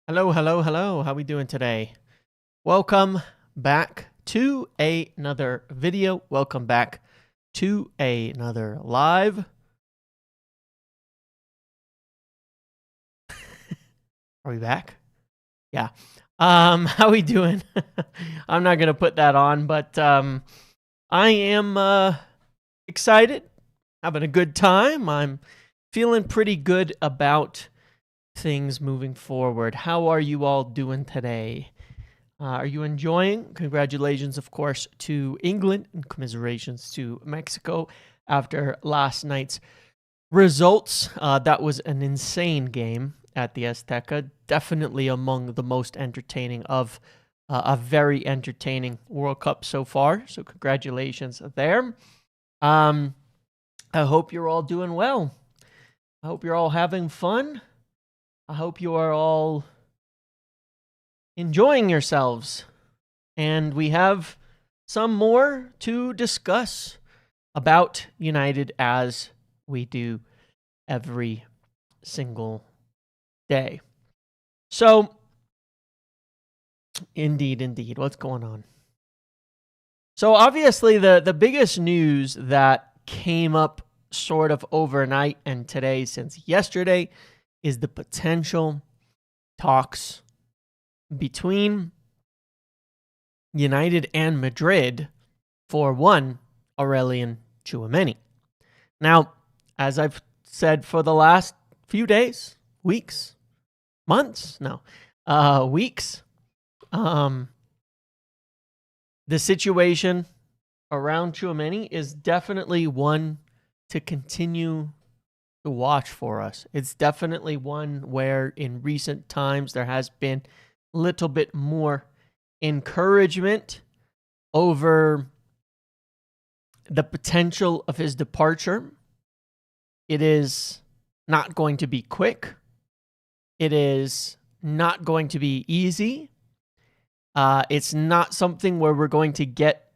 Hello, hello, hello. How we doing today? Welcome back to another video. Welcome back to another live. Are we back? Yeah. How we doing? I'm not going to put that on, but I am excited, having a good time. I'm feeling pretty good about things moving forward. How are you all doing today? Are you enjoying? Congratulations, of course, to England and commiserations to Mexico after last night's results. That was an insane game at the Azteca. Definitely among the most entertaining of a very entertaining World Cup so far. So congratulations there. I hope you're all doing well. I hope you're all having fun. I hope you are all enjoying yourselves. And we have some more to discuss about United as we do every single day. So, indeed, what's going on? So obviously the biggest news that came up sort of overnight and today since yesterday is the potential talks between United and Madrid for one Aurelien Tchouameni. Now, as I've said for the last few days, weeks, months, weeks, the situation around Tchouameni is definitely one to continue to watch for us. It's definitely one where in recent times there has been a little bit more encouragement over the potential of his departure. It is not going to be quick. It is not going to be easy. It's not something where we're going to get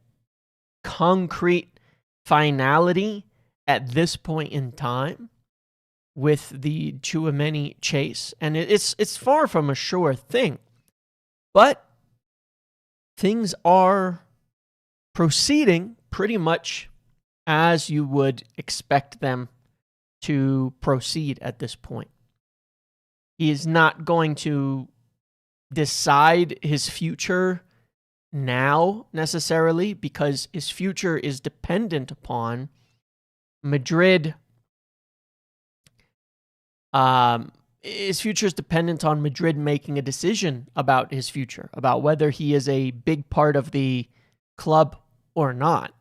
concrete finality at this point in time with the Tchouameni chase. And it's far from a sure thing. But things are proceeding pretty much as you would expect them to proceed at this point. He is not going to decide his future now necessarily, because his future is dependent upon Madrid. His future is dependent on Madrid making a decision about his future, about whether he is a big part of the club or not.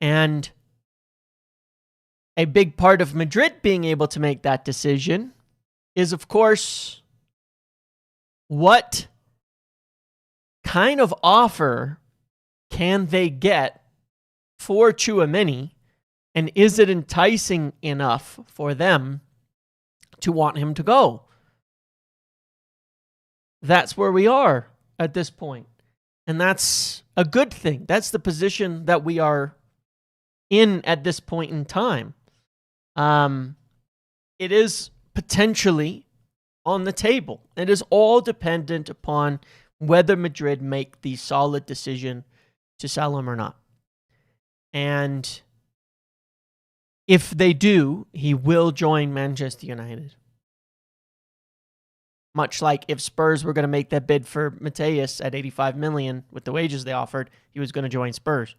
And a big part of Madrid being able to make that decision is, of course, what kind of offer can they get for Tchouameni, and is it enticing enough for them to want him to go? That's where we are at this point. And that's a good thing. That's the position that we are in at this point in time. It is potentially on the table. It is all dependent upon whether Madrid make the solid decision to sell him or not. And if they do, he will join Manchester United. Much like if Spurs were going to make that bid for Mateus at 85 million with the wages they offered, he was going to join Spurs.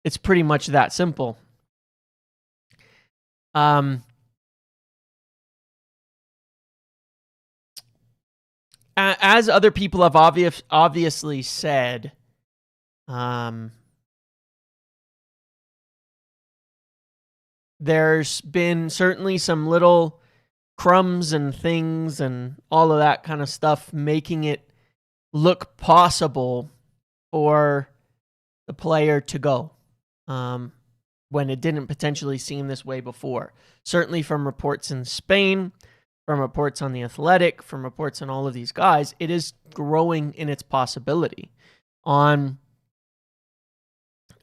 It's pretty much that simple. As other people have obviously said, there's been certainly some little crumbs and things and all of that kind of stuff making it look possible for the player to go when it didn't potentially seem this way before. Certainly from reports in Spain, from reports on The Athletic, from reports on all of these guys, it is growing in its possibility. On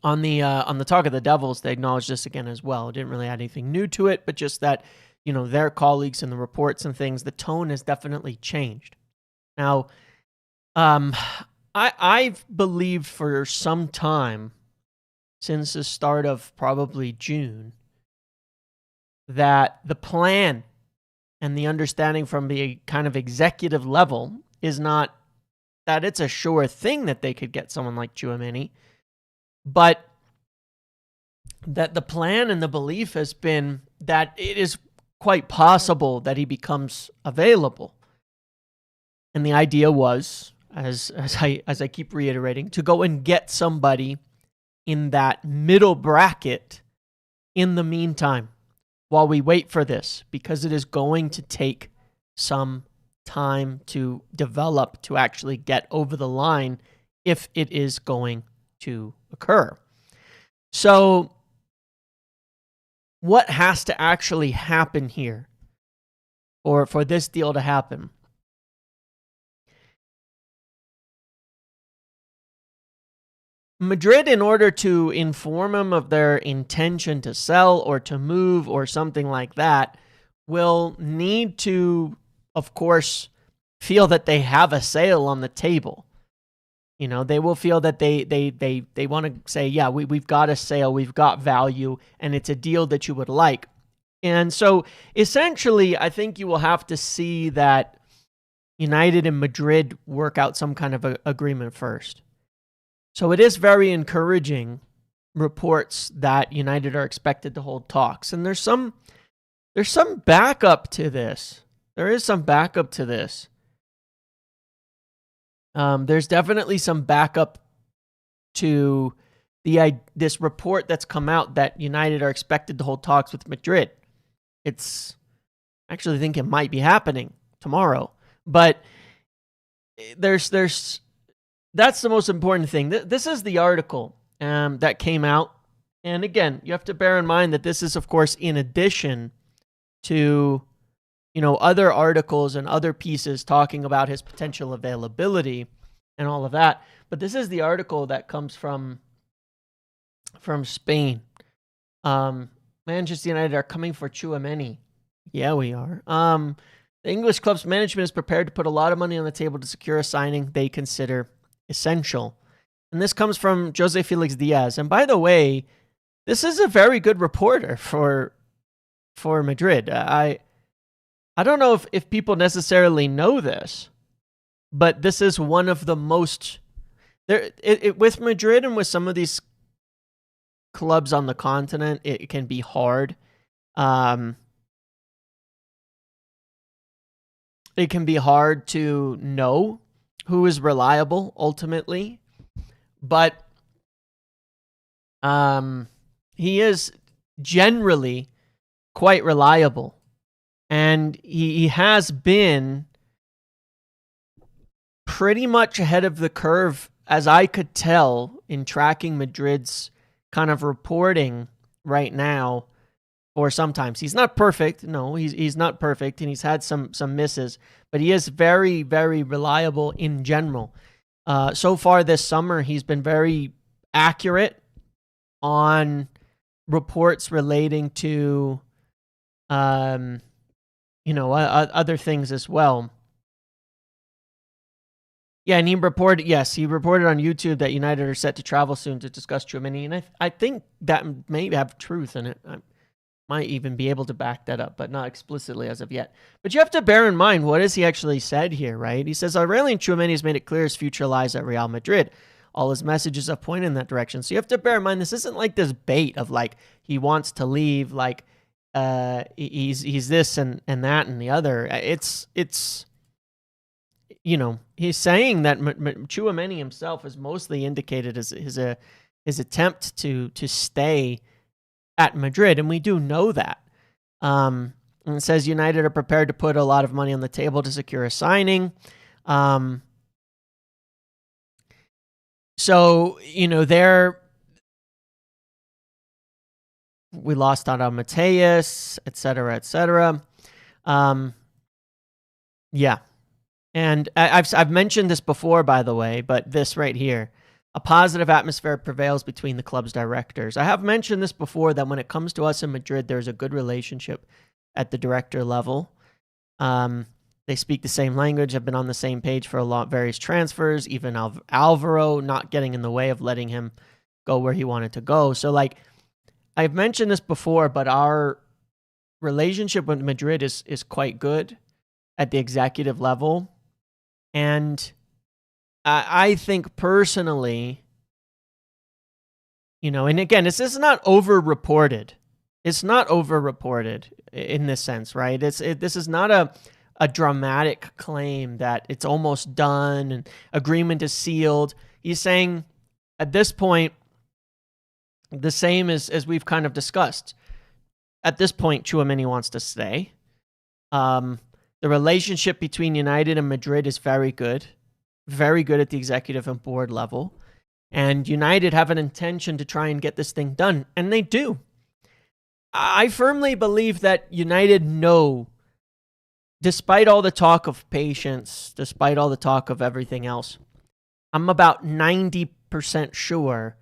the Talk of the Devils, they acknowledged this again as well. It didn't really add anything new to it, but just that their colleagues and the reports and things, the tone has definitely changed. Now, I've believed for some time, since the start of probably June, that the plan and the understanding from the kind of executive level is not that it's a sure thing that they could get someone like Tchouameni, but that the plan and the belief has been that it is quite possible that he becomes available. And the idea was, as I keep reiterating, to go and get somebody in that middle bracket in the meantime while we wait for this, because it is going to take some time to develop to actually get over the line if it is going to occur. So what has to actually happen here for this deal to happen? Madrid, in order to inform him of their intention to sell or to move or something like that, will need to, of course, feel that they have a sale on the table. They will feel that they want to say, yeah, we've got a sale, we've got value, and it's a deal that you would like. And so essentially, I think you will have to see that United and Madrid work out some kind of agreement first. So it is very encouraging reports that United are expected to hold talks. And there's some backup to this. There is some backup to this. There's definitely some backup to this report that's come out that United are expected to hold talks with Madrid. I actually think it might be happening tomorrow. But that's the most important thing. This is the article that came out. And again, you have to bear in mind that this is, of course, in addition to, other articles and other pieces talking about his potential availability and all of that. But this is the article that comes from Spain. Manchester United are coming for Tchouameni. Yeah, we are. The English club's management is prepared to put a lot of money on the table to secure a signing they consider essential. And this comes from Jose Felix Diaz. And by the way, this is a very good reporter for Madrid. I don't know if people necessarily know this, but this is one of the most with Madrid and with some of these clubs on the continent, it can be hard. It can be hard to know who is reliable ultimately, but he is generally quite reliable, and he has been pretty much ahead of the curve, as I could tell in tracking Madrid's kind of reporting right now. Or sometimes he's not perfect. No, he's not perfect, and he's had some misses, but he is very, very reliable in general. So far this summer, he's been very accurate on reports relating to, other things as well. Yeah, and he reported on YouTube that United are set to travel soon to discuss Tchouameni, and I think that may have truth in it. Might even be able to back that up, but not explicitly as of yet. But you have to bear in mind, what has he actually said here, right? He says, Aurelien Tchouameni has made it clear his future lies at Real Madrid. All his messages have pointed in that direction. So you have to bear in mind, this isn't like this bait of like, he wants to leave, like, he's this and that and the other. It's he's saying that Tchouameni himself has mostly indicated his attempt to stay at Madrid, and we do know that. And it says United are prepared to put a lot of money on the table to secure a signing. So, we lost out on Mateus, et cetera, et cetera. Yeah. And I've mentioned this before, by the way, but this right here. A positive atmosphere prevails between the club's directors. I have mentioned this before, that when it comes to us in Madrid, there's a good relationship. at the director level. They speak the same language, have been on the same page for various transfers, even Alvaro not getting in the way of letting him go where he wanted to go. So, like, I've mentioned this before, but our relationship with Madrid is quite good at the executive level. And I think personally, you know, and again, this is not over-reported. It's not over-reported in this sense, right? This is not a dramatic claim that it's almost done and agreement is sealed. He's saying at this point, the same as we've kind of discussed. At this point, Tchouameni wants to stay. The relationship between United and Madrid is very good at the executive and board level. And United have an intention to try and get this thing done, and they do. I firmly believe that United know, despite all the talk of patience, despite all the talk of everything else, I'm about 90% sure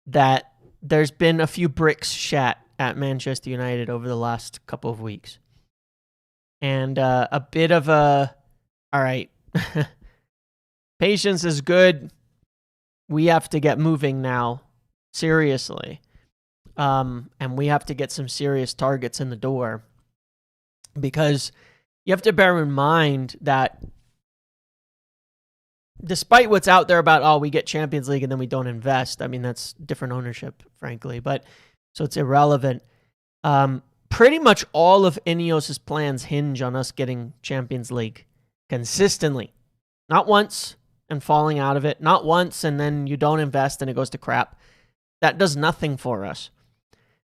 that there's been a few bricks shat at Manchester United over the last couple of weeks. And a bit of all right, patience is good. We have to get moving now, seriously. And we have to get some serious targets in the door. Because you have to bear in mind that despite what's out there about, oh, we get Champions League and then we don't invest. I mean, that's different ownership, frankly. But so it's irrelevant. Pretty much all of Ineos's plans hinge on us getting Champions League consistently. Not once and falling out of it. Not once and then you don't invest and it goes to crap. That does nothing for us.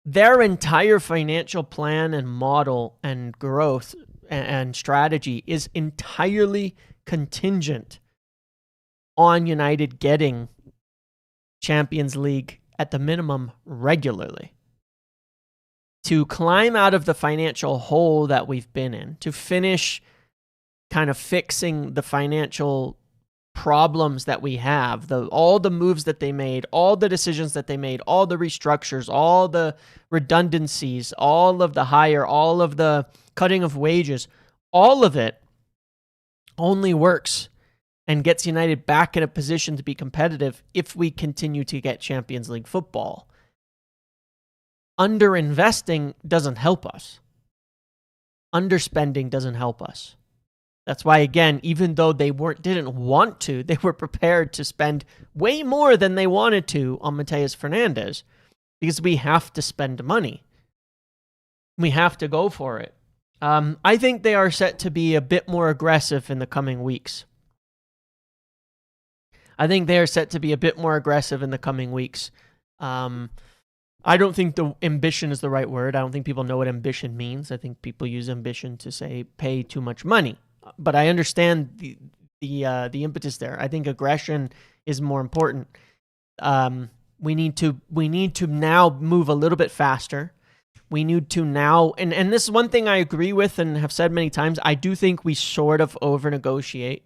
Their entire financial plan and model and growth and strategy is entirely contingent on United getting Champions League at the minimum regularly. To climb out of the financial hole that we've been in, to finish kind of fixing the financial problems that we have, all the moves that they made, all the decisions that they made, all the restructures, all the redundancies, all of the hire, all of the cutting of wages, all of it only works and gets United back in a position to be competitive if we continue to get Champions League football. Underinvesting doesn't help us. Underspending doesn't help us. That's why, again, even though they didn't want to, they were prepared to spend way more than they wanted to on Mateus Fernandes, because we have to spend money. We have to go for it. I think they are set to be a bit more aggressive in the coming weeks. I don't think the ambition is the right word. I don't think people know what ambition means. I think people use ambition to say pay too much money. But I understand the impetus there. I think aggression is more important. We need to now move a little bit faster. We need to now, and this is one thing I agree with and have said many times. I do think we sort of over-negotiate.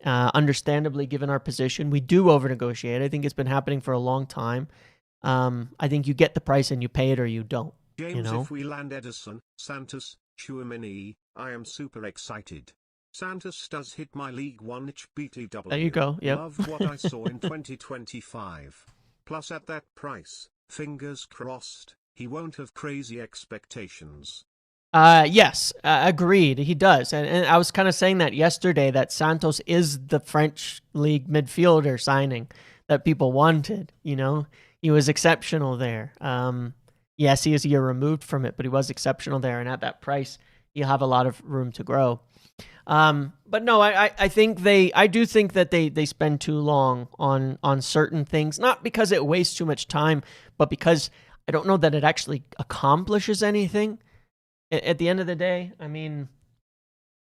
Understandably, given our position, we do over-negotiate. I think it's been happening for a long time. I think you get the price and you pay it or you don't. James, you know? if we land Ederson, Santos, Tchouameni, I am super excited. Santos does hit my League One HBTW. There you go. Yep. Love what I saw in 2025. Plus at that price, fingers crossed, he won't have crazy expectations. Yes, agreed. He does. And I was kind of saying that yesterday, that Santos is the French league midfielder signing that people wanted. You know, he was exceptional there. Yes, he is a year removed from it, but he was exceptional there. And at that price, he'll have a lot of room to grow. But no, I do think that they spend too long on certain things, not because it wastes too much time, but because I don't know that it actually accomplishes anything. At the end of the day, I mean,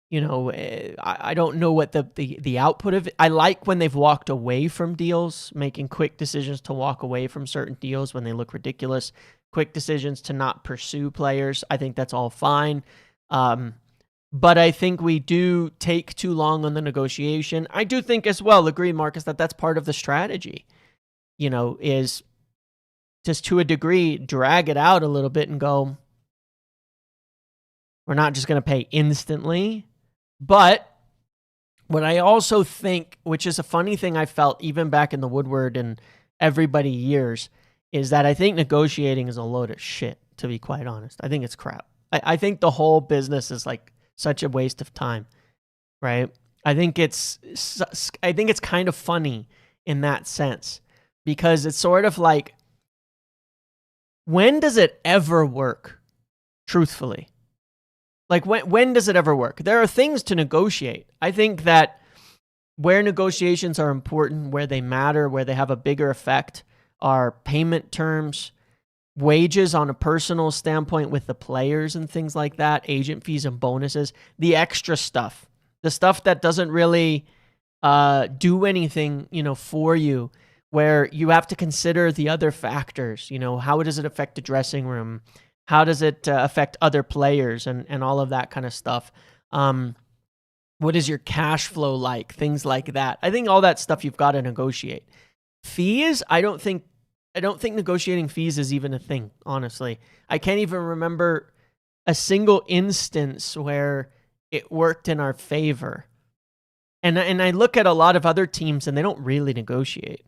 you know, I don't know what the output of it. I like when they've walked away from deals, making quick decisions to walk away from certain deals when they look ridiculous, quick decisions to not pursue players. I think that's all fine. But I think we do take too long on the negotiation. I do think as well, agree, Marcus, that that's part of the strategy, you know, is just to a degree, drag it out a little bit and go, We're not just going to pay instantly. But what I also think, which is a funny thing I felt even back in the Woodward and everybody years, is that I think negotiating is a load of shit, to be quite honest. I think it's crap. I think the whole business is like such a waste of time, right? I think it's kind of funny in that sense, because it's sort of like, when does it ever work? Truthfully, like when does it ever work? There are things to negotiate. I think that where negotiations are important, where they matter, where they have a bigger effect, are payment terms, wages on a personal standpoint with the players and things like that, agent fees and bonuses, the extra stuff, the stuff that doesn't really do anything, for you, where you have to consider the other factors. How does it affect the dressing room? How does it affect other players and all of that kind of stuff? What is your cash flow like? Things like that. I think all that stuff you've got to negotiate. Fees, I don't think negotiating fees is even a thing, honestly. I can't even remember a single instance where it worked in our favor. And I look at a lot of other teams and they don't really negotiate.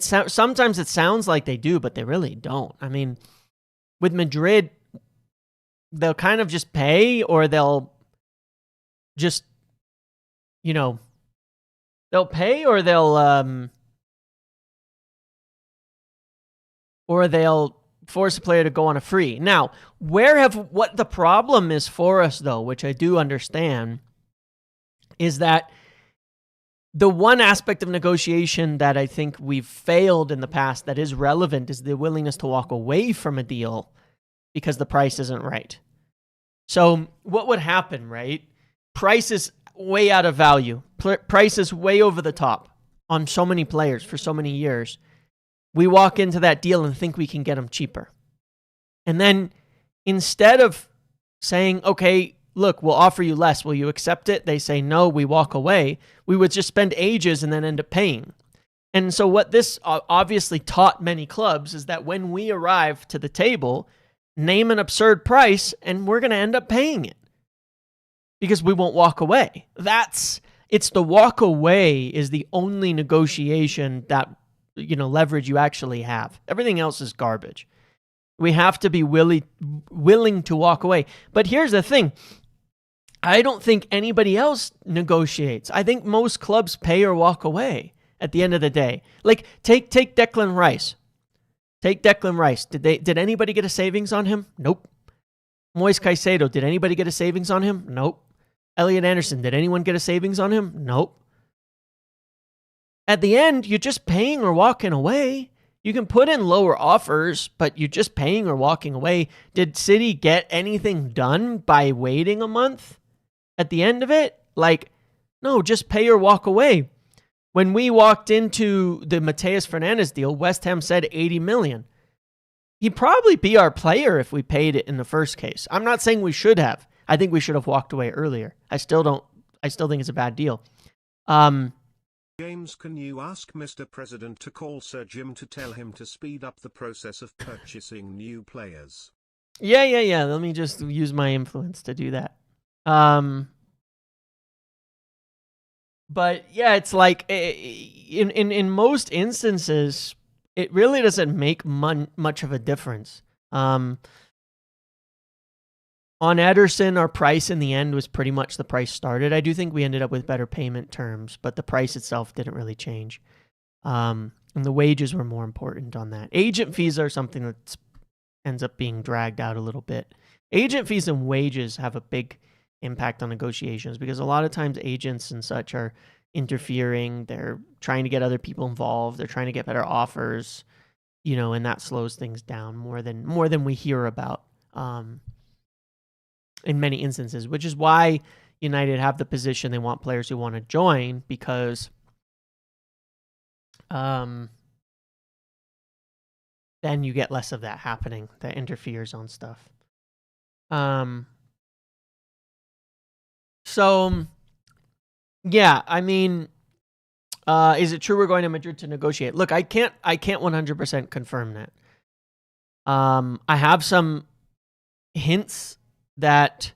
Sometimes it sounds like they do, but they really don't. I mean, with Madrid, they'll kind of just pay, or they'll just, they'll pay, or they'll force a player to go on a free. Now, what the problem is for us, though, which I do understand, is that the one aspect of negotiation that I think we've failed in the past that is relevant is the willingness to walk away from a deal because the price isn't right. So what would happen, right? Price is way out of value. Price is way over the top on so many players for so many years. We walk into that deal and think we can get them cheaper. And then instead of saying, okay, look, we'll offer you less, will you accept it? They say no, we walk away. We would just spend ages and then end up paying. And so what this obviously taught many clubs is that when we arrive to the table, name an absurd price and we're going to end up paying it because we won't walk away. It's the walk away is the only negotiation that, leverage you actually have. Everything else is garbage. We have to be willing to walk away. But here's the thing. I don't think anybody else negotiates. I think most clubs pay or walk away at the end of the day. Like, take Declan Rice. Take Declan Rice. Did anybody get a savings on him? Nope. Moise Caicedo, did anybody get a savings on him? Nope. Elliot Anderson, did anyone get a savings on him? Nope. At the end, you're just paying or walking away. You can put in lower offers, but you're just paying or walking away. Did City get anything done by waiting a month at the end of it? No, just pay or walk away. When we walked into the Mateus Fernandes deal, West Ham said 80 million. He'd probably be our player if we paid it in the first case. I'm not saying we should have. I think we should have walked away earlier. I still think it's a bad deal. James, can you ask Mr. President to call Sir Jim to tell him to speed up the process of purchasing new players? Yeah. Let me just use my influence to do that. But yeah, it's like in most instances, it really doesn't make much of a difference. On Ederson, our price in the end was pretty much the price started. I do think we ended up with better payment terms, but the price itself didn't really change. And the wages were more important on that. Agent fees are something that ends up being dragged out a little bit. Agent fees and wages have a big impact on negotiations because a lot of times agents and such are interfering. They're trying to get other people involved. They're trying to get better offers, and that slows things down more than we hear about. In many instances, which is why United have the position they want players who want to join, because then you get less of that happening that interferes on stuff. So yeah, I mean, is it true we're going to Madrid to negotiate? Look, I can't 100% confirm that. I have some hints that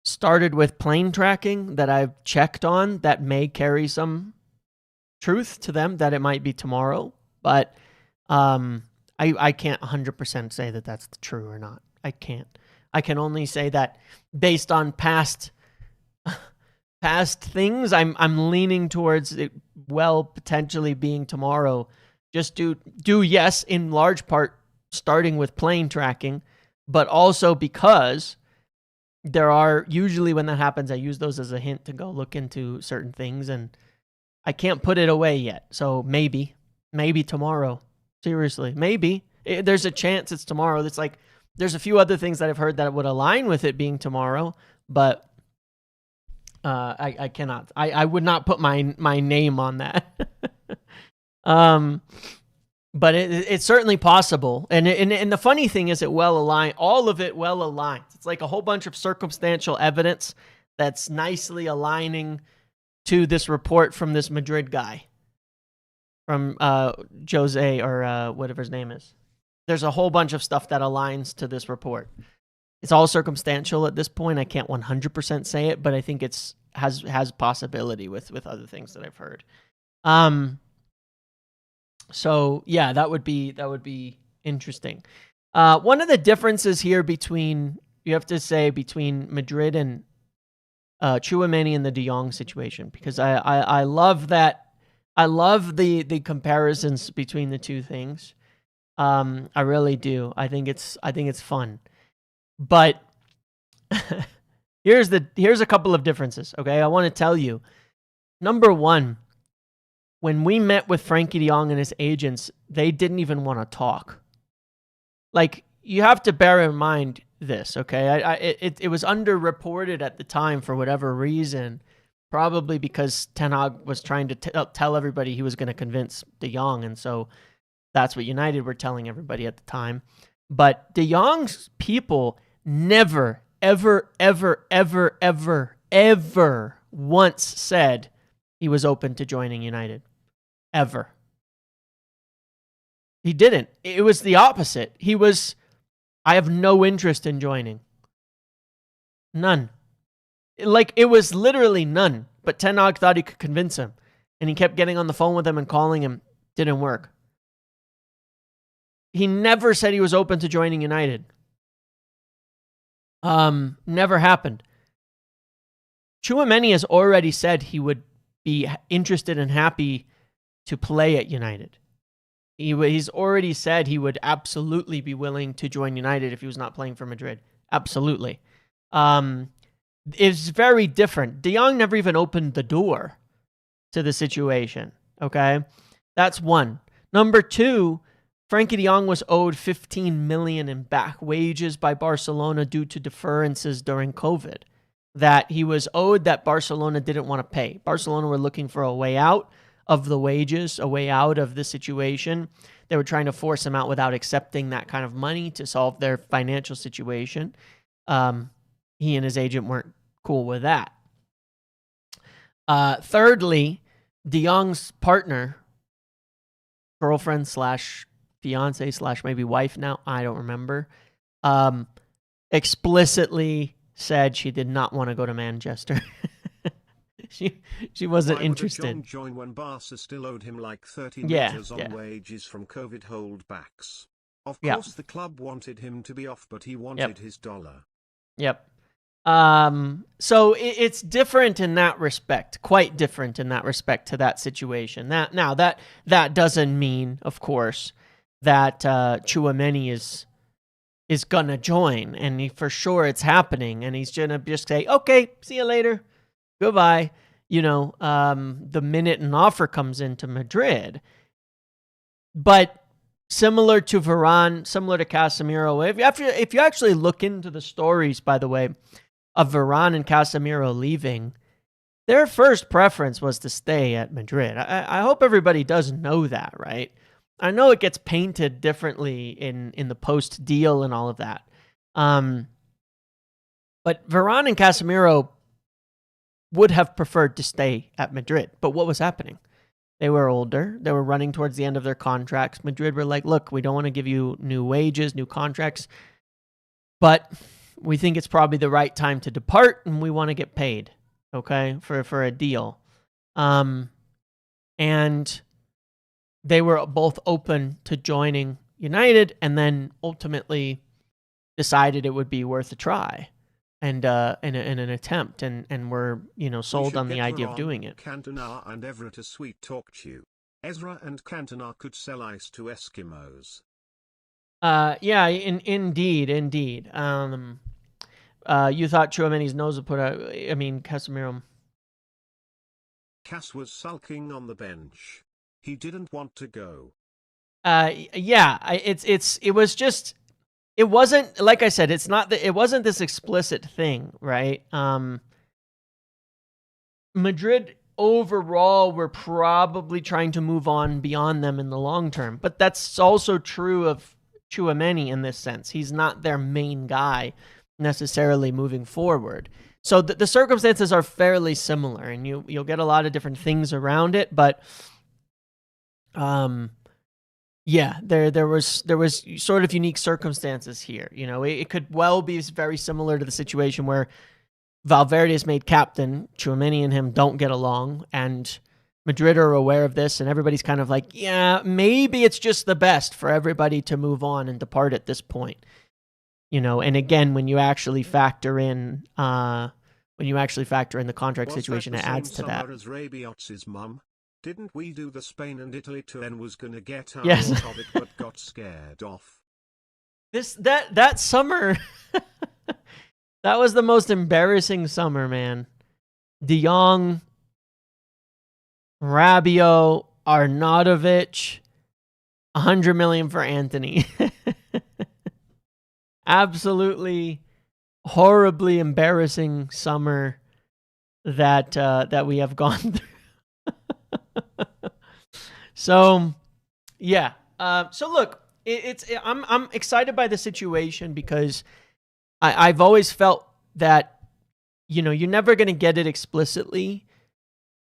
started with plane tracking that I've checked on that may carry some truth to them, that it might be tomorrow. But I can't 100% say that that's true or not. I can't. I can only say that based on past things, I'm leaning towards it potentially being tomorrow. Just yes, in large part starting with plane tracking, but also because there are, usually when that happens, I use those as a hint to go look into certain things, and I can't put it away yet. So maybe tomorrow. Seriously, maybe. There's a chance it's tomorrow. It's like, there's a few other things that I've heard that would align with it being tomorrow, but I cannot. I would not put my name on that. But it's certainly possible. And the funny thing is, all of it well aligns. It's like a whole bunch of circumstantial evidence that's nicely aligning to this report from this Madrid guy, from Jose, or whatever his name is. There's a whole bunch of stuff that aligns to this report. It's all circumstantial at this point. I can't 100% say it, but I think it's has possibility with other things that I've heard. So yeah, that would be interesting. One of the differences here between Madrid and Tchouameni and the De Jong situation, because I love that. I love the comparisons between the two things. I really do. I think it's fun. But here's a couple of differences, okay? I want to tell you. Number one, when we met with Frankie de Jong and his agents, they didn't even want to talk. Like, you have to bear in mind this, okay? It was underreported at the time for whatever reason, probably because Ten Hag was trying to tell everybody he was going to convince de Jong, and so that's what United were telling everybody at the time. But de Jong's people never, ever, ever, ever, ever, ever once said he was open to joining United. Ever. He didn't. It was the opposite. He was, I have no interest in joining. None. Like, it was literally none. But Ten Hag thought he could convince him. And he kept getting on the phone with him and calling him. Didn't work. He never said he was open to joining United. Never happened. Tchouameni has already said he would be interested and happy to play at United. He's already said he would absolutely be willing to join United if he was not playing for Madrid. Absolutely. It's very different. De Jong never even opened the door to the situation. Okay? That's one. Number two, Frankie de Jong was owed $15 million in back wages by Barcelona due to deferences during COVID. That he was owed that Barcelona didn't want to pay. Barcelona were looking for a way out of the wages, a way out of the situation. They were trying to force him out without accepting that kind of money to solve their financial situation. He and his agent weren't cool with that. Thirdly, de Jong's partner, girlfriend / fiance / maybe wife now, I don't remember, explicitly said she did not want to go to Manchester. She wasn't interested. Why would join when Barca still owed him like 30 meters on wages from COVID holdbacks? Of course the club wanted him to be off, but he wanted his dollar. Yep. So it's different in that respect, quite different in that respect to that situation. That doesn't mean, of course, that Tchouameni is gonna join, and for sure it's happening, and he's gonna just say, okay, see you later, goodbye. The minute an offer comes into Madrid. But similar to Varane, similar to Casemiro, if you actually look into the stories, by the way, of Varane and Casemiro leaving, their first preference was to stay at Madrid. I hope everybody does know that, right? I know it gets painted differently in the post-deal and all of that. But Varane and Casemiro would have preferred to stay at Madrid. But what was happening? They were older. They were running towards the end of their contracts. Madrid were like, look, we don't want to give you new wages, new contracts. But we think it's probably the right time to depart, and we want to get paid, okay, for a deal. And they were both open to joining United, and then ultimately decided it would be worth a try and in an attempt, and were sold on the idea of doing it. Cantona and Evra to sweet talk you. Ezra and Cantona could sell ice to Eskimos. Yeah, indeed. You thought Tchouameni's nose would put out. I mean, Casemiro. Cass was sulking on the bench. He didn't want to go. Yeah, it wasn't, like I said, it wasn't this explicit thing, right? Madrid overall were probably trying to move on beyond them in the long term, but that's also true of Tchouameni in this sense. He's not their main guy necessarily moving forward. So the circumstances are fairly similar, and you'll get a lot of different things around it, but yeah, there was sort of unique circumstances here. It could well be very similar to the situation where Valverde is made captain, Tchouameni and him don't get along, and Madrid are aware of this, and everybody's kind of like, yeah, maybe it's just the best for everybody to move on and depart at this point. And again, when you actually factor in the contract situation, it adds to that. As Rabiot's mum? Didn't we do the Spain and Italy tour and was gonna get out Yes. of it but got scared off? That summer, that was the most embarrassing summer, man. De Jong, Rabiot, Arnautovic, 100 million for Anthony. Absolutely horribly embarrassing summer that we have gone through. So, yeah. So look, I'm excited by the situation because I've always felt that you're never going to get it explicitly,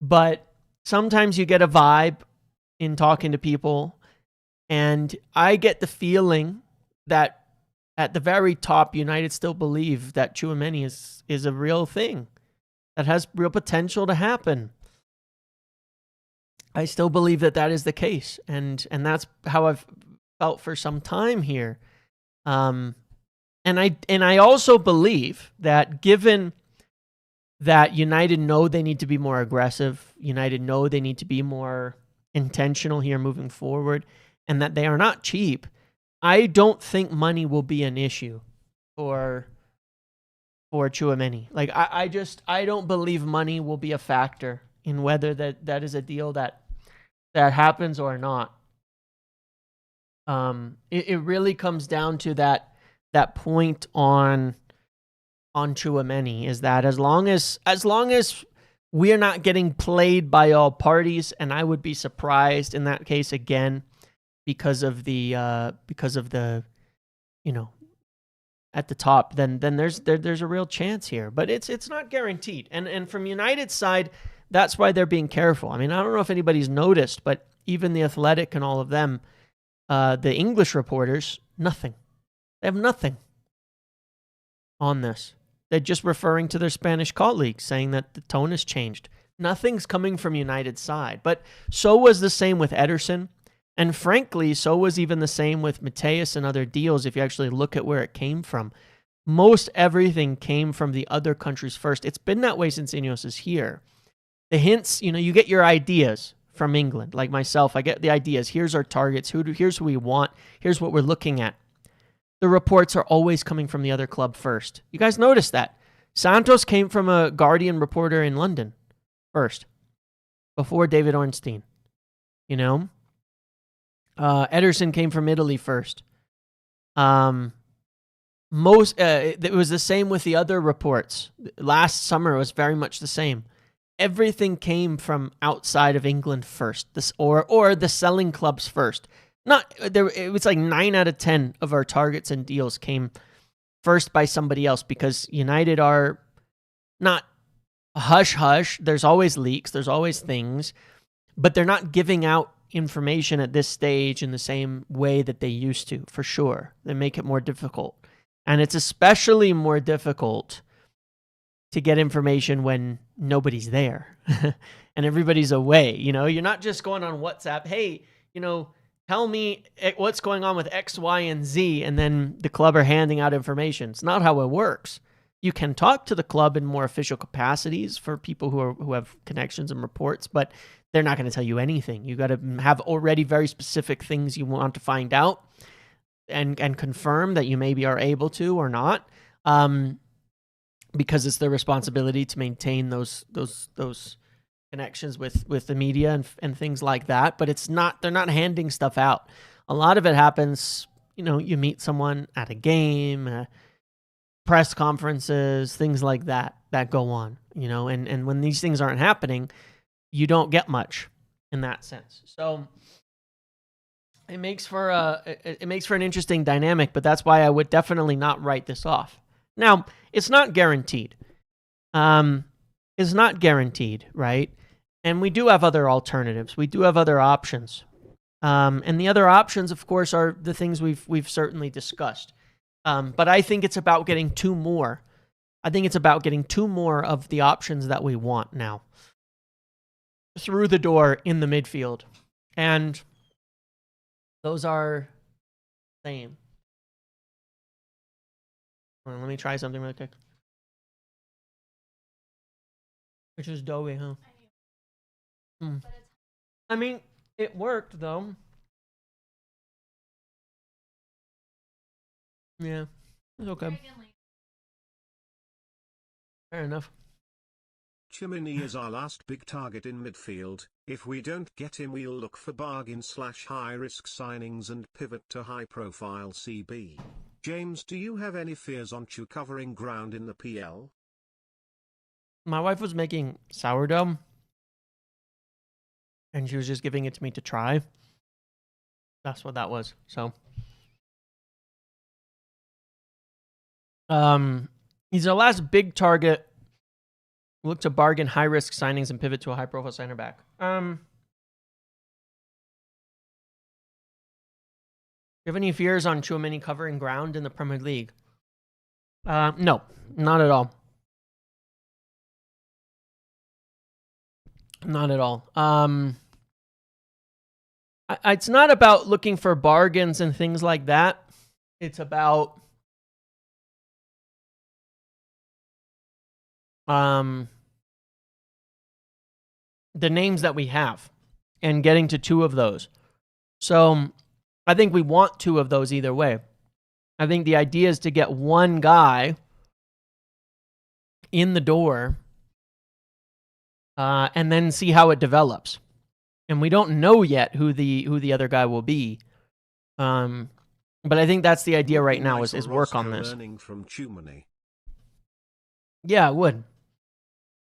but sometimes you get a vibe in talking to people, and I get the feeling that at the very top, United still believe that Tchouameni is a real thing that has real potential to happen. I still believe that is the case, and that's how I've felt for some time here. And I also believe that given that United know they need to be more aggressive, United know they need to be more intentional here moving forward, and that they are not cheap, I don't think money will be an issue for Tchouameni. Like I don't believe money will be a factor in whether that is a deal that happens or not. It really comes down to that point on Tchouameni, is that as long as we're not getting played by all parties, and I would be surprised in that case again because of the at the top, then there's a real chance here, but it's not guaranteed. And from United's side, that's why they're being careful. I mean, I don't know if anybody's noticed, but even the Athletic and all of them, the English reporters, nothing. They have nothing on this. They're just referring to their Spanish colleagues, saying that the tone has changed. Nothing's coming from United's side. But so was the same with Ederson. And frankly, so was even the same with Mateus and other deals, if you actually look at where it came from. Most everything came from the other countries first. It's been that way since Ineos is here. The hints, you get your ideas from England. Like myself, I get the ideas. Here's our targets. Here's who we want. Here's what we're looking at. The reports are always coming from the other club first. You guys noticed that. Santos came from a Guardian reporter in London first, before David Ornstein. Ederson came from Italy first. It was the same with the other reports. Last summer was very much the same. Everything came from outside of England first, or the selling clubs first. It was like 9 out of 10 of our targets and deals came first by somebody else, because United are not hush hush. There's always leaks. There's always things, but they're not giving out information at this stage in the same way that they used to, for sure. They make it more difficult. And it's especially more difficult to get information when nobody's there and everybody's away. You're not just going on WhatsApp, hey, tell me what's going on with X, Y, and Z, and then the club are handing out information. It's not how it works. You can talk to the club in more official capacities for people who have connections and reports, but they're not going to tell you anything. You got to have already very specific things you want to find out and confirm that you maybe are able to or not, because it's their responsibility to maintain those connections with the media and things like that. But they're not handing stuff out. A lot of it happens, you meet someone at a game, press conferences, things like that go on, and when these things aren't happening, you don't get much in that sense. So it makes for an interesting dynamic, but that's why I would definitely not write this off. Now, it's not guaranteed. It's not guaranteed, right? And we do have other alternatives. We do have other options. And the other options, of course, are the things we've certainly discussed. But I think it's about getting two more. I think it's about getting two more of the options that we want now through the door in the midfield. And those are the same. Hold on, let me try something real quick. Which is doughy, huh? I mean, it worked, though. Yeah, it's okay. Fair enough. Tchouameni is our last big target in midfield. If we don't get him, we'll look for bargain/high-risk signings and pivot to high-profile CB. James, do you have any fears on Chu covering ground in the PL? My wife was making sourdough, and she was just giving it to me to try. That's what that was. So, he's our last big target. Look to bargain high-risk signings and pivot to a high-profile center back. You have any fears on Tchouameni covering ground in the Premier League? No, not at all. Not at all. It's not about looking for bargains and things like that. It's about the names that we have and getting to two of those. So I think we want two of those either way. I think the idea is to get one guy in the door and then see how it develops. And we don't know yet who the other guy will be. But I think that's the idea right now is work on this. Learning from Tchouameni. Yeah, it would.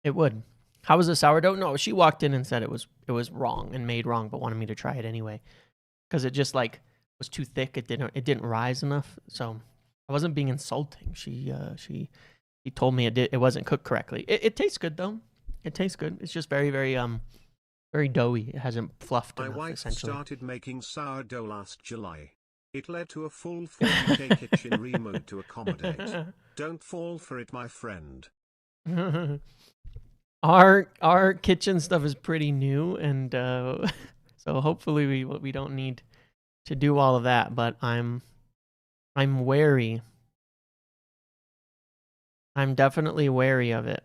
It would. How was the sourdough? No, she walked in and said it was wrong and made wrong, but wanted me to try it anyway because it just was too thick. It didn't rise enough. So I wasn't being insulting. She told me it wasn't cooked correctly. It tastes good though. It tastes good. It's just very very very doughy. It hasn't fluffed enough. My wife essentially started making sourdough last July. It led to a full 40K kitchen remode to accommodate. Don't fall for it, my friend. Our kitchen stuff is pretty new, and so hopefully we don't need to do all of that. But I'm wary. I'm definitely wary of it.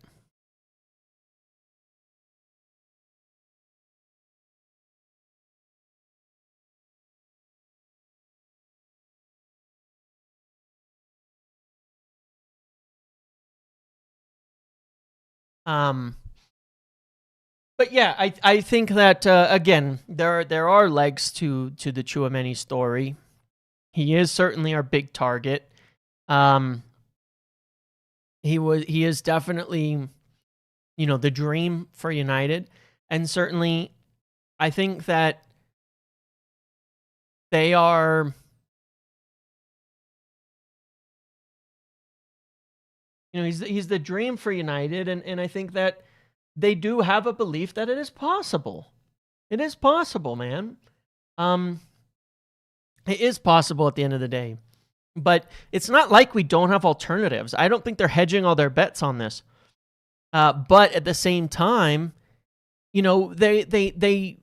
But yeah, I think that again there are legs to the Tchouameni story. He is certainly our big target. He is definitely, the dream for United, and certainly I think that they are. He's the dream for United, and I think that they do have a belief that it is possible. It is possible, man. It is possible at the end of the day. But it's not like we don't have alternatives. I don't think they're hedging all their bets on this. But at the same time, you know, they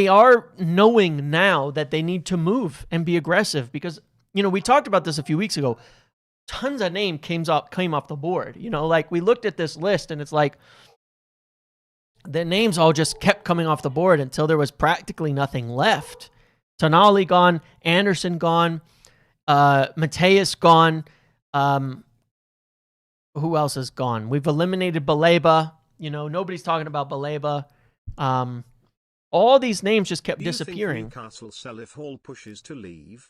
are knowing now that they need to move and be aggressive because, you know, we talked about this a few weeks ago. Tons of names came off the board. You know, like we looked at this list and it's like the names all just kept coming off the board until there was practically nothing left. Tonali gone, Anderson gone, Mateus gone. Who else is gone? We've eliminated Baleba. You know, nobody's talking about Baleba. All these names just kept disappearing. Think Newcastle sell if Hall pushes to leave?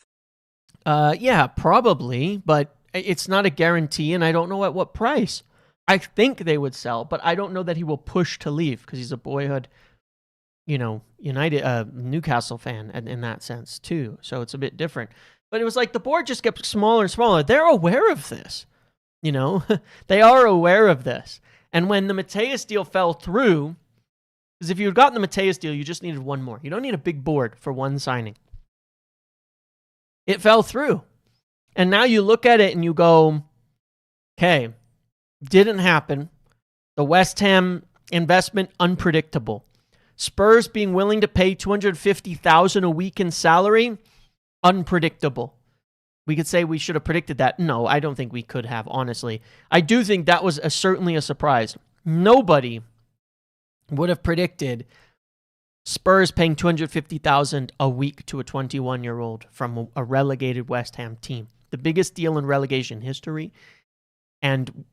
Yeah, probably, but it's not a guarantee, and I don't know at what price. I think they would sell, but I don't know that he will push to leave because he's a boyhood, you know, Newcastle fan in that sense too. So it's a bit different. But it was like the board just kept smaller and smaller. They're aware of this, you know. They are aware of this. And when the Mateus deal fell through, because if you had gotten the Mateus deal, you just needed one more. You don't need a big board for one signing. It fell through. And now you look at it and you go, okay, didn't happen. The West Ham investment, unpredictable. Spurs being willing to pay $250,000 a week in salary, unpredictable. We could say we should have predicted that. No, I don't think we could have, honestly. I do think that was certainly a surprise. Nobody would have predicted Spurs paying $250,000 a week to a 21-year-old from a relegated West Ham team. The biggest deal in relegation history, and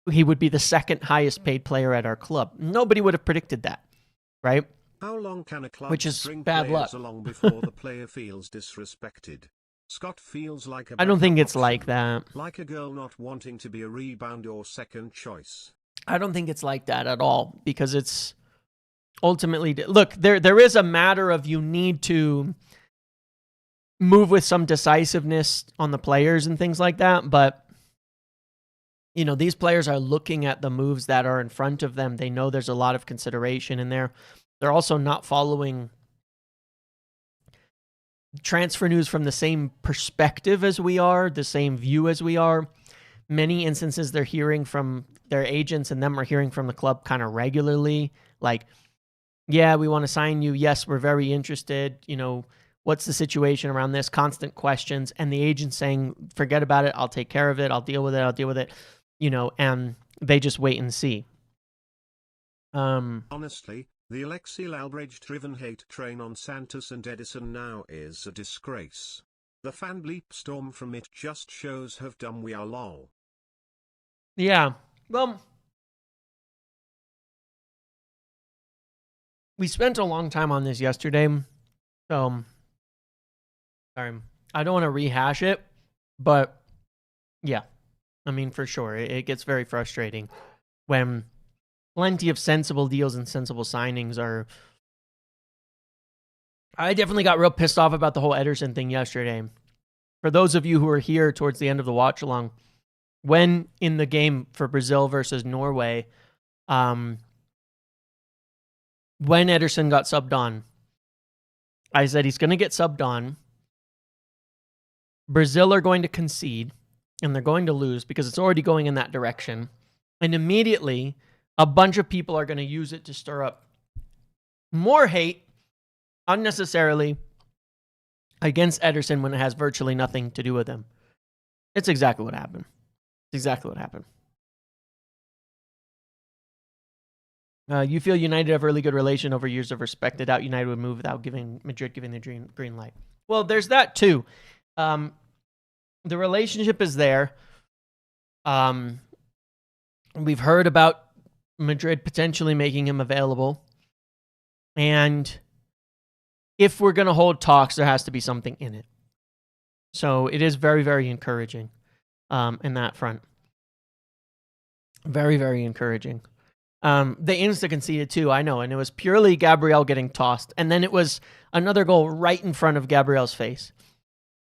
he would be the second highest paid player at our club. Nobody would have predicted that, right? How long can a club Which is string bad players luck. along before the player feels disrespected? Scott feels like a I don't think backup it's option, like that. like a girl not wanting to be a rebound or second choice. I don't think it's like that at all because it's ultimately, look, there is a matter of you need to move with some decisiveness on the players and things like that, but you know, these players are looking at the moves that are in front of them. They know there's a lot of consideration in there. They're also not following transfer news from the same perspective as we are, the same view as we are. Many instances they're hearing from their agents and them are hearing from the club kind of regularly. Like, yeah, we want to sign you. Yes, we're very interested. You know, what's the situation around this? Constant questions. And the agent saying, forget about it. I'll take care of it. I'll deal with it. You know, and they just wait and see. Honestly, the Alexei Lalbridge-driven hate train on Santos and Ederson now is a disgrace. The fan bleep storm from it just shows how dumb we are, lol. Yeah, well, we spent a long time on this yesterday, so sorry, I don't want to rehash it, but yeah, I mean, for sure, it gets very frustrating when plenty of sensible deals and sensible signings are... I definitely got real pissed off about the whole Ederson thing yesterday. For those of you who were here towards the end of the watch-along, when in the game for Brazil versus Norway, when Ederson got subbed on, I said he's going to get subbed on. Brazil are going to concede, and they're going to lose because it's already going in that direction. And immediately, a bunch of people are going to use it to stir up more hate, unnecessarily, against Ederson when it has virtually nothing to do with him. It's exactly what happened. It's exactly what happened. You feel United have a really good relation over years of respect. I doubt United would move without Madrid giving the green light. Well, there's that too. The relationship is there. We've heard about Madrid potentially making him available. And if we're going to hold talks, there has to be something in it. So it is very, very encouraging in that front. Very, very encouraging. They insta-conceded too, I know, and it was purely Gabriel getting tossed. And then it was another goal right in front of Gabriel's face.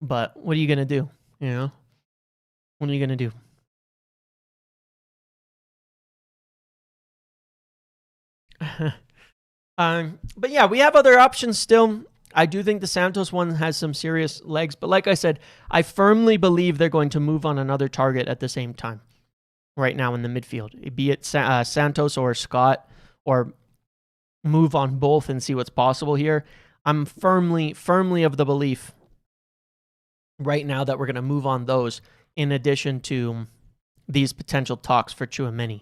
But what are you going to do? You know? What are you going to do? But yeah, we have other options still. I do think the Santos one has some serious legs, but like I said, I firmly believe they're going to move on another target at the same time right now in the midfield, be it Santos or Scott, or move on both and see what's possible here. I'm firmly of the belief right now that we're going to move on those in addition to these potential talks for Tchouameni.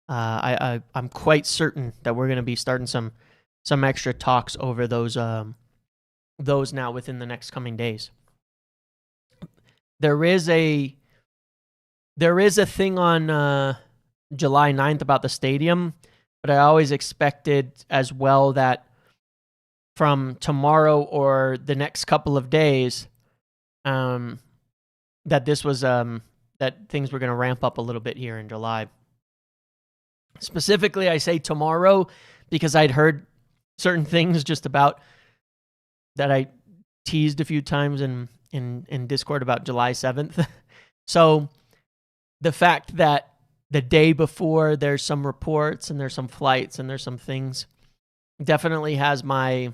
I'm quite certain that we're going to be starting some extra talks over those now within the next coming days. There is a thing on July 9th about the stadium, but I always expected as well that from tomorrow or the next couple of days, that this was that things were going to ramp up a little bit here in July. Specifically, I say tomorrow because I'd heard certain things just about that I teased a few times in Discord about July 7th. So the fact that the day before there's some reports and there's some flights and there's some things definitely has my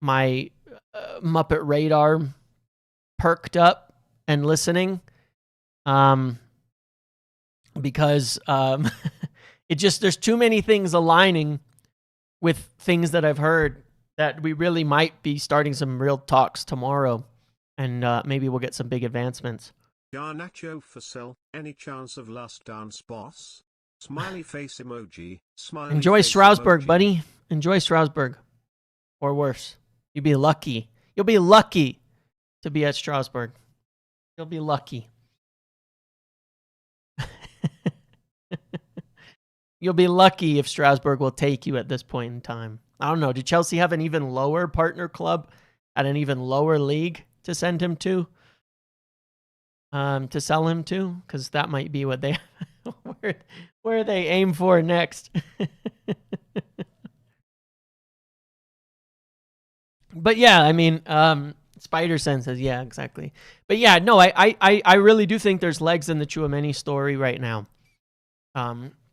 Muppet radar perked up and listening, because it just, there's too many things aligning with things that I've heard that we really might be starting some real talks tomorrow, and maybe we'll get some big advancements. Garnacho for sell. Any chance of last dance, boss? Smiley face emoji. Smiley Enjoy face Strasbourg, emoji. buddy. Enjoy Strasbourg. Or worse. You'll be lucky. You'll be lucky to be at Strasbourg. You'll be lucky. You'll be lucky if Strasbourg will take you at this point in time. I don't know. Do Chelsea have an even lower partner club at an even lower league to send him to sell him to? Because that might be what they where they aim for next. But yeah, I mean, Spider Sense says, yeah, exactly. But yeah, no, I really do think there's legs in the Tchouameni story right now.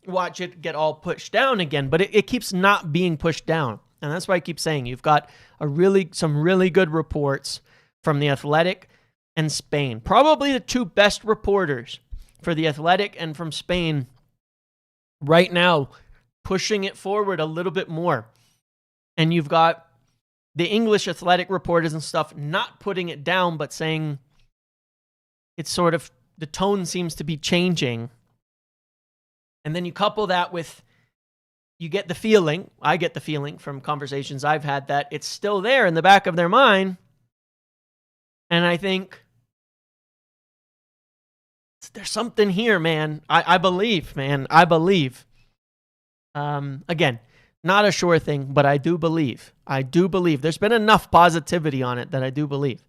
Watch it get all pushed down again, but it keeps not being pushed down. And that's why I keep saying you've got some really good reports from The Athletic and Spain. Probably the two best reporters for The Athletic and from Spain right now, pushing it forward a little bit more. And you've got the English Athletic reporters and stuff not putting it down, but saying it's sort of, the tone seems to be changing. And then you couple that with, you get the feeling, I get the feeling from conversations I've had that it's still there in the back of their mind. And I think there's something here, man. I believe, man. I believe. Again, not a sure thing, but I do believe. I do believe. There's been enough positivity on it that I do believe.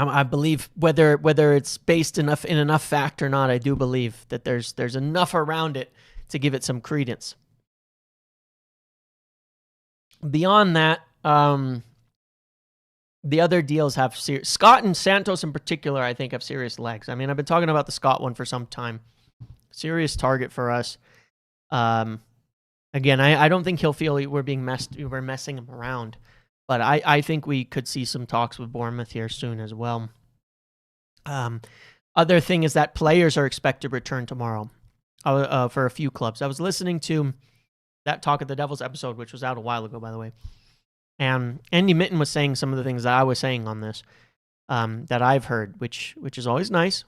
I believe whether it's based in enough fact or not, I do believe that there's enough around it to give it some credence. Beyond that, the other deals have Scott and Santos in particular, I think, have serious legs. I mean, I've been talking about the Scott one for some time. Serious target for us. Again, I don't think he'll feel we're messing him around. But I think we could see some talks with Bournemouth here soon as well. Other thing is that players are expected to return tomorrow for a few clubs. I was listening to that Talk of the Devils episode, which was out a while ago, by the way. And Andy Mitten was saying some of the things that I was saying on this that I've heard, which is always nice,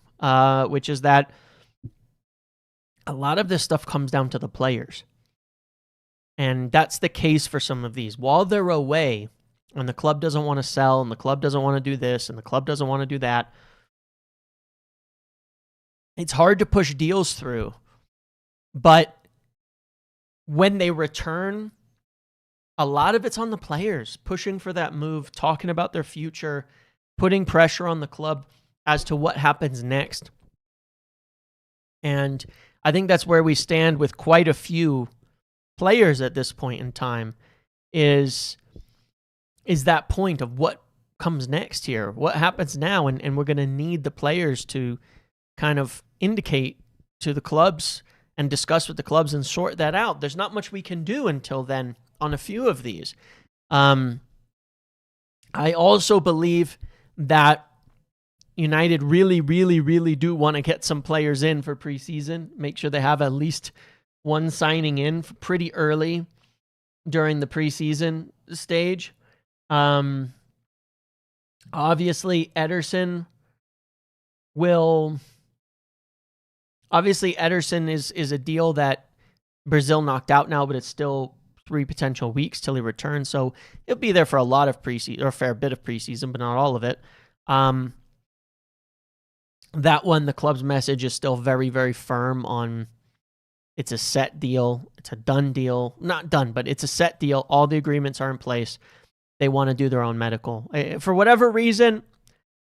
which is that a lot of this stuff comes down to the players. And that's the case for some of these. While they're away, and the club doesn't want to sell, and the club doesn't want to do this, and the club doesn't want to do that, it's hard to push deals through. But when they return, a lot of it's on the players, pushing for that move, talking about their future, putting pressure on the club as to what happens next. And I think that's where we stand with quite a few players at this point in time, is that point of what comes next here, what happens now, and we're going to need the players to kind of indicate to the clubs and discuss with the clubs and sort that out. There's not much we can do until then on a few of these. I also believe that United really, really, really do want to get some players in for preseason. Make sure they have at least one signing in pretty early during the preseason stage. Obviously, Ederson is a deal that Brazil knocked out now, but it's still 3 potential weeks till he returns. So he'll be there for a lot of preseason, or a fair bit of preseason, but not all of it. That one, the club's message is still very, very firm on it's a set deal. It's a done deal. Not done, but it's a set deal. All the agreements are in place. They want to do their own medical. For whatever reason,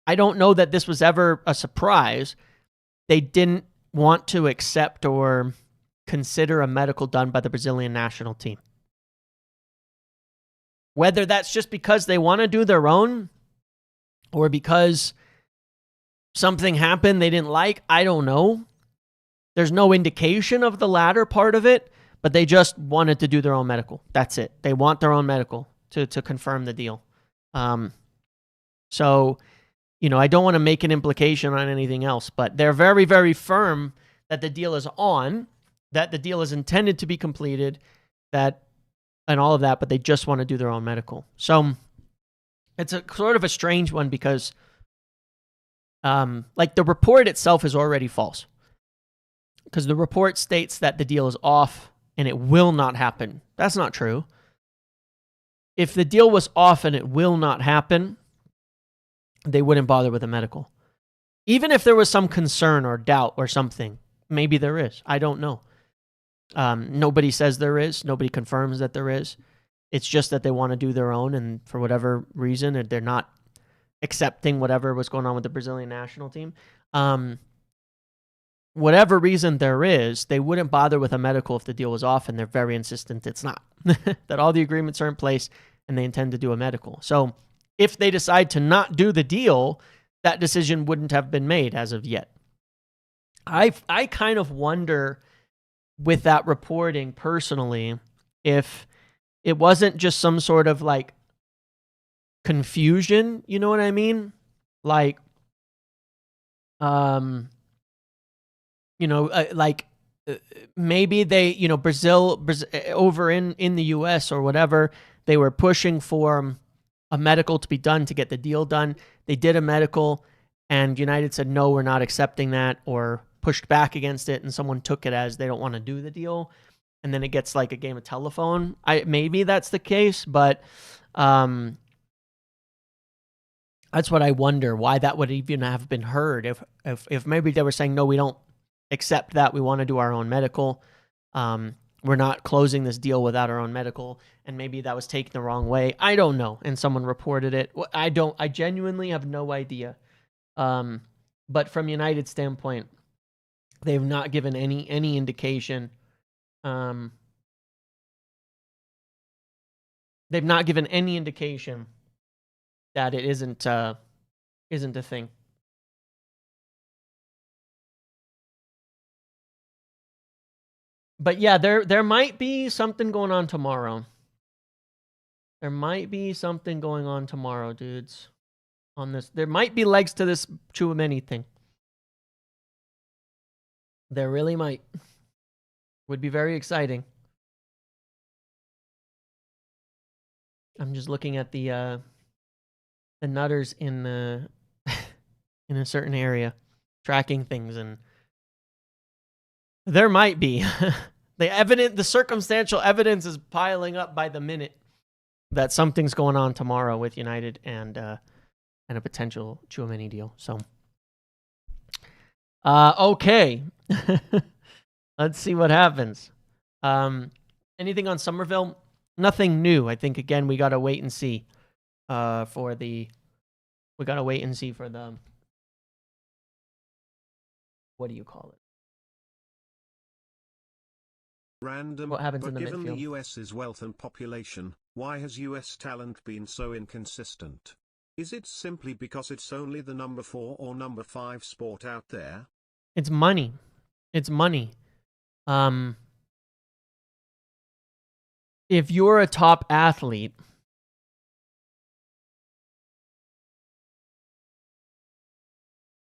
I don't know that this was ever a surprise. They didn't want to accept or consider a medical done by the Brazilian national team. Whether that's just because they want to do their own or because something happened they didn't like, I don't know. There's no indication of the latter part of it, but they just wanted to do their own medical. That's it. They want their own medical to confirm the deal. So, I don't want to make an implication on anything else, but they're very, very firm that the deal is on, that the deal is intended to be completed, and all of that, but they just want to do their own medical. So it's a sort of a strange one because the report itself is already false. Because the report states that the deal is off and it will not happen. That's not true. If the deal was off and it will not happen, they wouldn't bother with a medical. Even if there was some concern or doubt or something, maybe there is. I don't know. Nobody says there is. Nobody confirms that there is. It's just that they want to do their own, and for whatever reason, they're not accepting whatever was going on with the Brazilian national team. Whatever reason there is, they wouldn't bother with a medical if the deal was off, and they're very insistent it's not. That all the agreements are in place, and they intend to do a medical. So if they decide to not do the deal, that decision wouldn't have been made as of yet. I kind of wonder with that reporting personally if it wasn't just some sort of confusion, you know what I mean? Maybe they, Brazil over in the US or whatever, they were pushing for a medical to be done to get the deal done. They did a medical and United said, no, we're not accepting that, or pushed back against it, and someone took it as they don't want to do the deal. And then it gets like a game of telephone. Maybe that's the case, but that's what I wonder, why that would even have been heard. If maybe they were saying, no, we don't accept that, we want to do our own medical. We're not closing this deal without our own medical, and maybe that was taken the wrong way. I don't know, and someone reported it. I genuinely have no idea. But from United's standpoint, they've not given any indication. They've not given any indication that it isn't a thing. But yeah, there might be something going on tomorrow. There might be something going on tomorrow, dudes. On this, there might be legs to this Tchouameni thing. There really might. Would be very exciting. I'm just looking at the nutters in in a certain area, tracking things, and there might be. The circumstantial evidence is piling up by the minute that something's going on tomorrow with United and a potential Tchouameni deal. So, okay. Let's see what happens. Anything on Somerville? Nothing new. I think, again, we got to wait and see for the what do you call it? Random, what happens but in the given midfield? the US's wealth and population, why has US talent been so inconsistent? Is it simply because it's only the number 4 or number 5 sport out there? It's money. It's money. if you're a top athlete,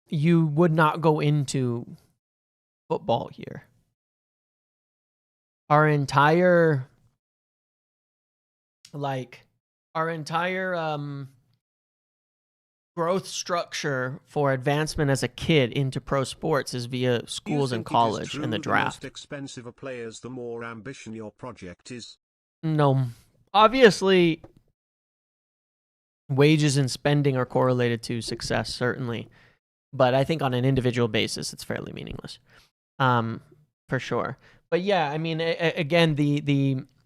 you would not go into football here. Our entire growth structure for advancement as a kid into pro sports is via schools and college and the draft. The most expensive a players, the more ambition your project is. No. Obviously, wages and spending are correlated to success, certainly. But I think on an individual basis, it's fairly meaningless. For sure. But yeah, I mean, again,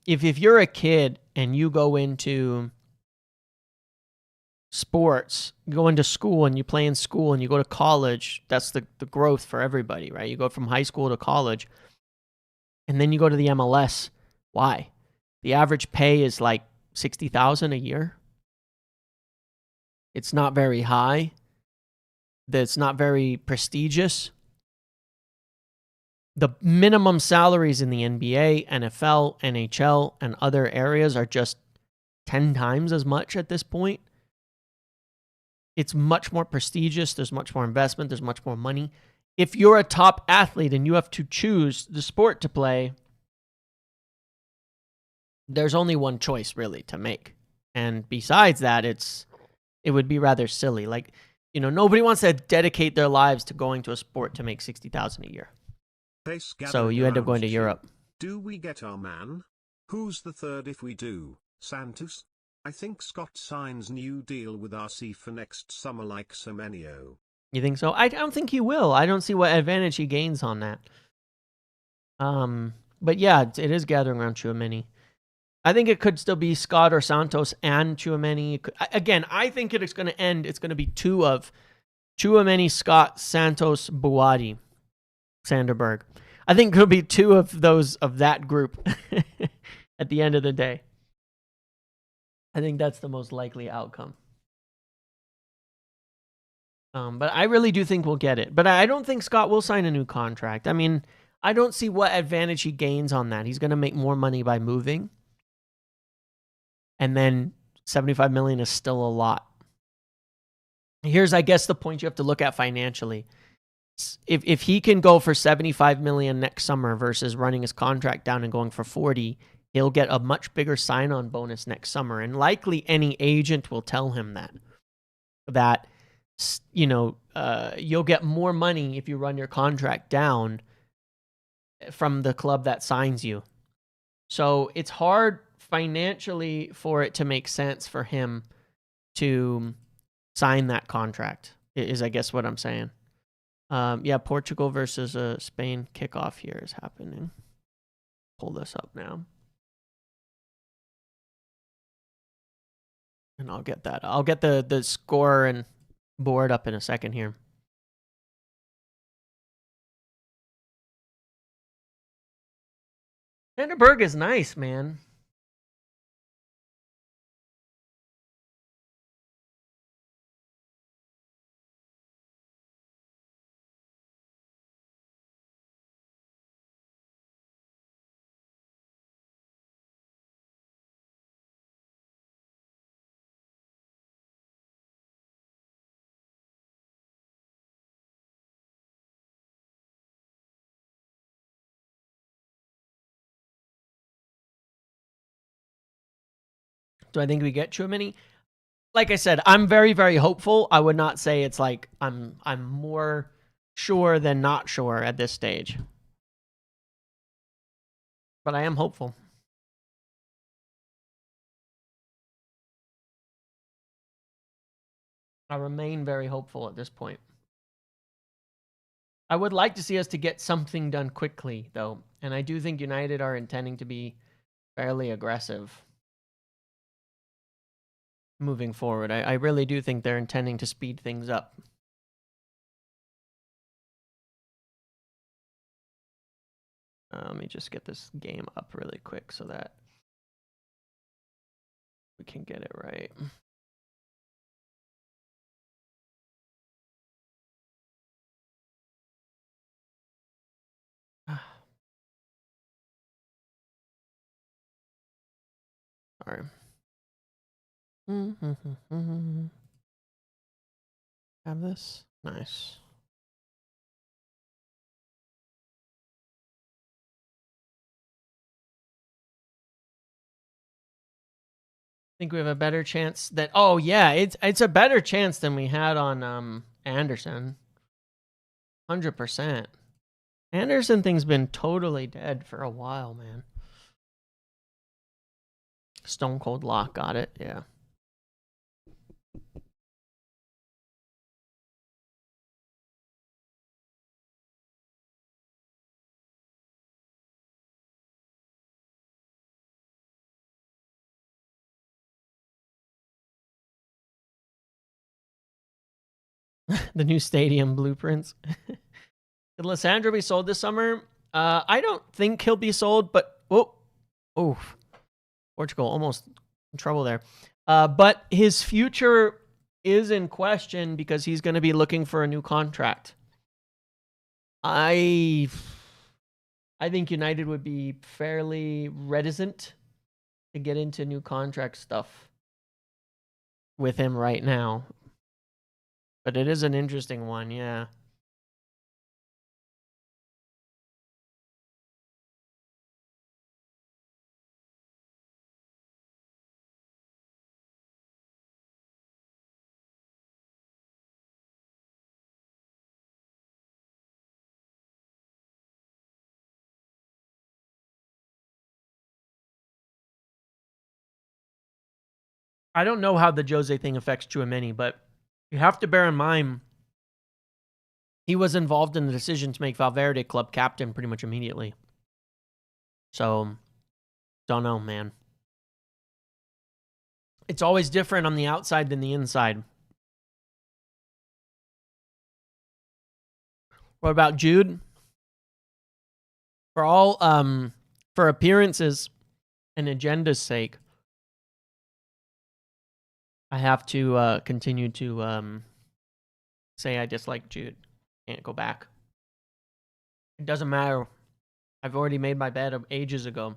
if you're a kid and you go into sports, you go into school and you play in school and you go to college, that's the growth for everybody, right? You go from high school to college and then you go to the MLS. Why? The average pay is like $60,000 a year. It's not very high. That's not very prestigious. The minimum salaries in the NBA, NFL, NHL, and other areas are just 10 times as much at this point. It's much more prestigious. There's much more investment. There's much more money. If you're a top athlete and you have to choose the sport to play, there's only one choice really to make. And besides that, it would be rather silly. Like, nobody wants to dedicate their lives to going to a sport to make $60,000 a year. So you end up going to Europe. Do we get our man? Who's the third if we do? Santos? I think Scott signs new deal with RC for next summer like Semenyo. You think so? I don't think he will. I don't see what advantage he gains on that. But yeah, it is gathering around Tchouameni. I think it could still be Scott or Santos and Tchouameni. Again, I think it's going to end. It's going to be two of Tchouameni, Scott, Santos, Buwadi, Sanderberg. I think it'll be two of those of that group at the end of the day. I think that's the most likely outcome. But I really do think we'll get it. But I don't think Scott will sign a new contract. I mean, I don't see what advantage he gains on that. He's going to make more money by moving. And then $75 million is still a lot. Here's, I guess, the point you have to look at financially. If he can go for $75 million next summer versus running his contract down and going for 40, he'll get a much bigger sign-on bonus next summer. And likely any agent will tell him that you'll get more money if you run your contract down from the club that signs you. So it's hard financially for it to make sense for him to sign that contract, is I guess what I'm saying. Yeah, Portugal versus Spain kickoff here is happening. Pull this up now. And I'll get that. I'll get the score and board up in a second here. Vanderberg is nice, man. Do I think we get Tchouameni? Like I said, I'm very, very hopeful. I would not say it's like I'm more sure than not sure at this stage. But I am hopeful. I remain very hopeful at this point. I would like to see us to get something done quickly, though. And I do think United are intending to be fairly aggressive moving forward. I really do think they're intending to speed things up. Let me just get this game up really quick so that we can get it right. Sorry. Have this? Nice. I think we have a better chance that. Oh yeah, it's a better chance than we had on Anderson. 100%. Anderson thing's been totally dead for a while, man. Stone Cold Lock got it. Yeah. The new stadium blueprints. Did Lissandro be sold this summer? I don't think he'll be sold, but Portugal almost in trouble there. But his future is in question because he's going to be looking for a new contract. I think United would be fairly reticent to get into new contract stuff with him right now. But it is an interesting one, yeah. I don't know how the Jose thing affects Tchouameni, but you have to bear in mind he was involved in the decision to make Valverde club captain pretty much immediately. So, don't know, man. It's always different on the outside than the inside. What about Jude? For appearances and agenda's sake, I have to continue to say I dislike Jude. Can't go back. It doesn't matter. I've already made my bed ages ago.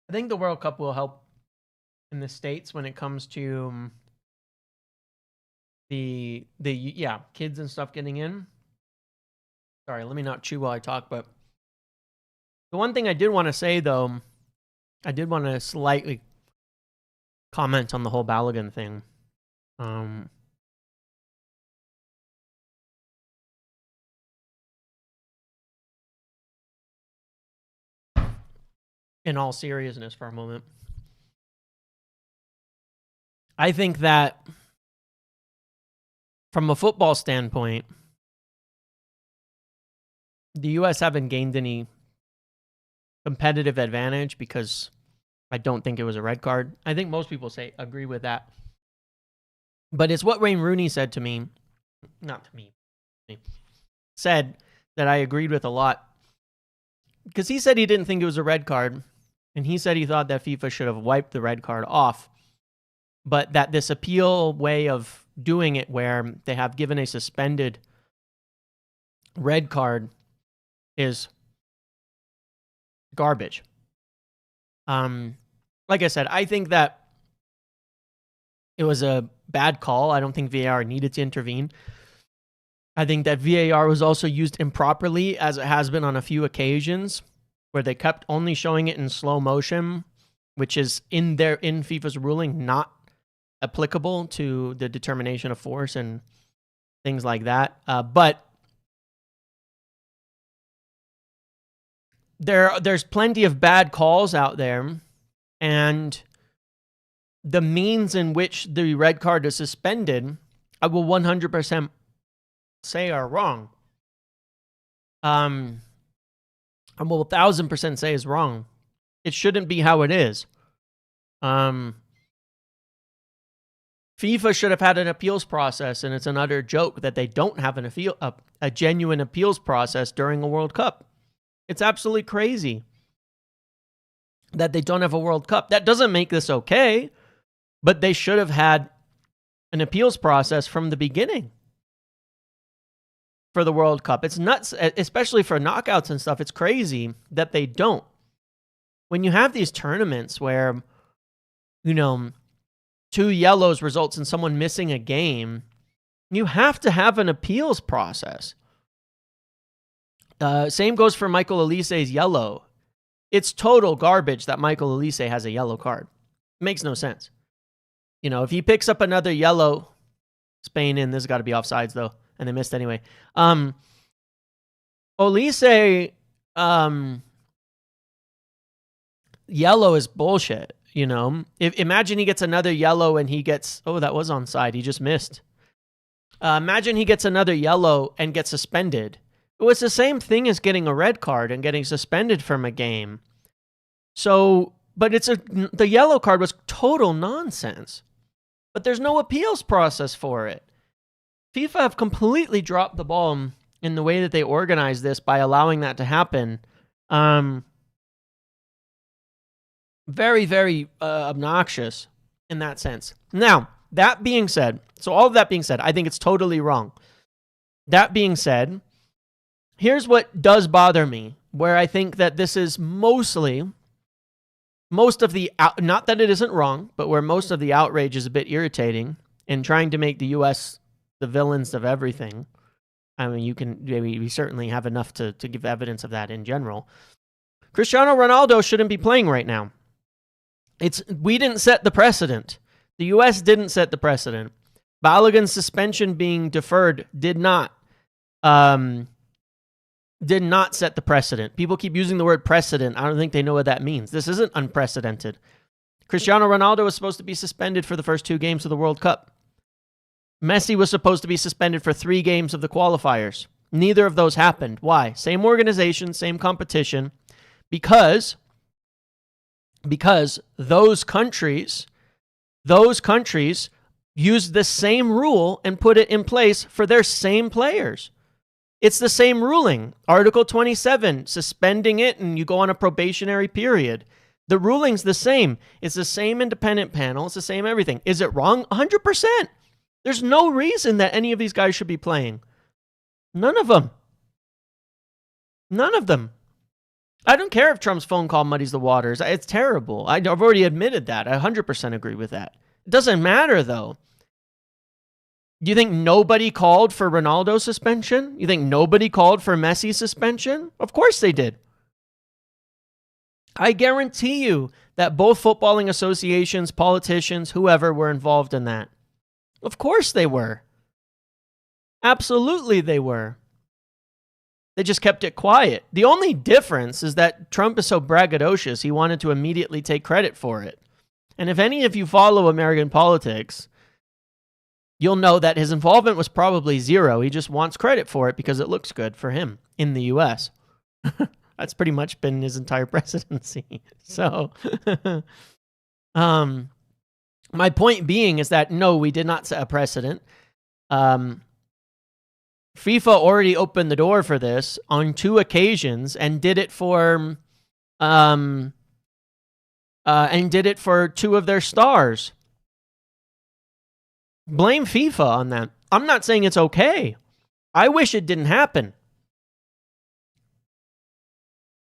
I think the World Cup will help in the States when it comes to the kids and stuff getting in. Sorry, let me not chew while I talk, but the one thing I did want to say, though, I did want to slightly comment on the whole Balogun thing. In all seriousness for a moment. I think that from a football standpoint, the U.S. haven't gained any competitive advantage because I don't think it was a red card. I think most people agree with that. But it's what Wayne Rooney said to me, not to me, said that I agreed with a lot. Because he said he didn't think it was a red card, and he said he thought that FIFA should have wiped the red card off, but that this appeal way of doing it where they have given a suspended red card is garbage. Like I said, I think that it was a bad call. I don't think VAR needed to intervene. I think that VAR was also used improperly, as it has been on a few occasions, where they kept only showing it in slow motion, which is in FIFA's ruling not applicable to the determination of force and things like that. But there's plenty of bad calls out there, and the means in which the red card is suspended, I will 100% say are wrong. I will 1,000% say is wrong. It shouldn't be how it is. FIFA should have had an appeals process, and it's an utter joke that they don't have a genuine appeals process during a World Cup. It's absolutely crazy that they don't have a World Cup. That doesn't make this okay, but they should have had an appeals process from the beginning for the World Cup. It's nuts, especially for knockouts and stuff. It's crazy that they don't. When you have these tournaments where, 2 yellows results in someone missing a game, you have to have an appeals process. Same goes for Michael Elise's yellow. It's total garbage that Michael Elise has a yellow card. It makes no sense. If he picks up another yellow, Spain in, this has got to be offsides though, and they missed anyway. Elise, yellow is bullshit, Imagine he gets another yellow and he gets, that was onside, he just missed. Imagine he gets another yellow and gets suspended. It was the same thing as getting a red card and getting suspended from a game. So, but the yellow card was total nonsense. But there's no appeals process for it. FIFA have completely dropped the ball in the way that they organize this by allowing that to happen. Very, very obnoxious in that sense. Now, that being said, all of that being said, I think it's totally wrong. That being said, here's what does bother me, where I think that this is most of the, not that it isn't wrong, but where most of the outrage is a bit irritating and trying to make the U.S. the villains of everything. I mean, we certainly have enough to give evidence of that in general. Cristiano Ronaldo shouldn't be playing right now. We didn't set the precedent. The U.S. didn't set the precedent. Balogun's suspension being deferred did not set the precedent. People keep using the word precedent. I don't think they know what that means. This isn't unprecedented. Cristiano Ronaldo was supposed to be suspended for the first 2 games of the World Cup. Messi was supposed to be suspended for 3 games of the qualifiers. Neither of those happened. Why? Same organization, same competition. Because those countries used the same rule and put it in place for their same players. It's the same ruling. Article 27, suspending it and you go on a probationary period. The ruling's the same. It's the same independent panel. It's the same everything. Is it wrong? 100%. There's no reason that any of these guys should be playing. None of them. None of them. I don't care if Trump's phone call muddies the waters. It's terrible. I've already admitted that. I 100% agree with that. It doesn't matter, though. Do you think nobody called for Ronaldo's suspension? You think nobody called for Messi's suspension? Of course they did. I guarantee you that both footballing associations, politicians, whoever were involved in that. Of course they were. Absolutely they were. They just kept it quiet. The only difference is that Trump is so braggadocious, he wanted to immediately take credit for it. And if any of you follow American politics, you'll know that his involvement was probably 0. He just wants credit for it because it looks good for him in the U.S. That's pretty much been his entire presidency. So, my point being is that, no, we did not set a precedent. FIFA already opened the door for this on 2 occasions and did it for 2 of their stars. Blame FIFA on that. I'm not saying it's okay. I wish it didn't happen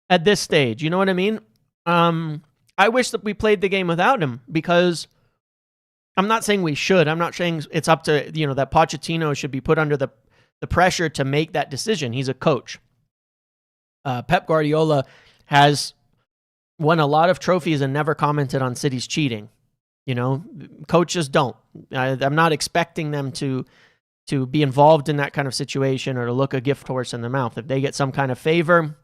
at this stage. You know what I mean? I wish that we played the game without him, because I'm not saying we should. I'm not saying it's up to, that Pochettino should be put under the pressure to make that decision. He's a coach. Pep Guardiola has won a lot of trophies and never commented on City's cheating. Coaches don't. I'm not expecting them to be involved in that kind of situation or to look a gift horse in the mouth. If they get some kind of favor,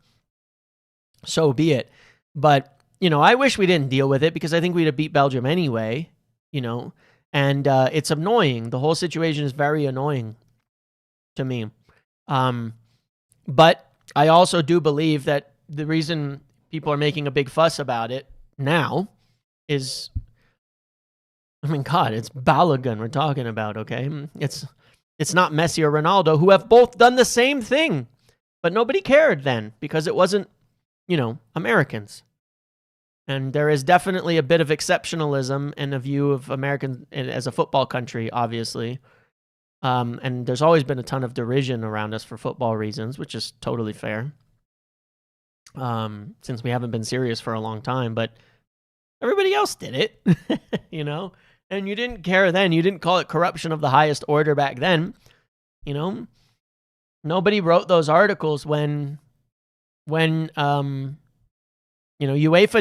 so be it. But, I wish we didn't deal with it, because I think we'd have beat Belgium anyway, and it's annoying. The whole situation is very annoying to me. But I also do believe that the reason people are making a big fuss about it now is, God, it's Balogun we're talking about, okay? It's not Messi or Ronaldo, who have both done the same thing. But nobody cared then, because it wasn't Americans. And there is definitely a bit of exceptionalism in a view of American as a football country, obviously. And there's always been a ton of derision around us for football reasons, which is totally fair. Since we haven't been serious for a long time, but everybody else did it, and you didn't care then. You didn't call it corruption of the highest order back then. Nobody wrote those articles when UEFA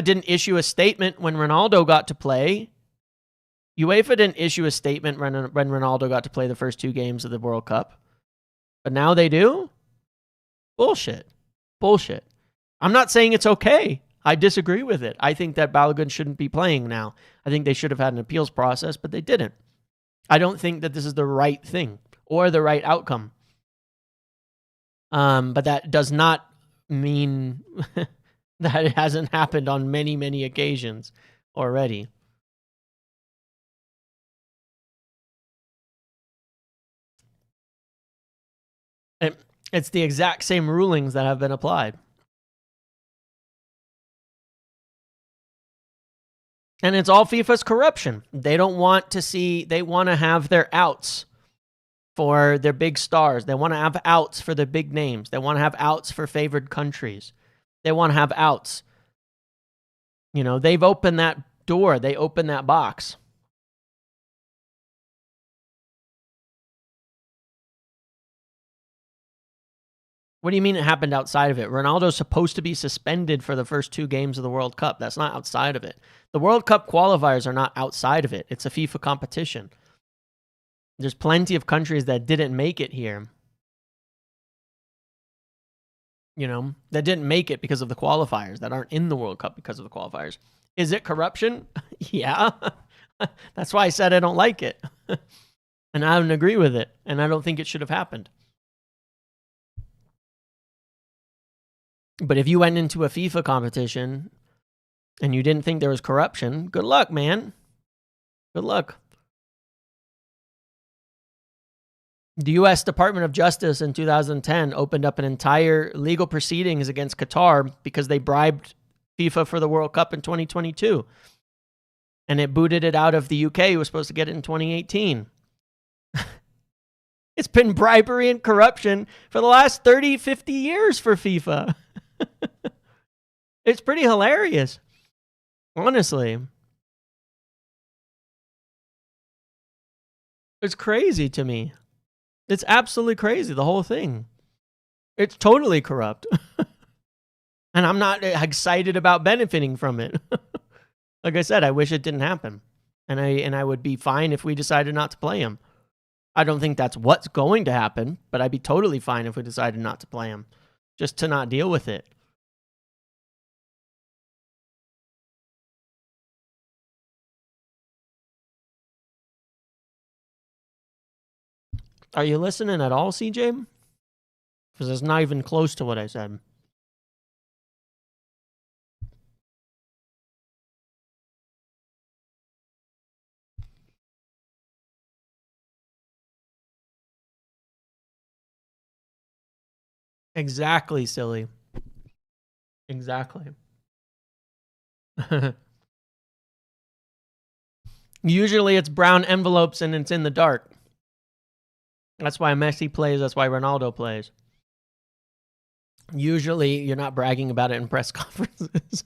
didn't issue a statement when Ronaldo got to play. UEFA didn't issue a statement when Ronaldo got to play the first 2 games of the World Cup. But now they do? Bullshit. I'm not saying it's okay. I disagree with it. I think that Balogun shouldn't be playing now. I think they should have had an appeals process, but they didn't. I don't think that this is the right thing or the right outcome. But that does not mean that it hasn't happened on many, many occasions already. It's the exact same rulings that have been applied. And it's all FIFA's corruption. They want to have their outs for their big stars. They want to have outs for their big names. They want to have outs for favored countries. They want to have outs. They've opened that door. They opened that box. What do you mean it happened outside of it? Ronaldo's supposed to be suspended for the first 2 games of the World Cup. That's not outside of it. The World Cup qualifiers are not outside of it. It's a FIFA competition. There's plenty of countries that didn't make it here. That didn't make it because of the qualifiers, that aren't in the World Cup because of the qualifiers. Is it corruption? Yeah. That's why I said I don't like it. And I don't agree with it. And I don't think it should have happened. But if you went into a FIFA competition and you didn't think there was corruption, good luck, man. Good luck. The U.S. Department of Justice in 2010 opened up an entire legal proceedings against Qatar because they bribed FIFA for the World Cup in 2022. And it booted it out of the UK, who was supposed to get it in 2018. It's been bribery and corruption for the last 30, 50 years for FIFA. It's pretty hilarious, honestly. It's crazy to me. It's absolutely crazy, the whole thing. It's totally corrupt. And I'm not excited about benefiting from it. Like I said, I wish it didn't happen. And I would be fine if we decided not to play him. I don't think that's what's going to happen, but I'd be totally fine if we decided not to play him. Just to not deal with it. Are you listening at all, CJ? Because it's not even close to what I said. Exactly, silly. Exactly. Usually it's brown envelopes and it's in the dark. That's why Messi plays. That's why Ronaldo plays. Usually you're not bragging about it in press conferences.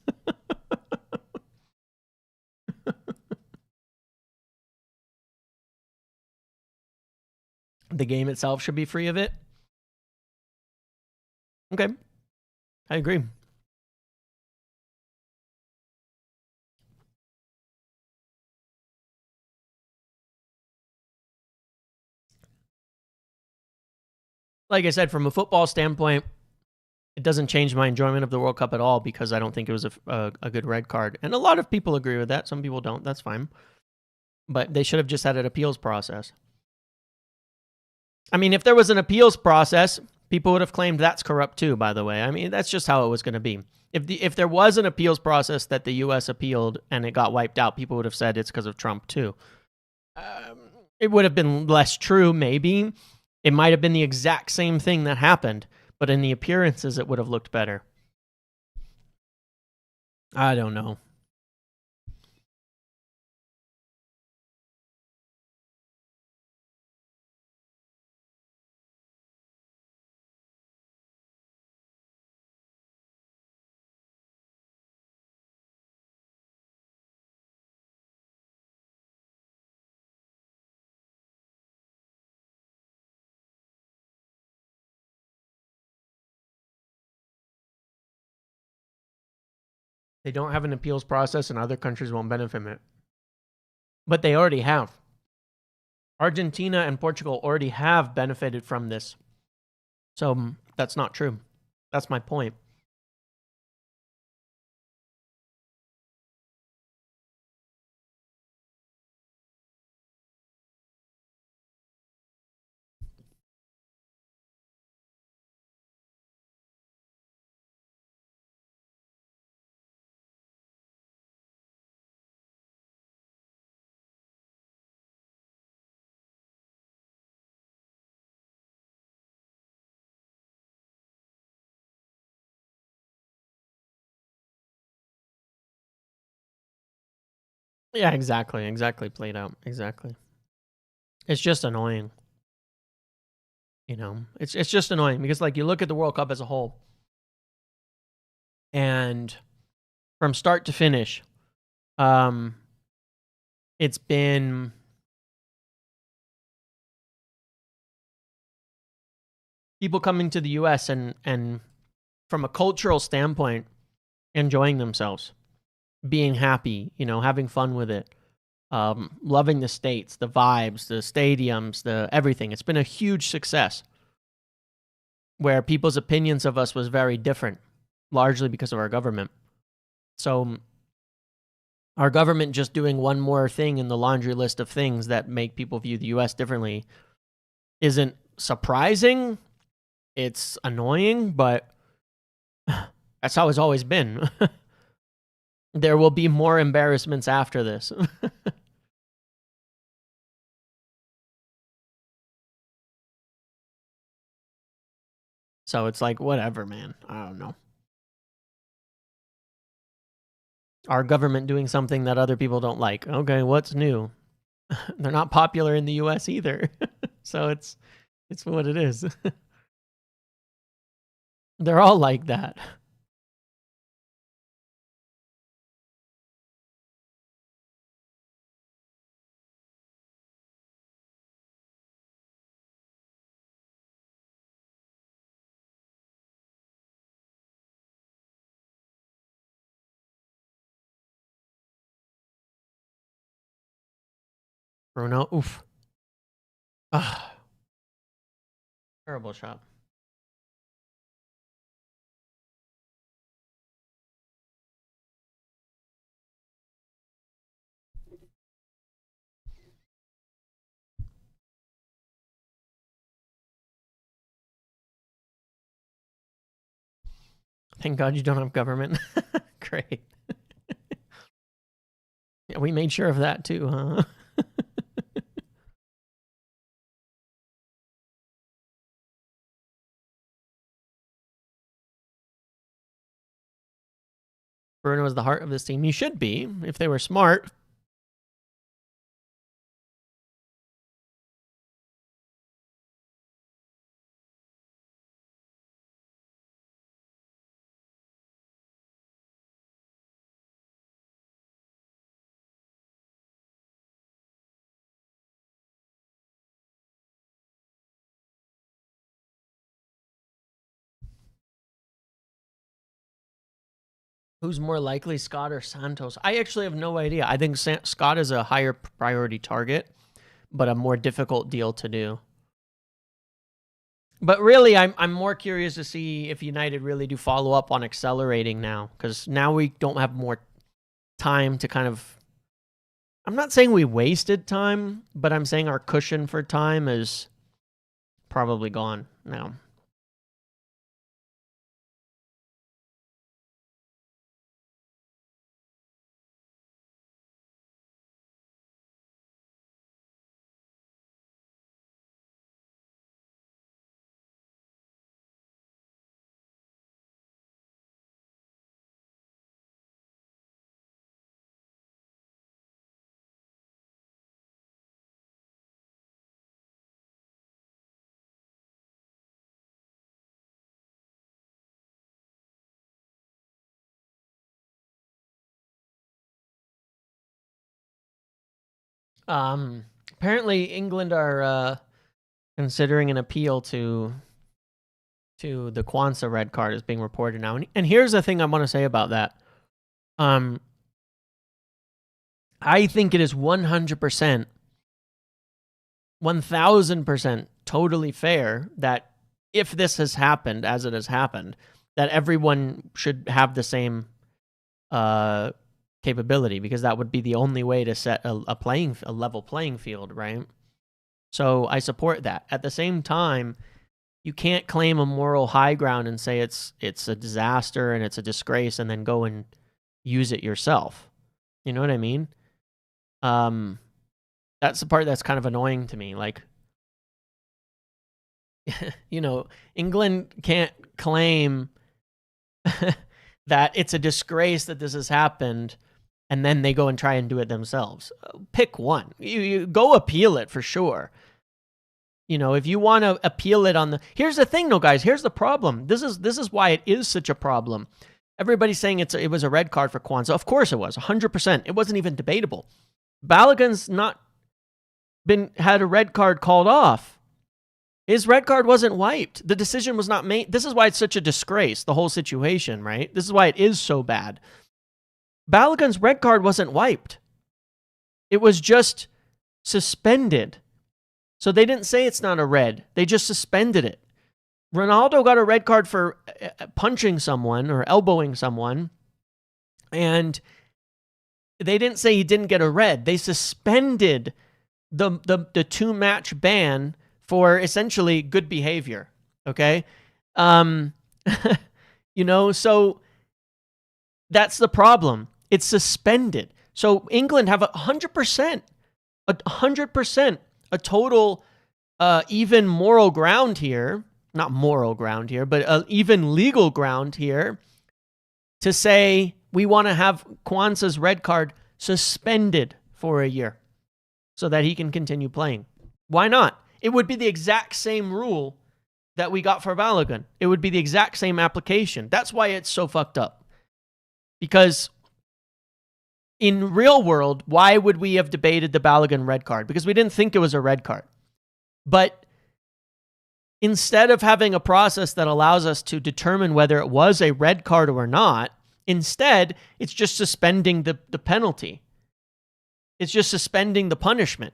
The game itself should be free of it. Okay. I agree. Like I said, from a football standpoint, it doesn't change my enjoyment of the World Cup at all because I don't think it was a good red card. And a lot of people agree with that. Some people don't. That's fine. But they should have just had an appeals process. I mean, if there was an appeals process, people would have claimed that's corrupt too, by the way. I mean, that's just how it was going to be. If there was an appeals process that the U.S. appealed and it got wiped out, people would have said it's because of Trump too. It would have been less true, maybe. It might have been the exact same thing that happened, but in the appearances, it would have looked better. I don't know. They don't have an appeals process and other countries won't benefit from it. But they already have. Argentina and Portugal already have benefited from this. So that's not true. That's my point. Yeah, exactly. Exactly played out. Exactly. It's just annoying. You know, it's just annoying because like you look at the World Cup as a whole and from start to finish, it's been people coming to the US and from a cultural standpoint enjoying themselves, being happy, you know, having fun with it. Loving the states, the vibes, the stadiums, the everything. It's been a huge success where people's opinions of us was very different, largely because of our government. So our government just doing one more thing in the laundry list of things that make people view the US differently isn't surprising. It's annoying, but that's how it's always been. There will be more embarrassments after this. So it's like, whatever, man. I don't know. Our government doing something that other people don't like. Okay, what's new? They're not popular in the US either. So it's what it is. They're all like that. Bruno, oof. Ah, terrible shot. Thank God you don't have government. Great. Yeah, we made sure of that too, huh? Bruno is the heart of this team. He should be if they were smart. Who's more likely, Scott or Santos? I actually have no idea. I think Scott is a higher priority target, but a more difficult deal to do. But really, I'm more curious to see if United really do follow up on accelerating now, because now we don't have more time to kind of. I'm not saying we wasted time, but I'm saying our cushion for time is probably gone now. Apparently, England are considering an appeal to the Kwanzaa red card is being reported now. And here's the thing I want to say about that. I think it is 100%, 1000% totally fair that if this has happened as it has happened, that everyone should have the same capability, because that would be the only way to set a level playing field, right? So I support that. At the same time, you can't claim a moral high ground and say it's a disaster and it's a disgrace and then go and use it yourself. You know what I mean? That's the part that's kind of annoying to me. Like, you know, England can't claim that it's a disgrace that this has happened, and then they go and try and do it themselves. Pick one. You go appeal it for sure. You know, if you want to appeal it on the... Here's the thing, though, guys. Here's the problem. This is why it is such a problem. Everybody's saying it was a red card for Kwanzaa. Of course it was, 100%. It wasn't even debatable. Balogun's not had a red card called off. His red card wasn't wiped. The decision was not made. This is why it's such a disgrace, the whole situation, right? This is why it is so bad. Balogun's red card wasn't wiped. It was just suspended. So they didn't say it's not a red. They just suspended it. Ronaldo got a red card for punching someone or elbowing someone, and they didn't say he didn't get a red. They suspended the 2-match ban for essentially good behavior. Okay? You know, so that's the problem. It's suspended. So England have 100%, a total even moral ground here. Not moral ground here, but even legal ground here to say we want to have Kwanzaa's red card suspended for a year so that he can continue playing. Why not? It would be the exact same rule that we got for Balogun. It would be the exact same application. That's why it's so fucked up. Because in real world, why would we have debated the Balogun red card? Because we didn't think it was a red card. But instead of having a process that allows us to determine whether it was a red card or not, instead, it's just suspending the penalty. It's just suspending the punishment.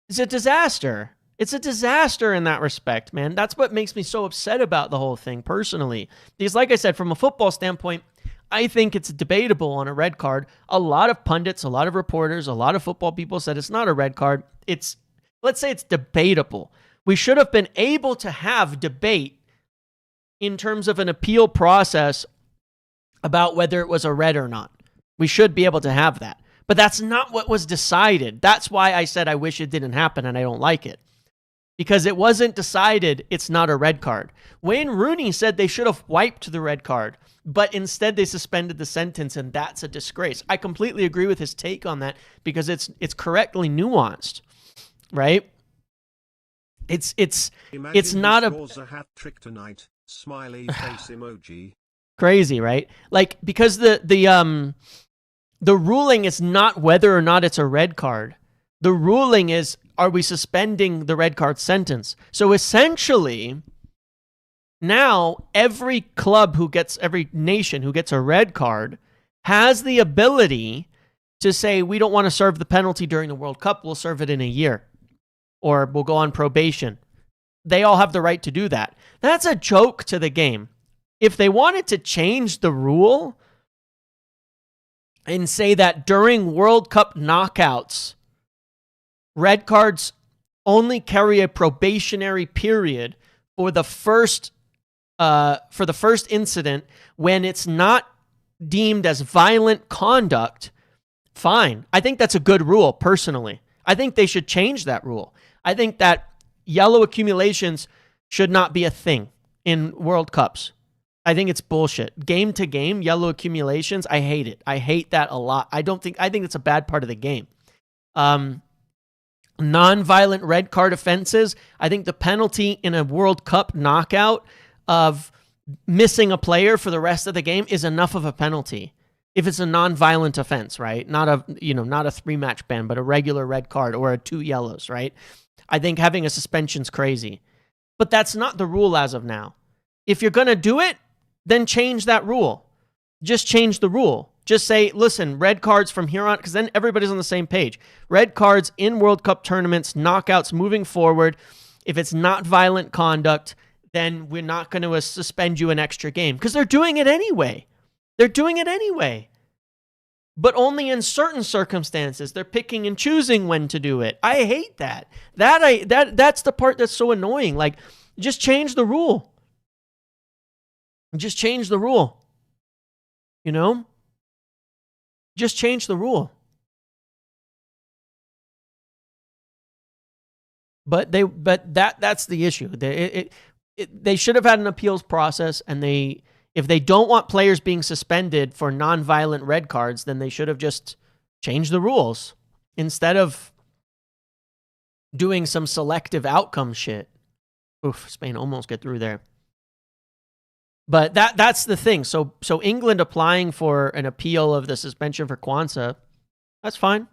It's a disaster. It's a disaster in that respect, man. That's what makes me so upset about the whole thing personally. Because like I said, from a football standpoint, I think it's debatable on a red card. A lot of pundits, a lot of reporters, a lot of football people said it's not a red card. Let's say it's debatable. We should have been able to have debate in terms of an appeal process about whether it was a red or not. We should be able to have that. But that's not what was decided. That's why I said I wish it didn't happen and I don't like it. Because it wasn't decided it's not a red card. Wayne Rooney said they should have wiped the red card, but instead they suspended the sentence, and that's a disgrace. I completely agree with his take on that because it's correctly nuanced, right? It's not a hat trick tonight. Smiley face emoji. Crazy, right? Like, because the ruling is not whether or not it's a red card. The ruling is, are we suspending the red card sentence? So essentially, now every nation who gets a red card has the ability to say, we don't want to serve the penalty during the World Cup, we'll serve it in a year. Or we'll go on probation. They all have the right to do that. That's a joke to the game. If they wanted to change the rule and say that during World Cup knockouts, red cards only carry a probationary period for the first incident when it's not deemed as violent conduct, fine. I think that's a good rule, personally. I think they should change that rule. I think that yellow accumulations should not be a thing in World Cups. I think it's bullshit. Game to game, yellow accumulations, I hate it. I hate that a lot. I think it's a bad part of the game. Non-violent red card offenses, I think the penalty in a World Cup knockout of missing a player for the rest of the game is enough of a penalty. If it's a non-violent offense, right? Not a 3-match ban, but a regular red card or a 2 yellows, right? I think having a suspension's crazy. But that's not the rule as of now. If you're going to do it, then change that rule. Just change the rule. Just say, listen, red cards from here on, because then everybody's on the same page. Red cards in World Cup tournaments, knockouts moving forward. If it's not violent conduct, then we're not going to suspend you an extra game. Because they're doing it anyway. They're doing it anyway. But only in certain circumstances. They're picking and choosing when to do it. I hate that. That's the part that's so annoying. Like, just change the rule. Just change the rule. You know? Just change the rule. But that's the issue. They should have had an appeals process, and if they don't want players being suspended for non-violent red cards, then they should have just changed the rules instead of doing some selective outcome shit. Oof, Spain almost get through there. But that's the thing. So England applying for an appeal of the suspension for Kwanzaa, that's fine.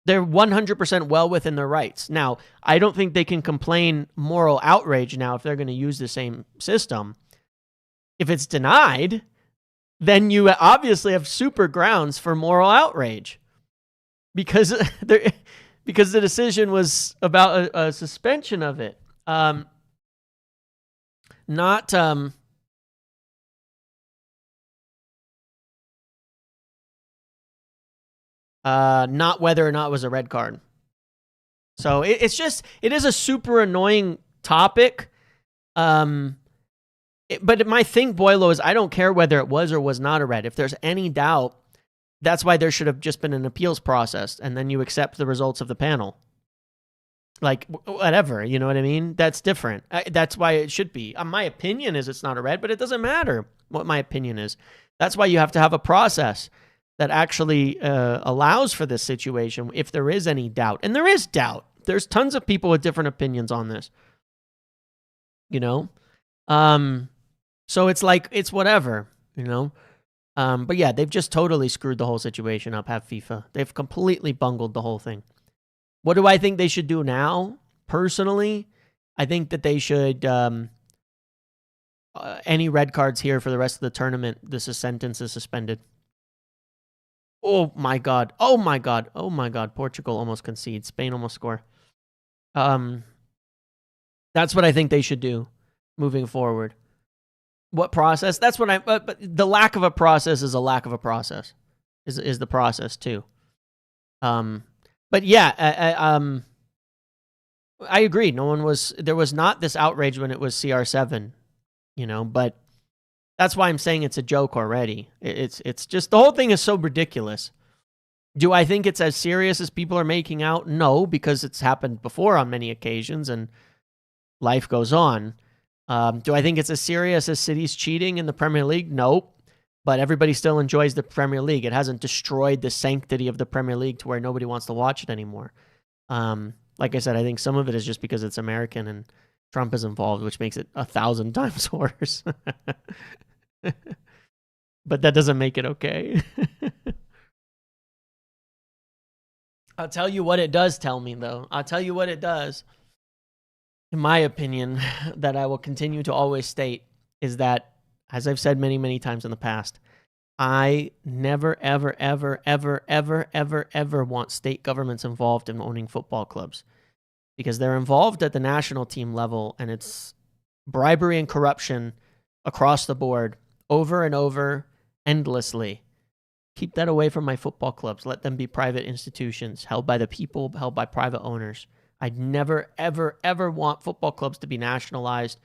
They're 100% well within their rights. Now, I don't think they can complain moral outrage now if they're going to use the same system. If it's denied, then you obviously have super grounds for moral outrage. Because the decision was about a suspension of it. Not whether or not it was a red card. So it is a super annoying topic. But my thing, Boilo, is I don't care whether it was or was not a red. If there's any doubt, that's why there should have just been an appeals process, and then you accept the results of the panel. Like, whatever, you know what I mean? That's different. That's why it should be. My opinion is it's not a red, but it doesn't matter what my opinion is. That's why you have to have a process that actually allows for this situation if there is any doubt. And there is doubt. There's tons of people with different opinions on this. You know? So it's like, it's whatever, you know? But yeah, they've just totally screwed the whole situation up, have FIFA. They've completely bungled the whole thing. What do I think they should do now? Personally, I think that they should, any red cards here for the rest of the tournament, this sentence is suspended. Oh my God. Oh my God. Oh my God. Portugal almost concedes. Spain almost score. That's what I think they should do moving forward. What process? That's what but the lack of a process is a lack of a process, is the process too. But yeah, I agree. There was not this outrage when it was CR7, you know, but that's why I'm saying it's a joke already. It's just, the whole thing is so ridiculous. Do I think it's as serious as people are making out? No, because it's happened before on many occasions and life goes on. Do I think it's as serious as City's cheating in the Premier League? Nope. But everybody still enjoys the Premier League. It hasn't destroyed the sanctity of the Premier League to where nobody wants to watch it anymore. Like I said, I think some of it is just because it's American and Trump is involved, which makes it 1,000 times worse. But that doesn't make it okay. I'll tell you what it does tell me, though. I'll tell you what it does. In my opinion, that I will continue to always state, is that, as I've said many, many times in the past, I never, ever, ever, ever, ever, ever, ever want state governments involved in owning football clubs, because they're involved at the national team level, and it's bribery and corruption across the board, over and over, endlessly. Keep that away from my football clubs. Let them be private institutions, held by the people, held by private owners. I'd never, ever, ever want football clubs to be nationalized,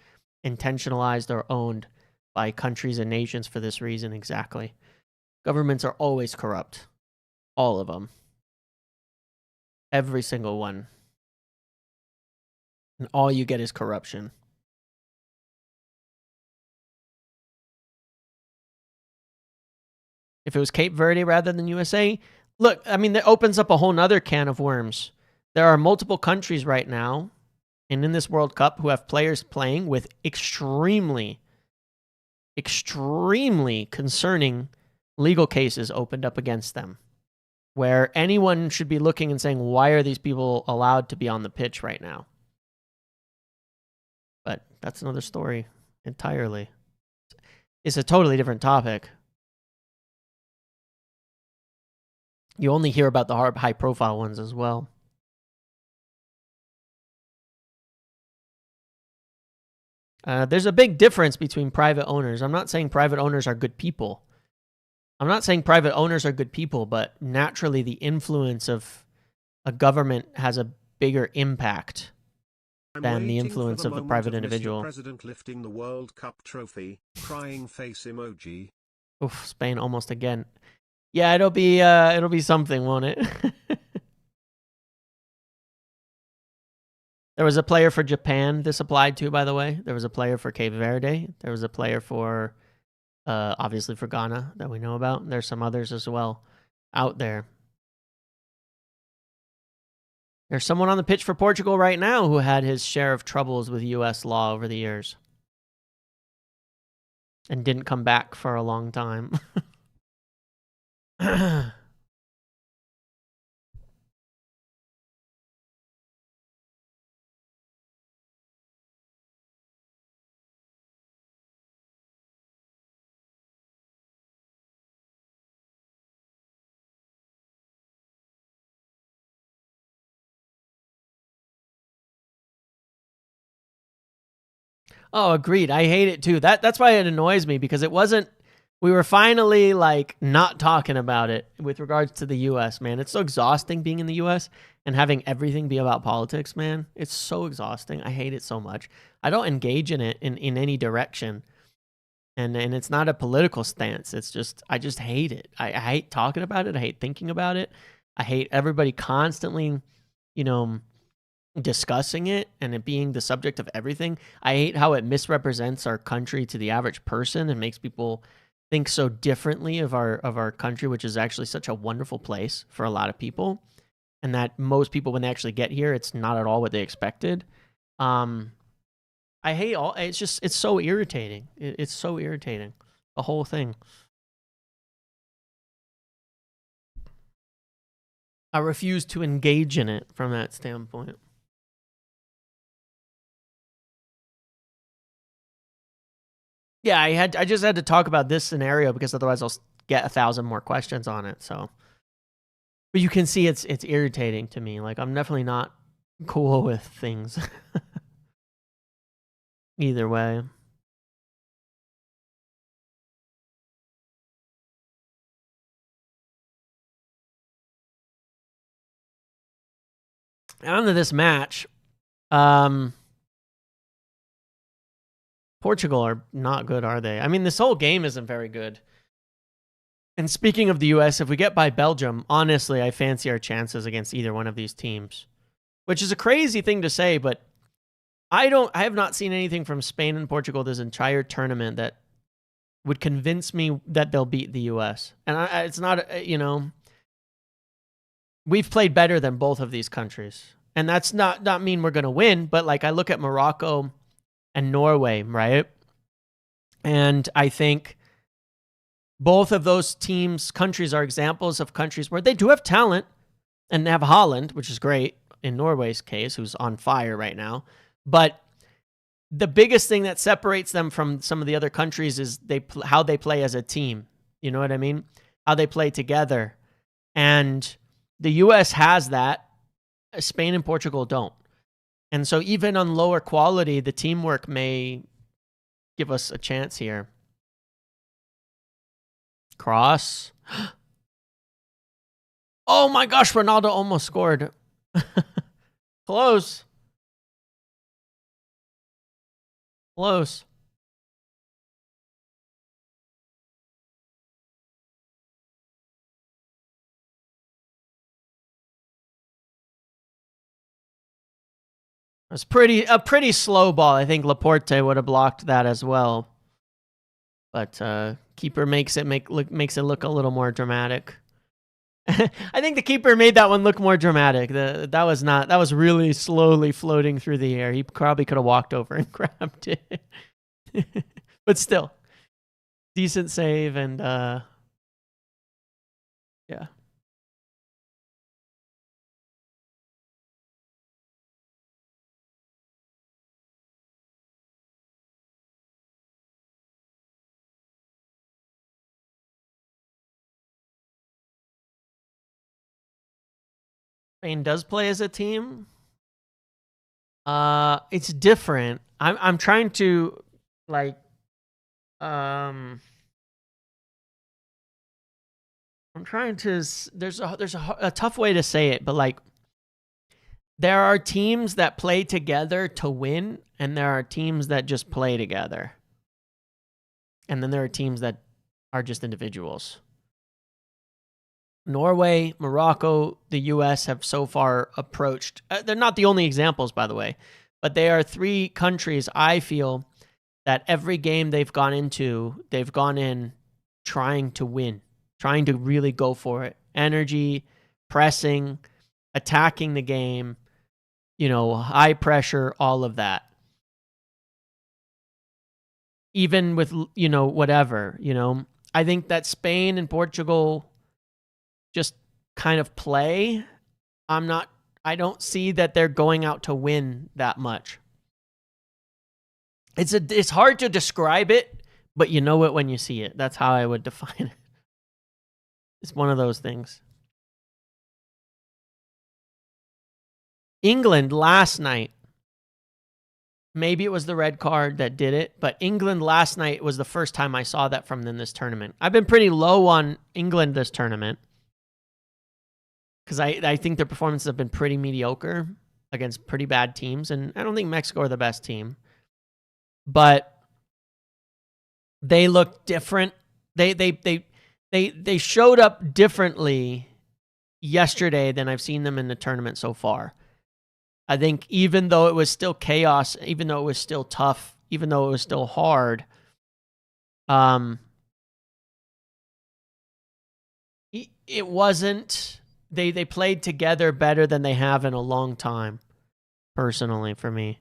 intentionalized, or owned by countries and nations for this reason exactly. Governments are always corrupt. All of them. Every single one. And all you get is corruption. If it was Cape Verde rather than USA, look, I mean, that opens up a whole nother can of worms. There are multiple countries right now, and in this World Cup, who have players playing with extremely extremely concerning legal cases opened up against them, where anyone should be looking and saying, why are these people allowed to be on the pitch right now? But that's another story entirely. It's a totally different topic. You only hear about the high-profile ones as well. There's a big difference between private owners. I'm not saying private owners are good people. I'm not saying private owners are good people, but naturally the influence of a government has a bigger impact than the influence of a private individual. President lifting the World Cup trophy, crying face emoji. Oof, Spain almost again. Yeah, it'll be something, won't it? There was a player for Japan this applied to, by the way. There was a player for Cape Verde. There was a player for, obviously for Ghana that we know about. There's some others as well out there. There's someone on the pitch for Portugal right now who had his share of troubles with U.S. law over the years and didn't come back for a long time. Oh, agreed. I hate it too. That's why it annoys me, because it wasn't. We were finally like not talking about it with regards to the U.S. Man, it's so exhausting being in the U.S. and having everything be about politics. Man, it's so exhausting. I hate it so much. I don't engage in it in any direction, and it's not a political stance. It's just I just hate it. I hate talking about it. I hate thinking about it. I hate everybody constantly, discussing it and it being the subject of everything. I hate how it misrepresents our country to the average person and makes people think so differently of our country, which is actually such a wonderful place for a lot of people, and that most people, when they actually get here, it's not at all what they expected. I hate all. It's so irritating. It's so irritating, the whole thing. I refuse to engage in it from that standpoint. Yeah, I just had to talk about this scenario because otherwise I'll get 1,000 more questions on it. So, but you can see it's irritating to me. Like, I'm definitely not cool with things. Either way. On to this match. Portugal are not good, are they? I mean, this whole game isn't very good. And speaking of the U.S., if we get by Belgium, honestly, I fancy our chances against either one of these teams. Which is a crazy thing to say, but I have not seen anything from Spain and Portugal this entire tournament that would convince me that they'll beat the U.S. And it's not, we've played better than both of these countries. And that's not mean we're going to win, but like I look at Morocco and Norway, right? And I think both of those countries are examples of countries where they do have talent and they have Holland, which is great in Norway's case, who's on fire right now. But the biggest thing that separates them from some of the other countries is how they play as a team. You know what I mean? How they play together. And the U.S. has that. Spain and Portugal don't. And so even on lower quality, the teamwork may give us a chance here. Cross. Oh my gosh, Ronaldo almost scored. Close. Close. It was a pretty slow ball. I think Laporte would have blocked that as well. But keeper makes it look a little more dramatic. I think the keeper made that one look more dramatic. That was really slowly floating through the air. He probably could have walked over and grabbed it. But still, Decent save and yeah. Spain does play as a team. It's different. I'm trying to like I'm trying to there's a tough way to say it, but like there are teams that play together to win and there are teams that just play together. And then there are teams that are just individuals. Norway, Morocco, the US have so far approached. They're not the only examples, by the way, but they are three countries I feel that every game they've gone into, they've gone in trying to win, trying to really go for it. Energy, pressing, attacking the game, high pressure, all of that. Even with, whatever, I think that Spain and Portugal just kind of play. I don't see that they're going out to win that much. It's hard to describe it, but you know it when you see it. That's how I would define it. It's one of those things. England last night, maybe it was the red card that did it, but England last night was the first time I saw that from them this tournament. I've been pretty low on England this tournament because I think their performances have been pretty mediocre against pretty bad teams, and I don't think Mexico are the best team. But they look different. They showed up differently yesterday than I've seen them in the tournament so far. I think even though it was still chaos, even though it was still tough, even though it was still hard, it wasn't. They played together better than they have in a long time, personally, for me.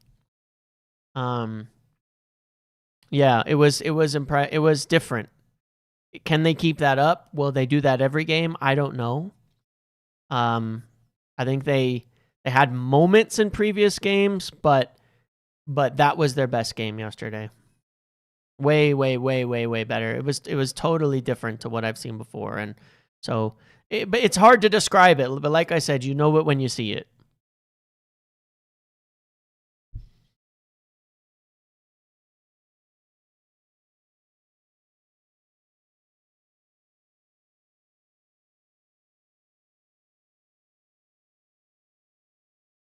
Yeah, it was different. Can they keep that up? Will they do that every game? I don't know. I think they had moments in previous games, but that was their best game yesterday. Way better. It was totally different to what I've seen before, and so but it's hard to describe it. But like I said, you know it when you see it.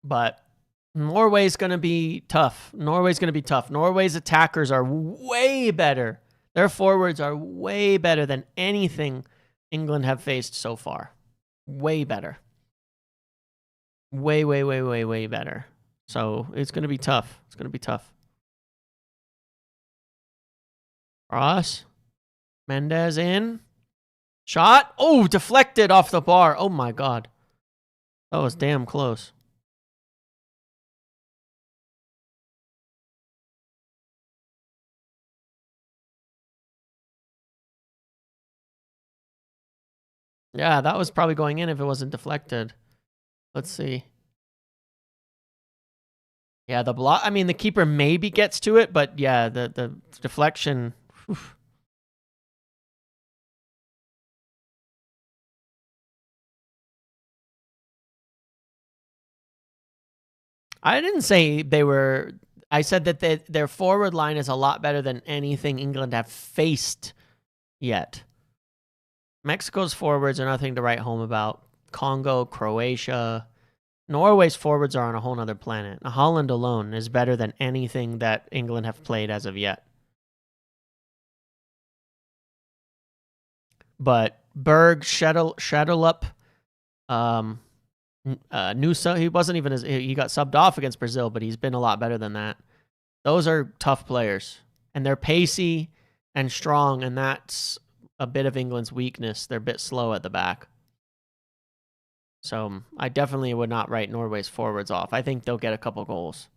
But Norway's going to be tough. Norway's attackers are way better. Their forwards are way better than anything England have faced so far. Way better. Way better. So it's going to be tough. It's going to be tough. Ross. Mendez in. Shot. Oh, deflected off the bar. Oh, my God. That was damn close. Yeah, that was probably going in if it wasn't deflected. Let's see. Yeah, the block. I mean, the keeper maybe gets to it, but yeah, the deflection. Whew. I didn't say they were. I said that their forward line is a lot better than anything England have faced yet. Mexico's forwards are nothing to write home about. Congo, Croatia, Norway's forwards are on a whole nother planet. Holland alone is better than anything that England have played as of yet. But Berg, Shadelup, Nusa, he wasn't even he got subbed off against Brazil, but he's been a lot better than that. Those are tough players, and they're pacey and strong, and that's a bit of England's weakness. They're a bit slow at the back. So I definitely would not write Norway's forwards off. I think they'll get a couple goals.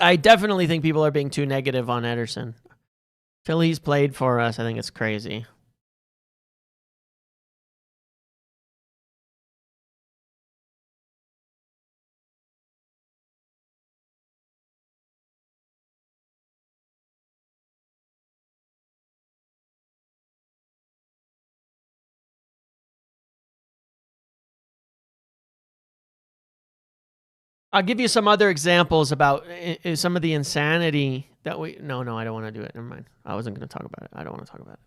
I definitely think people are being too negative on Ederson. Till he's played for us, I think it's crazy. I'll give you some other examples about some of the insanity that we... No, I don't want to do it. Never mind. I wasn't going to talk about it. I don't want to talk about it.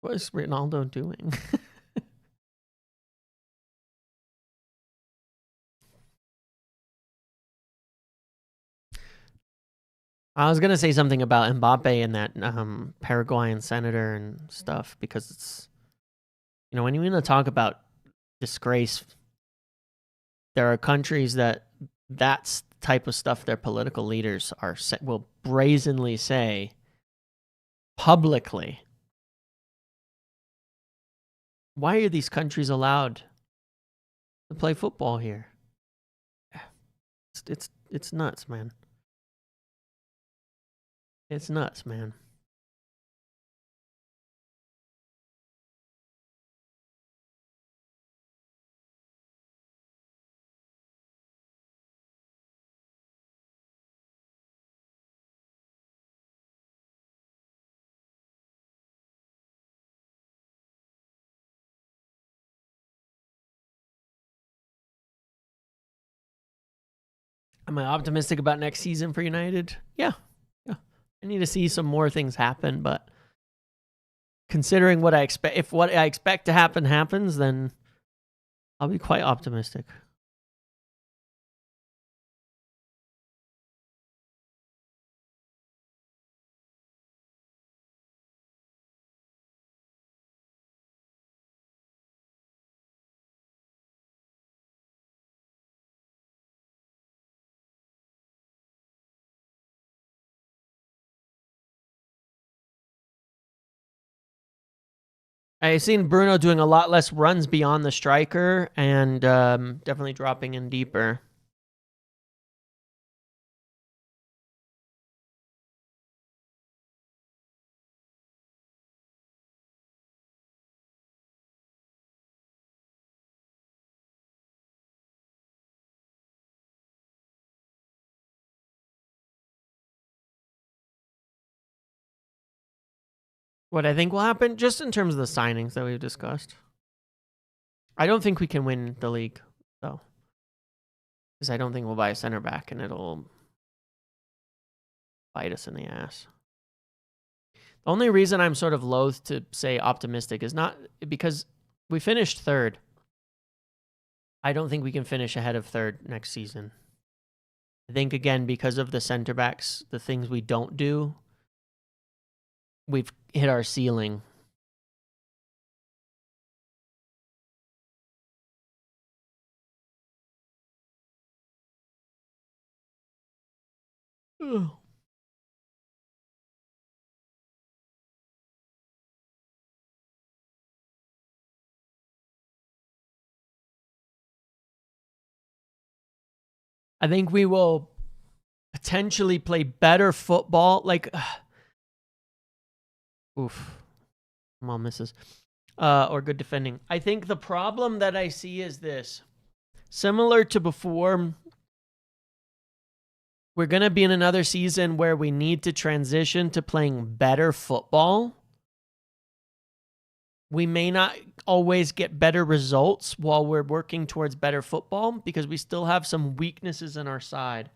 What is Ronaldo doing? I was gonna say something about Mbappe and that Paraguayan senator and stuff, because it's, you know, when you want to talk about disgrace, there are countries that's the type of stuff their political leaders will brazenly say publicly. Why are these countries allowed to play football here? It's nuts, man. It's nuts, man. Am I optimistic about next season for United? Yeah. I need to see some more things happen, but considering what I expect, if what I expect to happen happens, then I'll be quite optimistic. I've seen Bruno doing a lot less runs beyond the striker and definitely dropping in deeper. What I think will happen, just in terms of the signings that we've discussed, I don't think we can win the league, though. Because I don't think we'll buy a center back and it'll bite us in the ass. The only reason I'm sort of loath to say optimistic is not because we finished third. I don't think we can finish ahead of third next season. I think, again, because of the center backs, the things we don't do, we've hit our ceiling. Ugh. I think we will potentially play better football. Like, oof. Come on, misses. Or good defending. I think the problem that I see is this. Similar to before, we're going to be in another season where we need to transition to playing better football. We may not always get better results while we're working towards better football because we still have some weaknesses in our side.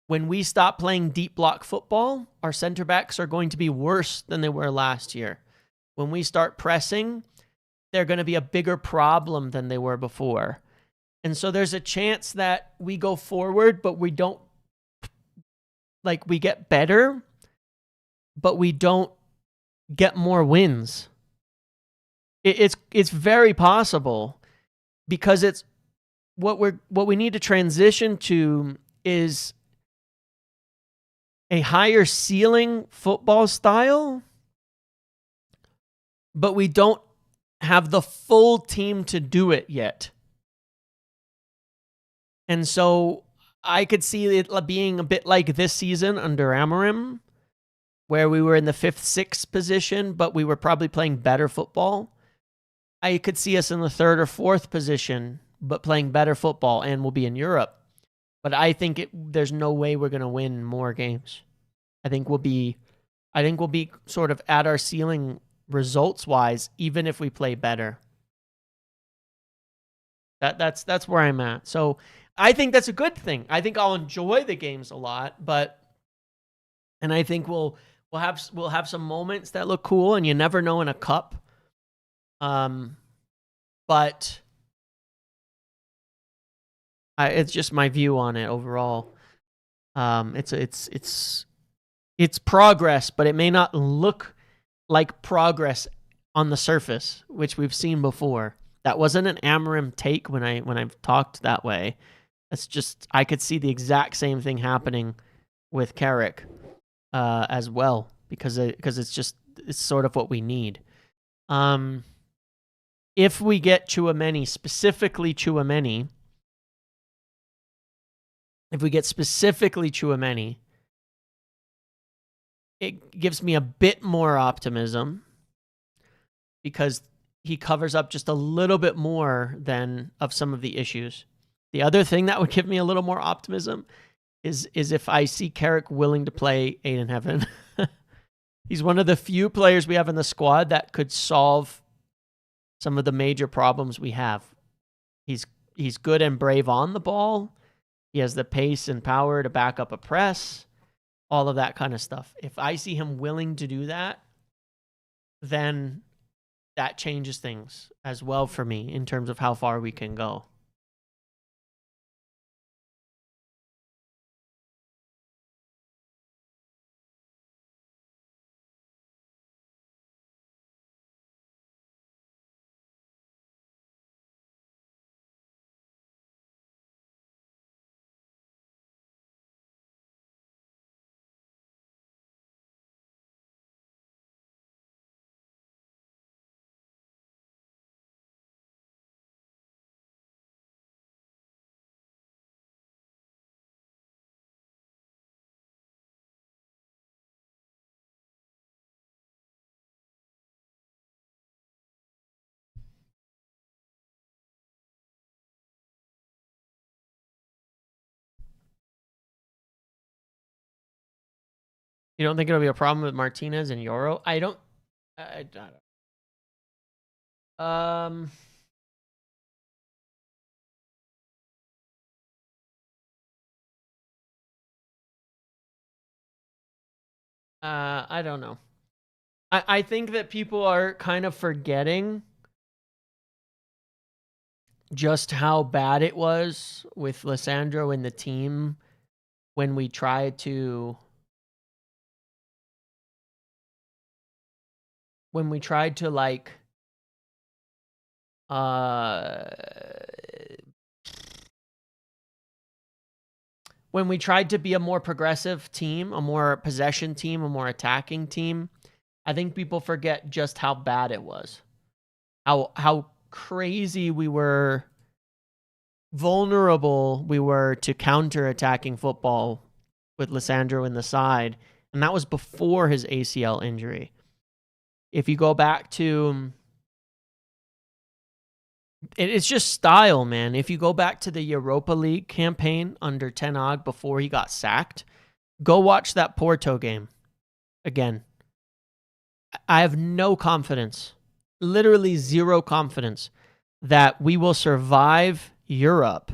When we stop playing deep block football, our center backs are going to be worse than they were last year. When we start pressing, they're going to be a bigger problem than they were before. And so there's a chance that we go forward, but we don't, like, we get better, but we don't get more wins. It's very possible, because it's what we need to transition to is a higher ceiling football style, but we don't have the full team to do it yet. And so I could see it being a bit like this season under Amorim, where we were in the 5th, 6th position, but we were probably playing better football. I could see us in the 3rd or 4th position, but playing better football, and we'll be in Europe. But I think there's no way we're going to win more games. I think we'll be sort of at our ceiling results-wise, even if we play better. That's where I'm at. So I think that's a good thing. I think I'll enjoy the games a lot, and I think we'll have some moments that look cool, and you never know in a cup. But it's just my view on it overall. It's progress, but it may not look like progress on the surface, which we've seen before. That wasn't an Amorim take when I've talked that way. That's just, I could see the exact same thing happening with Carrick as well, because it's sort of what we need. If we get Tchouameni, specifically Tchouameni, it gives me a bit more optimism, because he covers up just a little bit more than of some of the issues. The other thing that would give me a little more optimism is if I see Carrick willing to play 8 in heaven. He's one of the few players we have in the squad that could solve some of the major problems we have. He's good and brave on the ball. He has the pace and power to back up a press, all of that kind of stuff. If I see him willing to do that, then that changes things as well for me in terms of how far we can go. You don't think it'll be a problem with Martinez and Euro? I don't. I don't know. I think that people are kind of forgetting just how bad it was with Lissandro in the team when we tried to like when we tried to be a more progressive team, a more possession team, a more attacking team. I think people forget just how bad it was. How crazy we were, vulnerable we were to counter-attacking football with Lissandro in the side. And that was before his ACL injury. If you go back to... It's just style, man. If you go back to the Europa League campaign under Ten Hag before he got sacked, go watch that Porto game again. I have no confidence, literally zero confidence, that we will survive Europe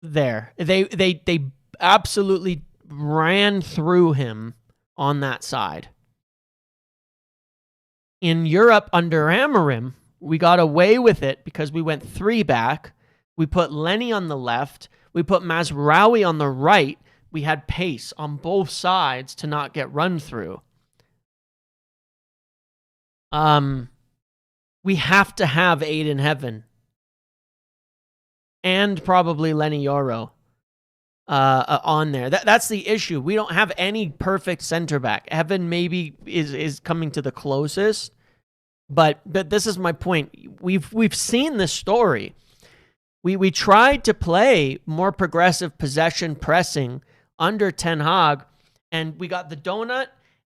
there. They absolutely ran through him on that side. In Europe under Amorim, we got away with it because we went 3 back. We put Lenny on the left. We put Mazraoui on the right. We had pace on both sides to not get run through. We have to have Aiden Heaven and probably Lenny Yoro on there. That's the issue. We don't have any perfect center back. Heaven maybe is coming to the closest, but this is my point. We've seen this story. We tried to play more progressive possession pressing under Ten Hag, and we got the donut,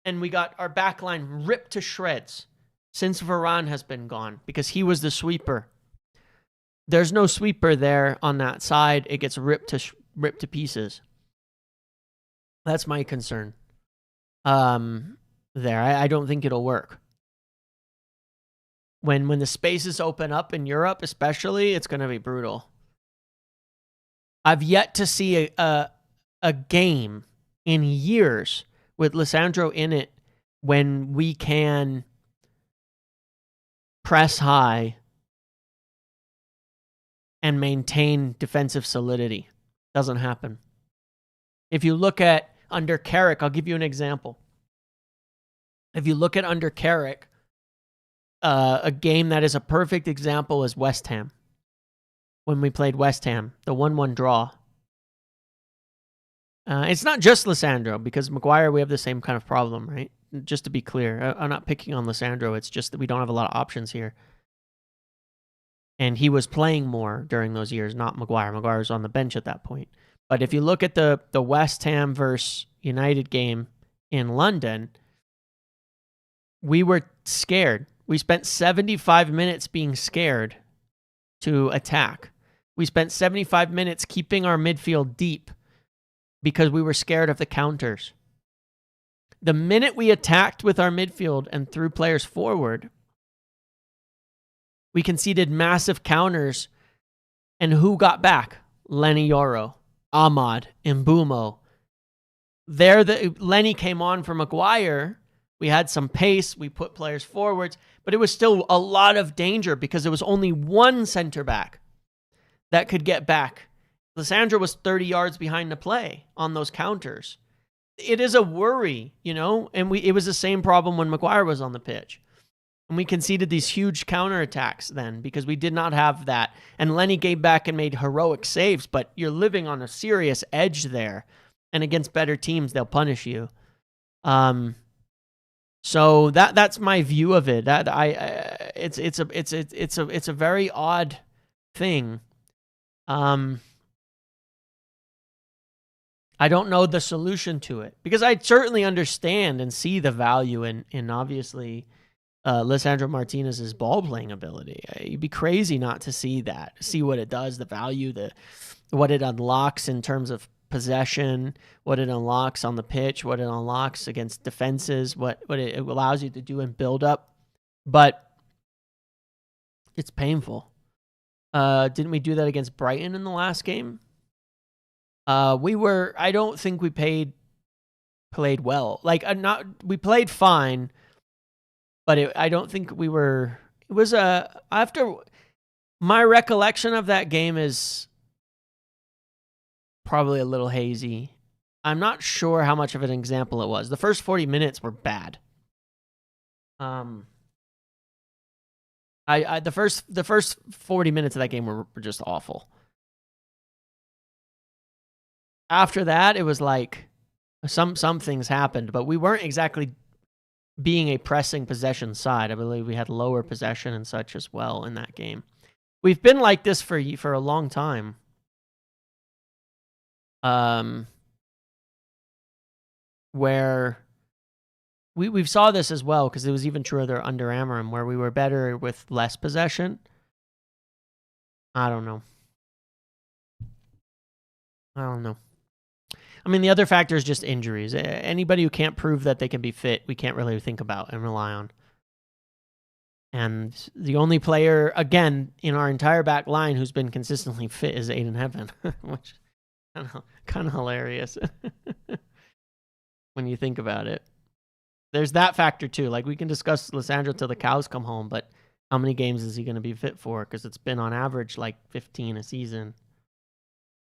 and we got our back line ripped to shreds since Varane has been gone because he was the sweeper. There's no sweeper there on that side. It gets ripped to pieces. That's my concern. There, I don't think it'll work. When the spaces open up in Europe, especially, it's going to be brutal. I've yet to see a game in years with Lisandro in it when we can press high and maintain defensive solidity. Doesn't happen. If you look at under Carrick, I'll give you an example. If you look at under Carrick, a game that is a perfect example is West Ham. When we played West Ham, the 1-1 draw. It's not just Lisandro, because Maguire, we have the same kind of problem, right? Just to be clear, I'm not picking on Lisandro. It's just that we don't have a lot of options here. And he was playing more during those years, not Maguire. Maguire was on the bench at that point. But if you look at the West Ham versus United game in London, we were scared. We spent 75 minutes being scared to attack. We spent 75 minutes keeping our midfield deep because we were scared of the counters. The minute we attacked with our midfield and threw players forward, we conceded massive counters. And who got back? Lenny Yoro, Ahmad, Mbumo. Lenny came on for Maguire. We had some pace. We put players forwards. But it was still a lot of danger because there was only one center back that could get back. Lisandro was 30 yards behind the play on those counters. It is a worry, you know? And it was the same problem when Maguire was on the pitch. And we conceded these huge counterattacks then because we did not have that. And Lenny gave back and made heroic saves, but you're living on a serious edge there. And against better teams, they'll punish you. So that's my view of it. It's a very odd thing. I don't know the solution to it because I certainly understand and see the value in obviously Lisandro Martinez's ball playing ability. You'd be crazy not to see that, see what it does, the value, what it unlocks in terms of possession, what it unlocks on the pitch, what it unlocks against defenses, what it allows you to do in build up. But it's painful. Didn't we do that against Brighton in the last game? I don't think we played well. We played fine, but I don't think we were. It was after my recollection of that game is probably a little hazy. I'm not sure how much of an example it was. The first 40 minutes were bad. The first 40 minutes of that game were just awful. After that, it was like some things happened, but we weren't exactly being a pressing possession side. I believe we had lower possession and such as well in that game. We've been like this for a long time. Where we saw this as well, because it was even truer under Amorim, where we were better with less possession. I don't know. I mean, the other factor is just injuries. Anybody who can't prove that they can be fit, we can't really think about and rely on. And the only player, again, in our entire back line who's been consistently fit is Aiden Heaven, which is kind of hilarious when you think about it. There's that factor too. Like, we can discuss Lisandro till the cows come home, but how many games is he going to be fit for? Because it's been on average like 15 a season.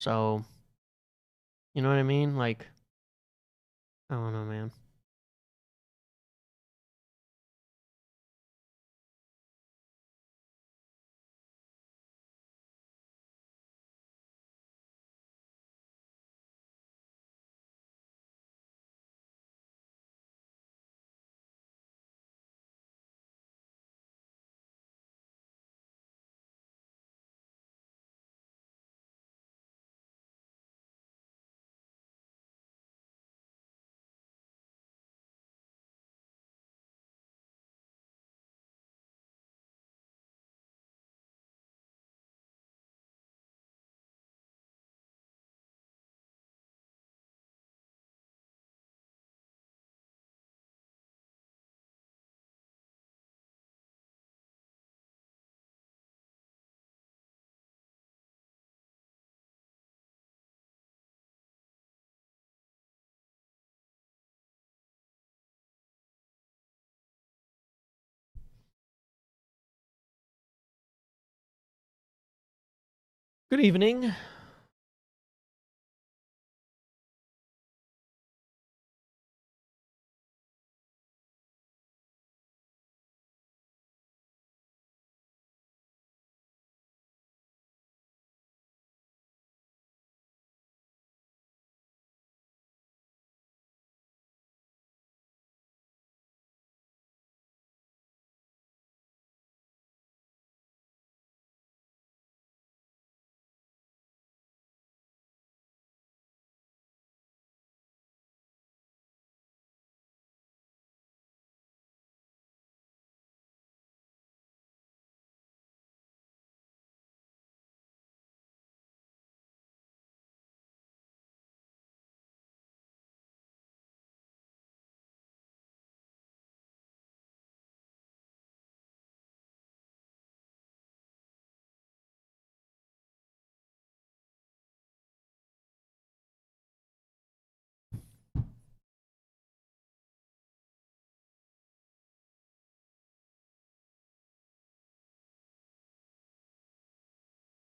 So, you know what I mean? Like, I don't know, man. Good evening.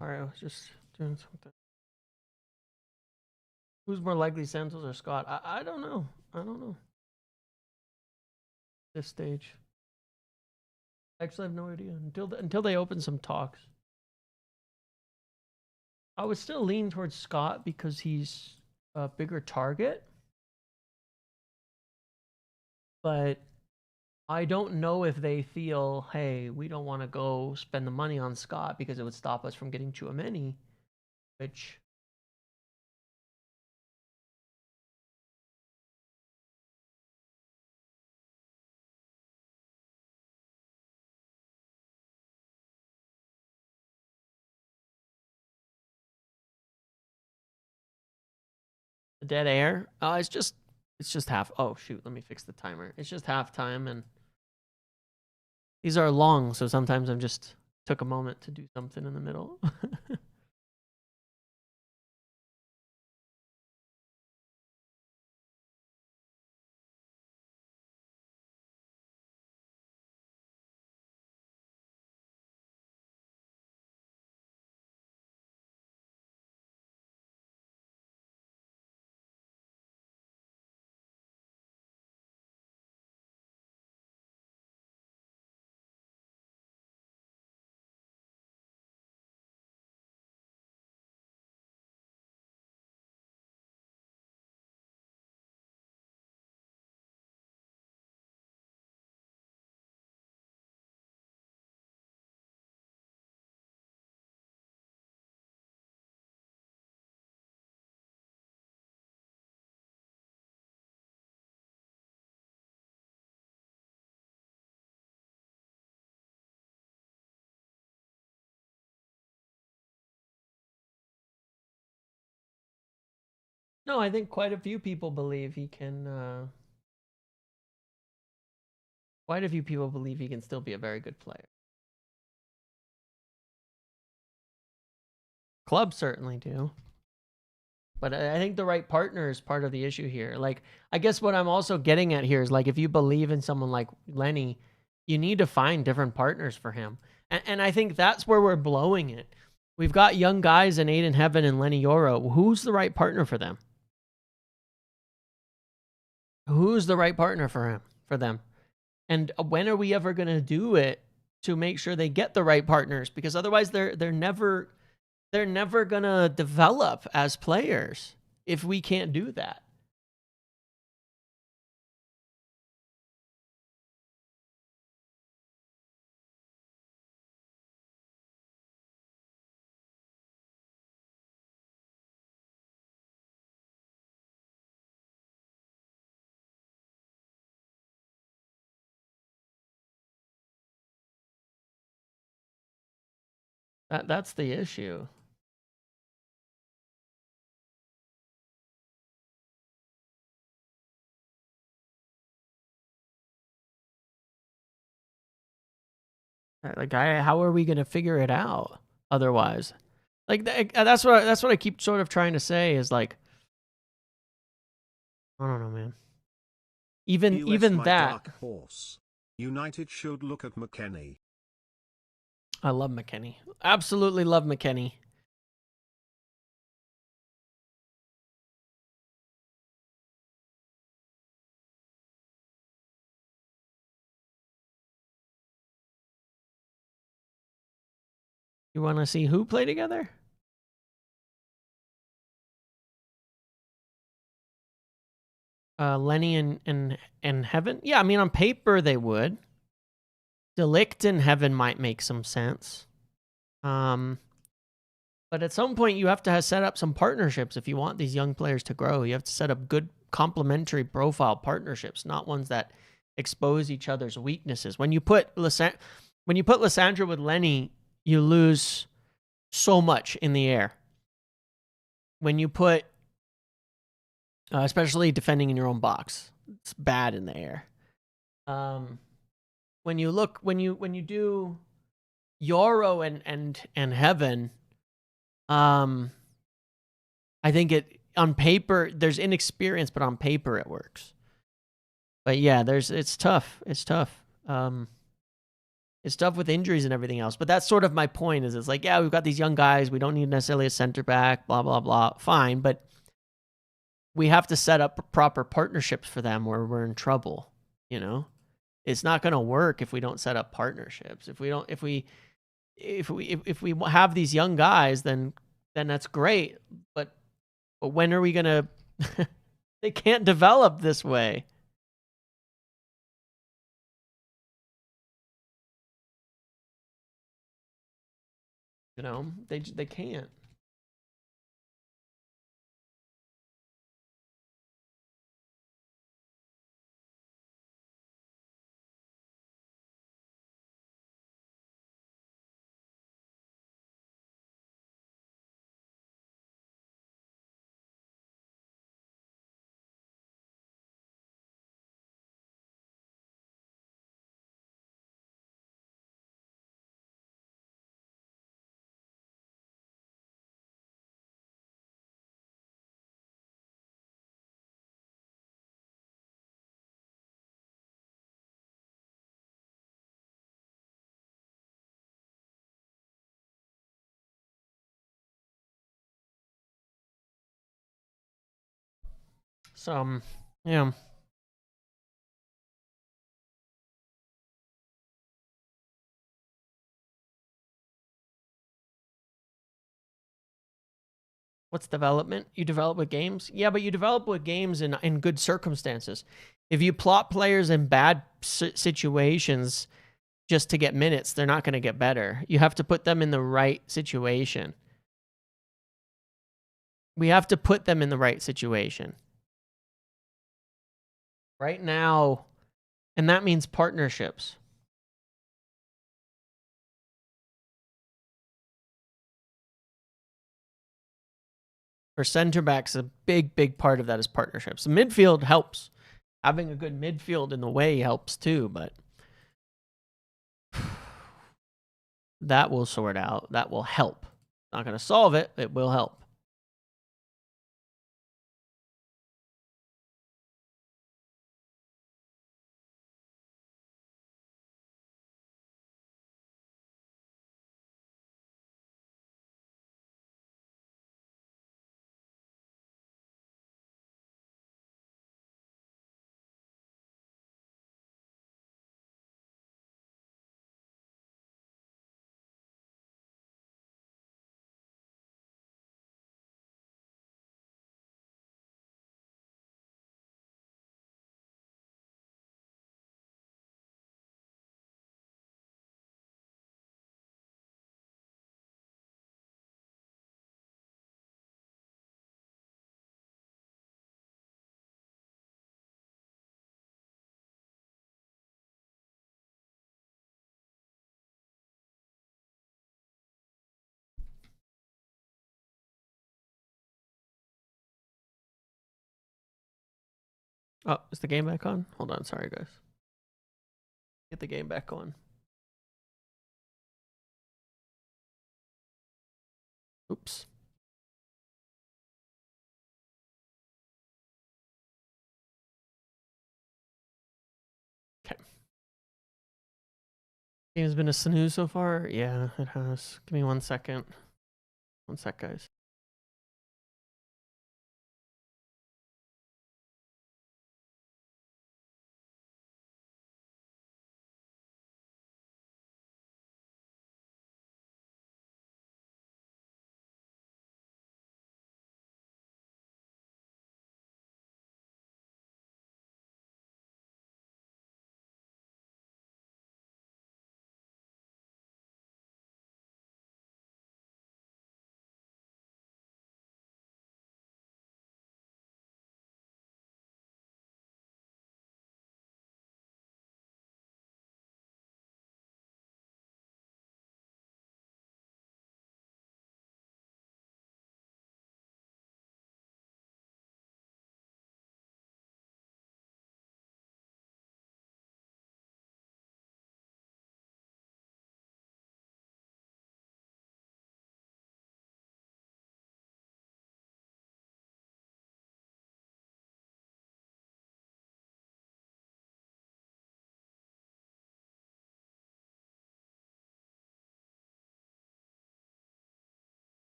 All right, I was just doing something. Who's more likely, Santos or Scott? I don't know. I don't know. This stage. Actually, I have no idea until they open some talks. I would still lean towards Scott because he's a bigger target, but I don't know if they feel, hey, we don't want to go spend the money on Scott because it would stop us from getting Tchouameni, which the dead air. It's just half. Oh shoot, let me fix the timer. It's just halftime, and these are long, so sometimes I'm just took a moment to do something in the middle. No, I think quite a few people believe he can. Quite a few people believe he can still be a very good player. Clubs certainly do. But I think the right partner is part of the issue here. Like, I guess what I'm also getting at here is like, if you believe in someone like Lenny, you need to find different partners for him. And I think that's where we're blowing it. We've got young guys in Aiden Heaven and Lenny Yoro. Who's the right partner for them? Who's the right partner for them? And when are we ever going to do it to make sure they get the right partners? Because otherwise they're never going to develop as players if we can't do that. That's the issue. Like, how are we going to figure it out otherwise? Like, that's what I keep sort of trying to say is like, I don't know, man. Even my that. Dark horse. United should look at McKennie. I love McKennie. Absolutely love McKennie. You want to see who play together? Lenny and Heaven? Yeah, I mean, on paper they would. Delict and Heaven might make some sense. But at some point, you have to set up some partnerships if you want these young players to grow. You have to set up good complementary profile partnerships, not ones that expose each other's weaknesses. When you put Lysandra with Lenny, you lose so much in the air. When you put, especially defending in your own box, it's bad in the air. When you do Yoro and Heaven, I think on paper there's inexperience, but on paper it works. But yeah, it's tough. It's tough. It's tough with injuries and everything else. But that's sort of my point. Is it's like, yeah, we've got these young guys. We don't need necessarily a center back. Blah blah blah. Fine, but we have to set up proper partnerships for them, where we're in trouble. You know, it's not going to work if we don't set up partnerships. If we have these young guys, then that's great. But when are we going to? They can't develop this way. You know, they can't. So, yeah. What's development? You develop with games? Yeah, but you develop with games in good circumstances. If you plot players in bad situations just to get minutes, they're not going to get better. You have to put them in the right situation. We have to put them in the right situation. Right now, and that means partnerships. For center backs, a big part of that is partnerships. The midfield helps. Having a good midfield in the way helps too, but that will sort out. That will help. Not going to solve it. It will help. Oh, is the game back on? Hold on. Sorry, guys. Get the game back on. Oops. Okay. Game's been a snooze so far? Yeah, it has. Give me 1 second. 1 sec, guys.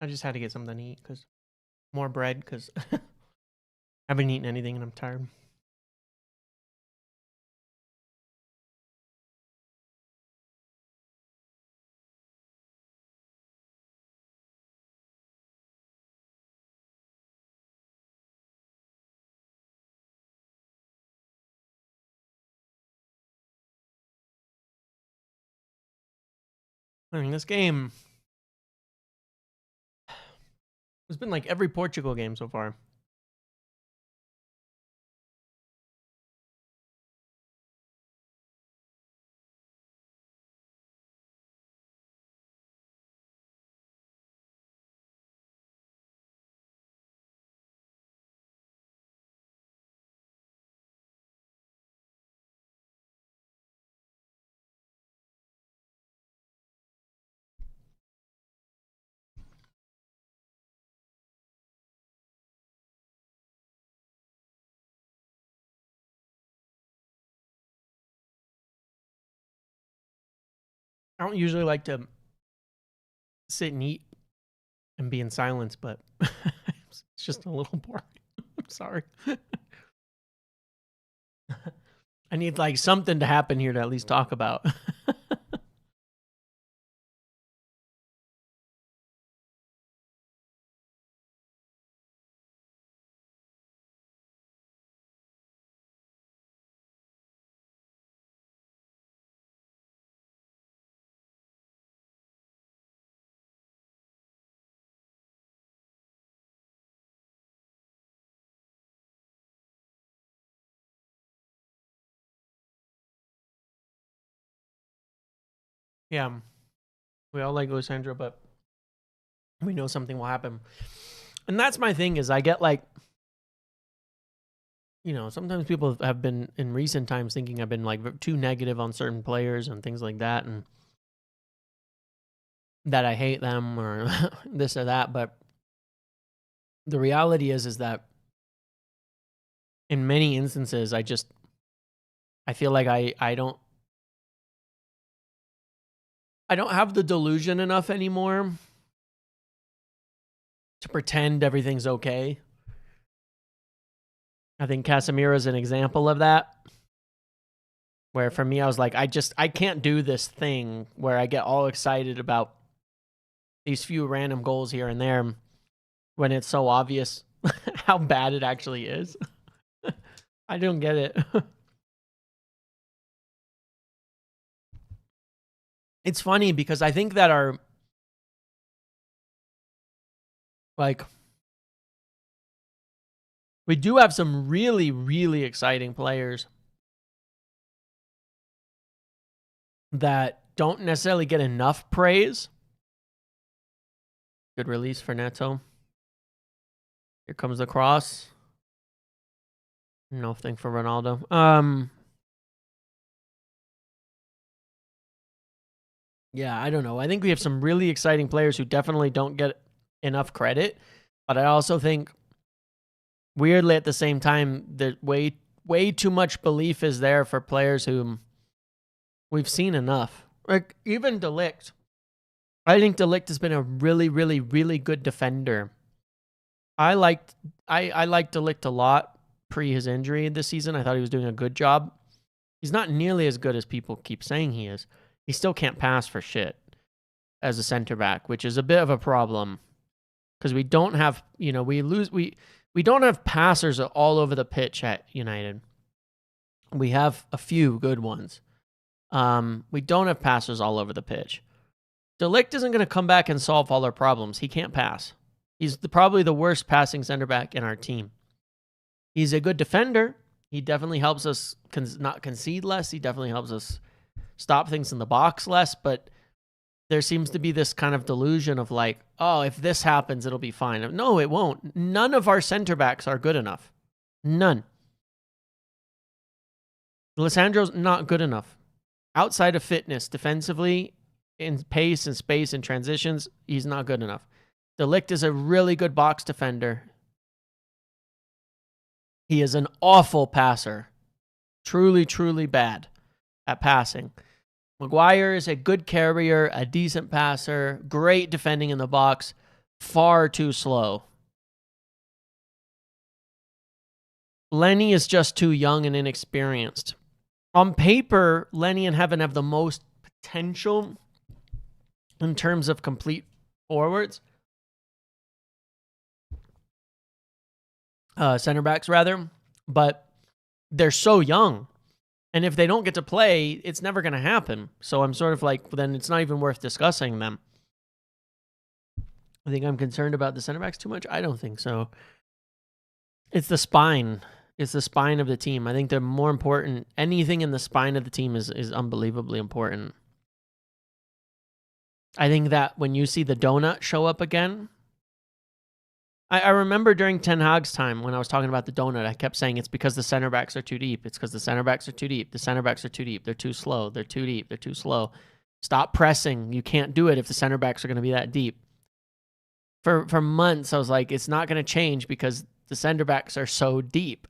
I just had to get something to eat because more bread because I haven't eaten anything and I'm tired. I mean, this game has been like every Portugal game so far. I don't usually like to sit and eat and be in silence, but it's just a little boring. I'm sorry. I need like something to happen here to at least talk about. Yeah, we all like Lysandra, but we know something will happen. And that's my thing is I get like, sometimes people have been in recent times thinking I've been like too negative on certain players and things like that, and that I hate them or this or that. But the reality is that in many instances, I feel like I don't have the delusion enough anymore to pretend everything's okay. I think Casemiro is an example of that. Where for me, I was like, I can't do this thing where I get all excited about these few random goals here and there when it's so obvious how bad it actually is. I don't get it. It's funny because I think that we do have some really, really exciting players that don't necessarily get enough praise. Good release for Neto. Here comes the cross. Nothing for Ronaldo. Yeah, I don't know. I think we have some really exciting players who definitely don't get enough credit. But I also think, weirdly at the same time, that way too much belief is there for players whom we've seen enough. Like, even De Ligt. I think De Ligt has been a really, really, really good defender. I liked De Ligt a lot pre his injury this season. I thought he was doing a good job. He's not nearly as good as people keep saying he is. He still can't pass for shit as a center back, which is a bit of a problem because we don't have, we don't have passers all over the pitch at United. We have a few good ones. We don't have passers all over the pitch. De Ligt isn't going to come back and solve all our problems. He can't pass. He's probably the worst passing center back in our team. He's a good defender. He definitely helps us not concede less. He definitely helps us stop things in the box less. But there seems to be this kind of delusion of like, oh, if this happens, it'll be fine. No, it won't. None of our center backs are good enough. None. Lysandro's not good enough. Outside of fitness, defensively, in pace and space and transitions, he's not good enough. De Ligt is a really good box defender. He is an awful passer. Truly, truly bad at passing. Maguire is a good carrier, a decent passer, great defending in the box. far too slow. Lenny is just too young and inexperienced. On paper, Lenny and Heaven have the most potential in terms of complete forwards. Center backs, rather. But they're so young. And if they don't get to play, it's never going to happen. So I'm sort of like, well, then it's not even worth discussing them. I think I'm concerned about the center backs too much. I don't think so. It's the spine. It's the spine of the team. I think they're more important. Anything in the spine of the team is unbelievably important. I think that when you see the donut show up again, I remember during Ten Hag's time when I was talking about the donut, I kept saying it's because the center backs are too deep. It's because the center backs are too deep. The center backs are too deep. They're too slow. They're too deep. They're too slow. Stop pressing. You can't do it if the center backs are going to be that deep. For months, I was like, it's not going to change because the center backs are so deep.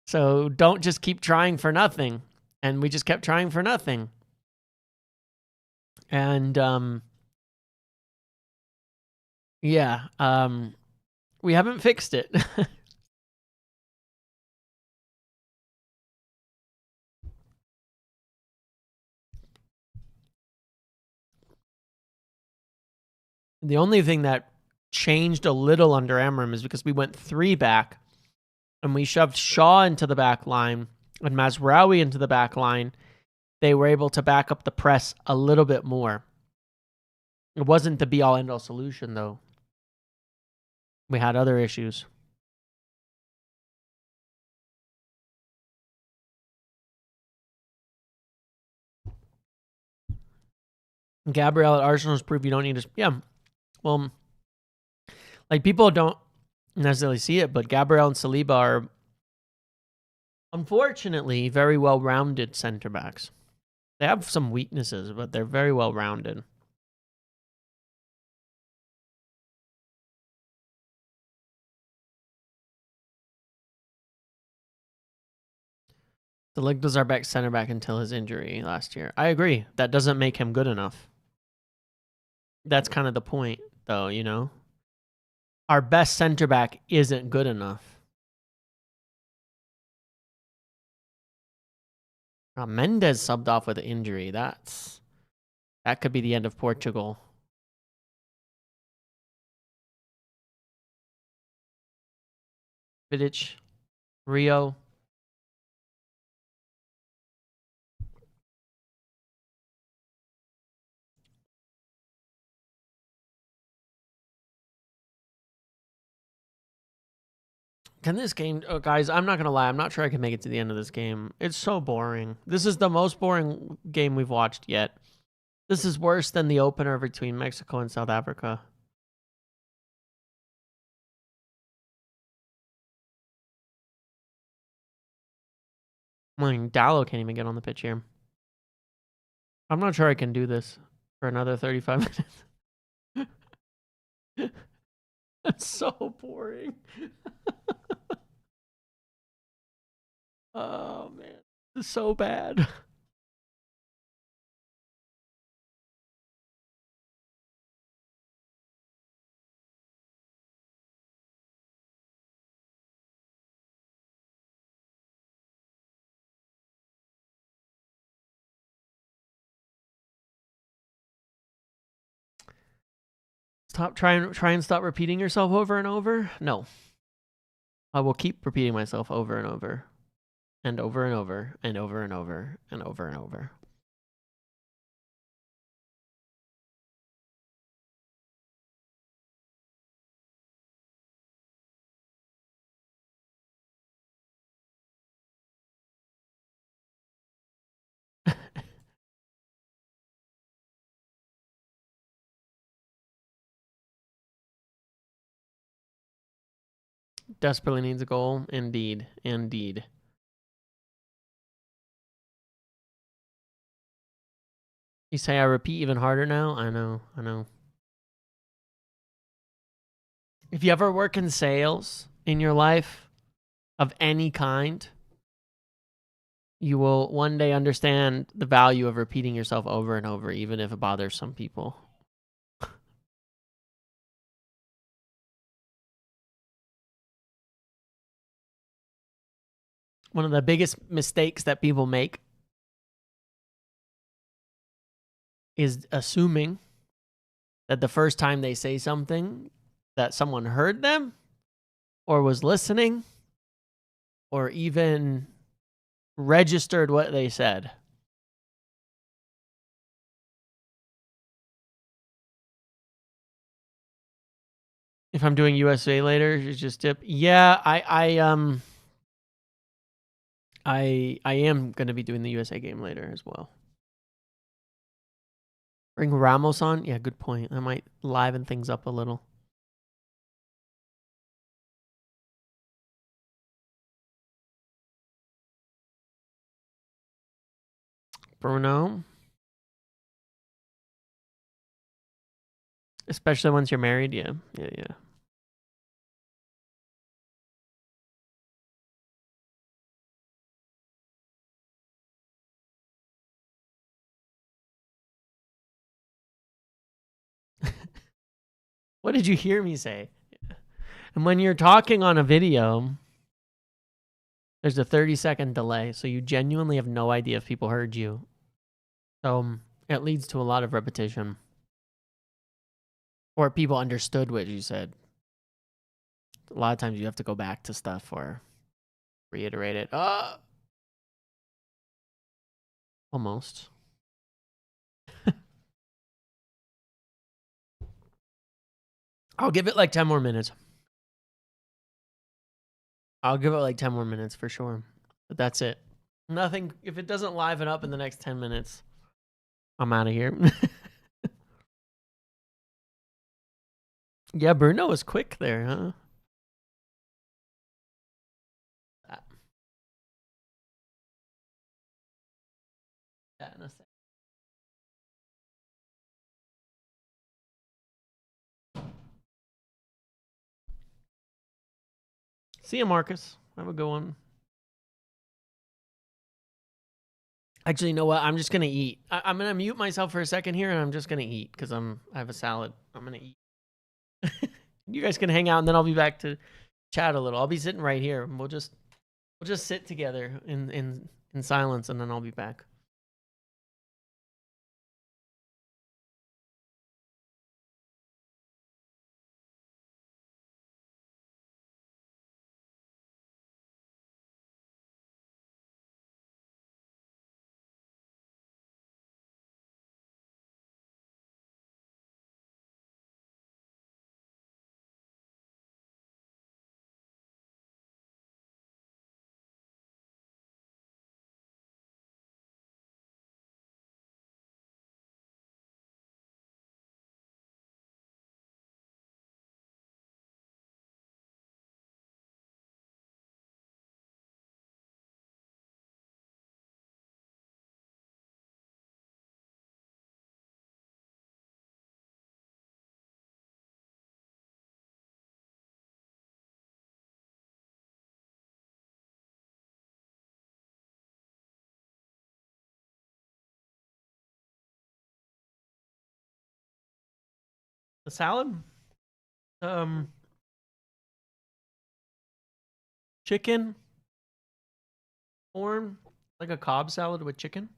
So don't just keep trying for nothing. And we just kept trying for nothing. And yeah, we haven't fixed it. The only thing that changed a little under Amram is because we went 3 back and we shoved Shaw into the back line and Mazraoui into the back line. They were able to back up the press a little bit more. It wasn't the be-all, end-all solution, though. We had other issues. Gabriel at Arsenal's proof you don't need to... Yeah. Well, like, people don't necessarily see it, but Gabriel and Saliba are, unfortunately, very well-rounded center backs. They have some weaknesses, but they're very well-rounded. De Ligt was our back center back until his injury last year. I agree. That doesn't make him good enough. That's kind of the point, though, you know? Our best center back isn't good enough. Mendes subbed off with an injury. That could be the end of Portugal. Vidic, Rio. Can this game... Oh, guys, I'm not going to lie. I'm not sure I can make it to the end of this game. It's so boring. This is the most boring game we've watched yet. This is worse than the opener between Mexico and South Africa. I mean, Dallo can't even get on the pitch here. I'm not sure I can do this for another 35 minutes. That's so boring. Oh, man. This is so bad. Try and stop repeating yourself over and over? No. I will keep repeating myself over and over. And over and over. And over and over. And over and over. Desperately needs a goal. Indeed. Indeed. You say I repeat even harder now? I know. I know. If you ever work in sales in your life of any kind, you will one day understand the value of repeating yourself over and over, even if it bothers some people. One of the biggest mistakes that people make is assuming that the first time they say something that someone heard them or was listening or even registered what they said. If I'm doing USA later, it's just dip. Yeah, I am going to be doing the USA game later as well. Bring Ramos on? Yeah, good point. That might liven things up a little. Bruno. Especially once you're married. Yeah. What did you hear me say? And when you're talking on a video, there's a 30-second delay, so you genuinely have no idea if people heard you. So it leads to a lot of repetition. Or people understood what you said. A lot of times you have to go back to stuff or reiterate it. Almost. I'll give it like 10 more minutes. I'll give it like 10 more minutes for sure. But that's it. Nothing. If it doesn't liven up in the next 10 minutes, I'm out of here. Yeah, Bruno was quick there, huh? Yeah, in a sec. See you, Marcus. Have a good one. Actually, you know what? I'm just gonna eat. I'm gonna mute myself for a second here, and I'm just gonna eat because I have a salad. I'm gonna eat. You guys can hang out, and then I'll be back to chat a little. I'll be sitting right here. And we'll just sit together in silence, and then I'll be back. The salad, chicken, corn, like a Cobb salad with chicken.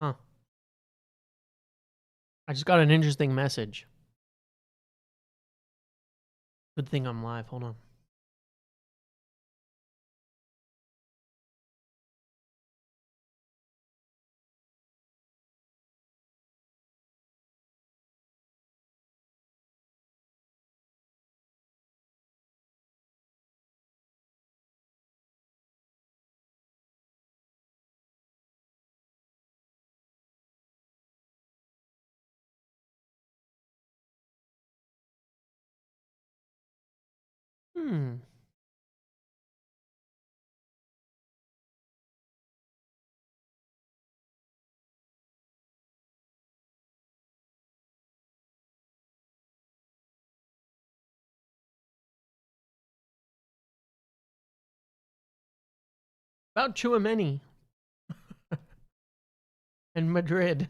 Huh. I just got an interesting message. Good thing I'm live. Hold on. About Tchouameni and Madrid.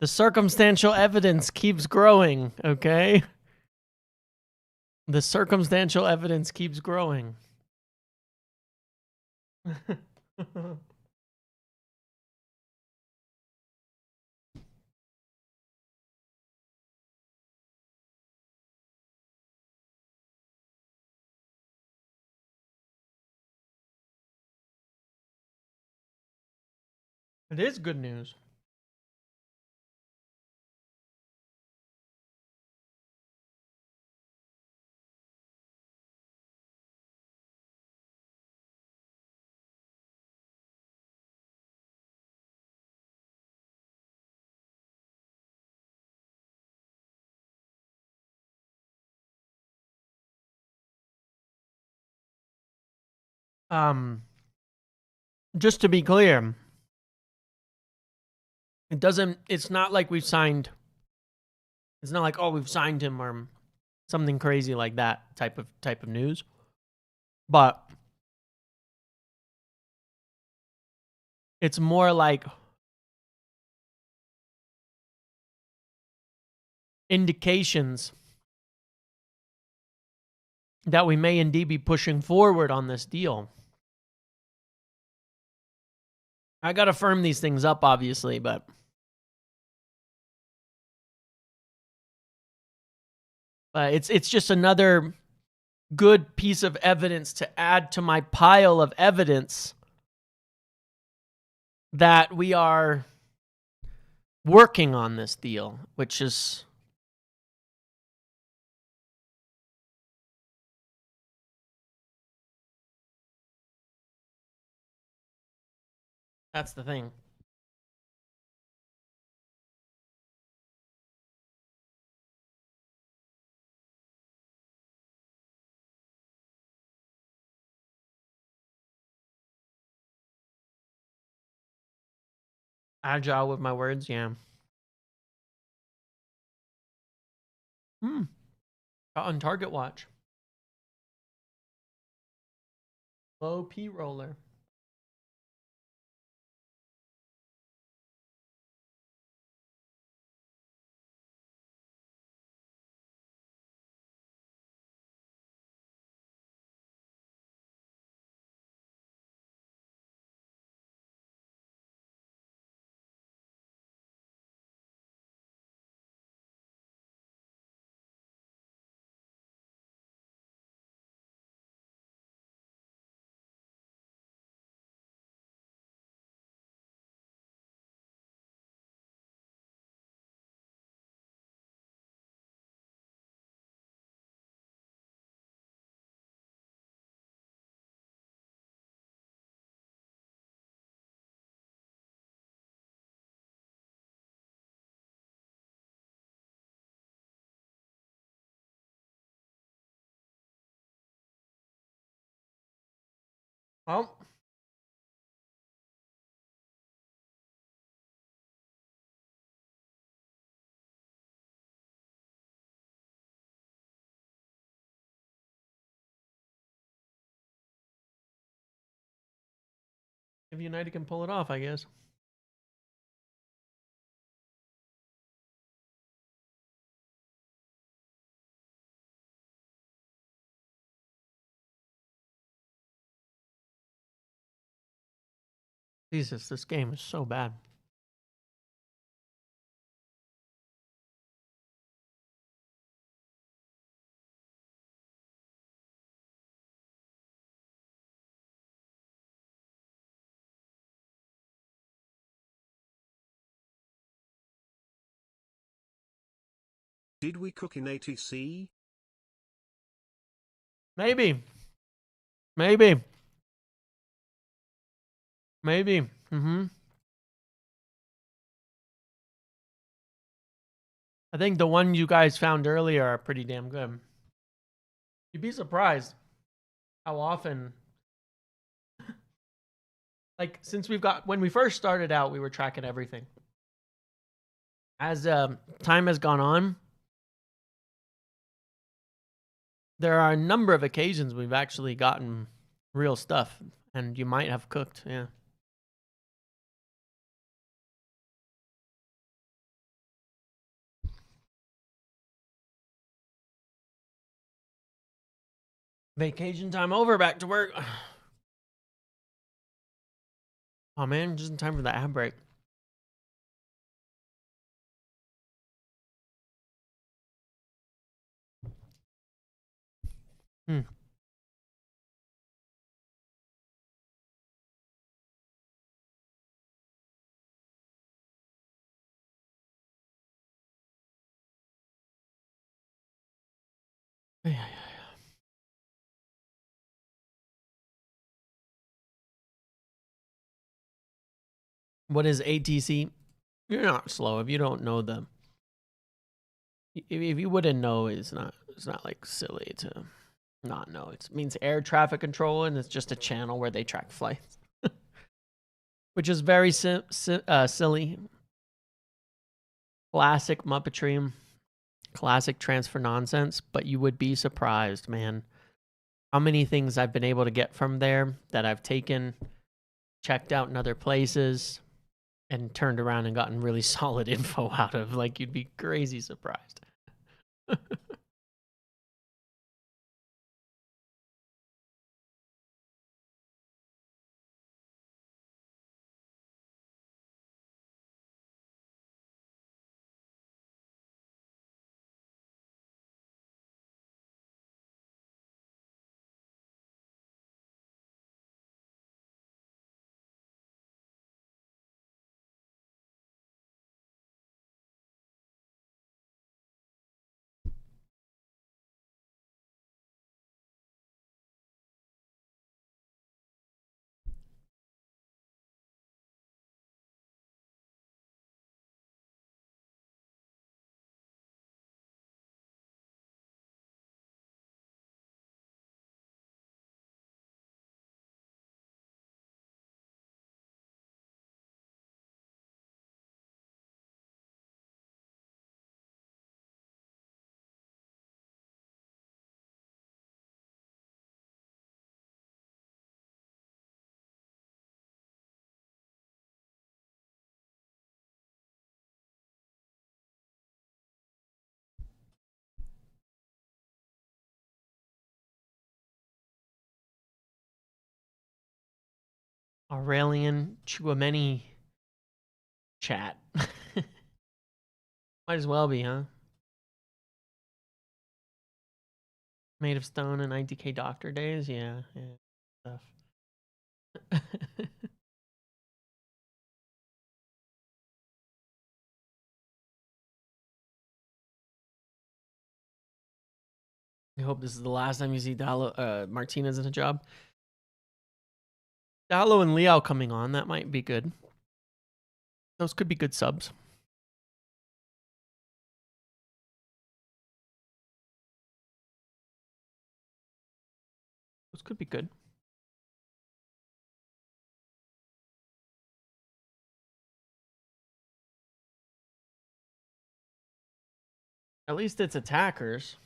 The circumstantial evidence keeps growing, okay? The circumstantial evidence keeps growing. It is good news. Just to be clear, it's not like we've signed, it's not like, oh, we've signed him or something crazy like that type of news. But it's more like indications that we may indeed be pushing forward on this deal. I got to firm these things up, obviously, but it's just another good piece of evidence to add to my pile of evidence that we are working on this deal, which is that's the thing. Agile with my words, yeah. On Target Watch. Low P roller. Oh. If United can pull it off, I guess. Jesus, this game is so bad. Did we cook in ATC? Maybe. Maybe. Maybe. I think the one you guys found earlier are pretty damn good. You'd be surprised how often, like, since when we first started out, we were tracking everything. As time has gone on, There are a number of occasions we've actually gotten real stuff, and you might have cooked, yeah. Vacation time over, back to work. Oh man, just in time for the ad break. Hmm. Yeah, yeah, yeah. What is ATC? You're not slow if you don't know them. If you wouldn't know, it's not like silly to not know. It means air traffic control, and it's just a channel where they track flights, which is very silly. Classic Muppetry, classic transfer nonsense. But you would be surprised, man, how many things I've been able to get from there that I've taken, checked out in other places, and turned around and gotten really solid info out of. Like, you'd be crazy surprised. Aurelian Tchouameni chat. Might as well be, huh? Made of stone and IDK Doctor days? Yeah, yeah. Stuff. I hope this is the last time you see Martinez in a job. Dallo and Liao coming on, that might be good. Those could be good subs. Those could be good. At least it's attackers.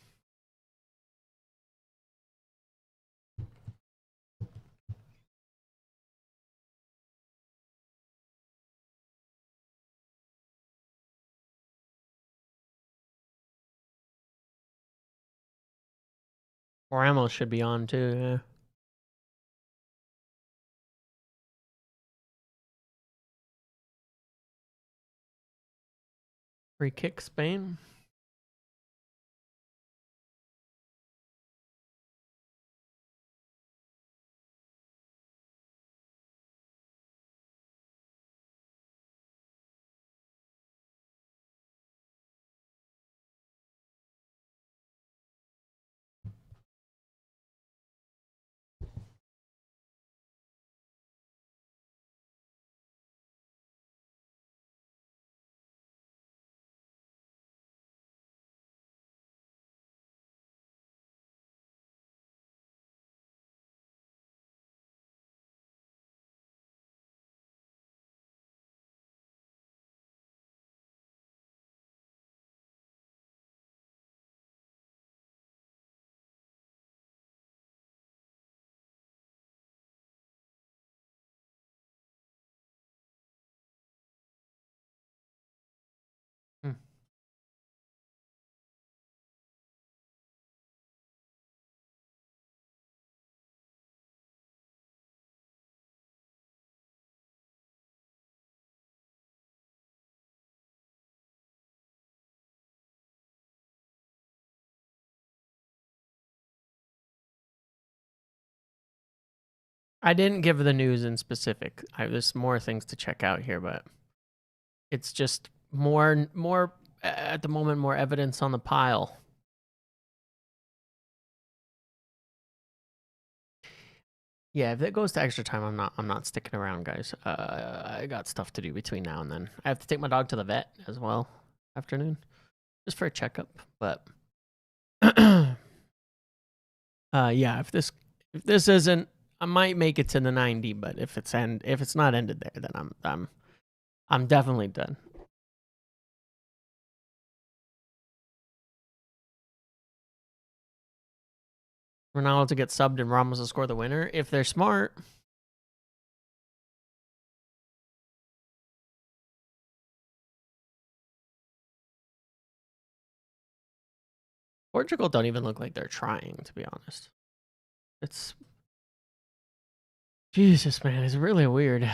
Ramos should be on too, yeah. Free kick Spain. I didn't give the news in specific. There's more things to check out here, but it's just more at the moment, more evidence on the pile. Yeah, if it goes to extra time, I'm not sticking around, guys. I got stuff to do between now and then. I have to take my dog to the vet as well afternoon, just for a checkup. But yeah, if this isn't, I might make it to the 90, but if it's not ended there, then I'm definitely done. Ronaldo to get subbed and Ramos to score the winner if they're smart. Portugal don't even look like they're trying, to be honest. It's Jesus, man, it's really weird.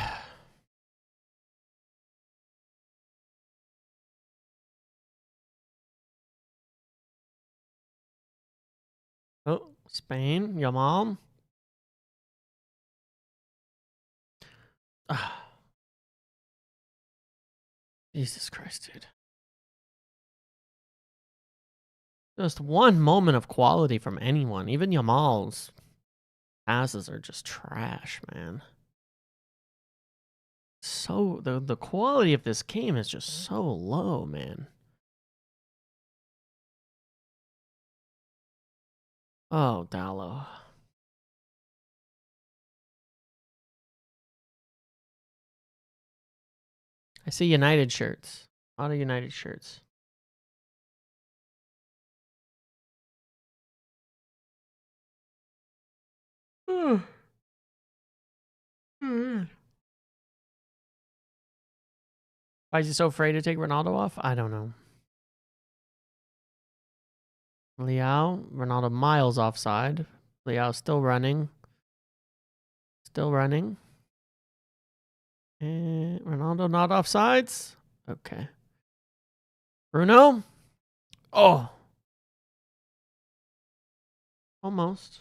Oh, Spain, Yamal. Jesus Christ, dude. Just one moment of quality from anyone. Even Yamal's passes are just trash, man. So the quality of this game is just so low, man. Oh, Dallo. I see United shirts. A lot of United shirts. Why is he so afraid to take Ronaldo off? I don't know. Leao, Ronaldo miles offside. Leao still running. Still running. And Ronaldo not offsides. Okay. Bruno. Oh. Almost.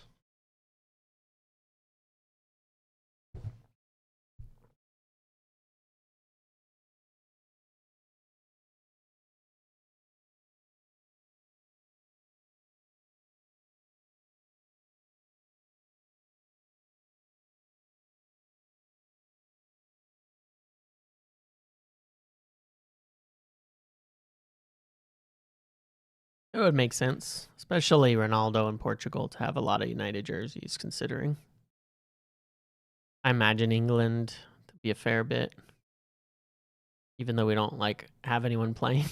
It would make sense, especially Ronaldo in Portugal, to have a lot of United jerseys, considering. I imagine England to be a fair bit, even though we don't like have anyone playing.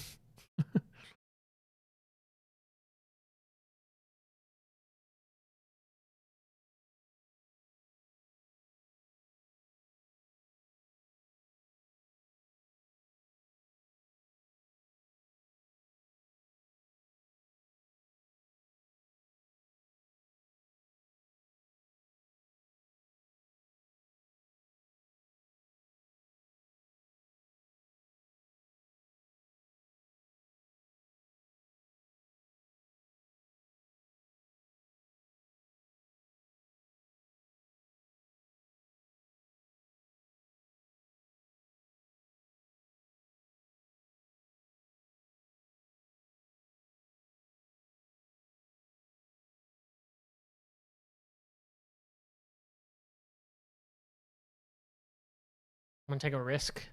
I'm gonna take a risk.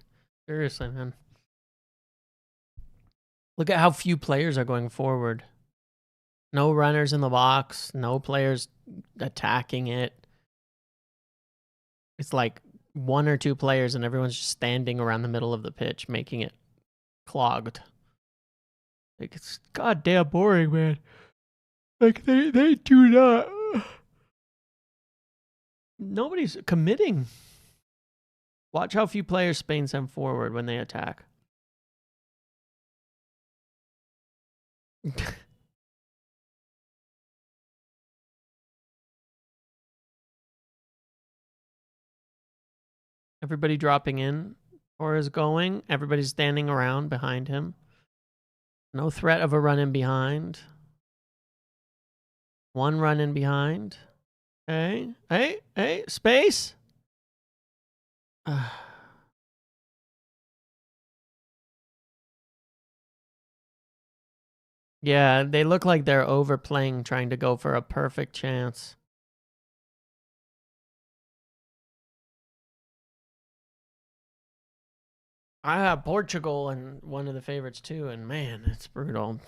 Seriously, man. Look at how few players are going forward. No runners in the box. No players attacking it. It's like one or two players and everyone's just standing around the middle of the pitch, making it clogged. Like, it's goddamn boring, man. Like, they do not. Nobody's committing. Watch how few players Spain send forward when they attack. Everybody dropping in or is going. Everybody's standing around behind him. No threat of a run in behind. One run in behind. Hey, space. Yeah, they look like they're overplaying, trying to go for a perfect chance. I have Portugal and one of the favorites too, and man, it's brutal.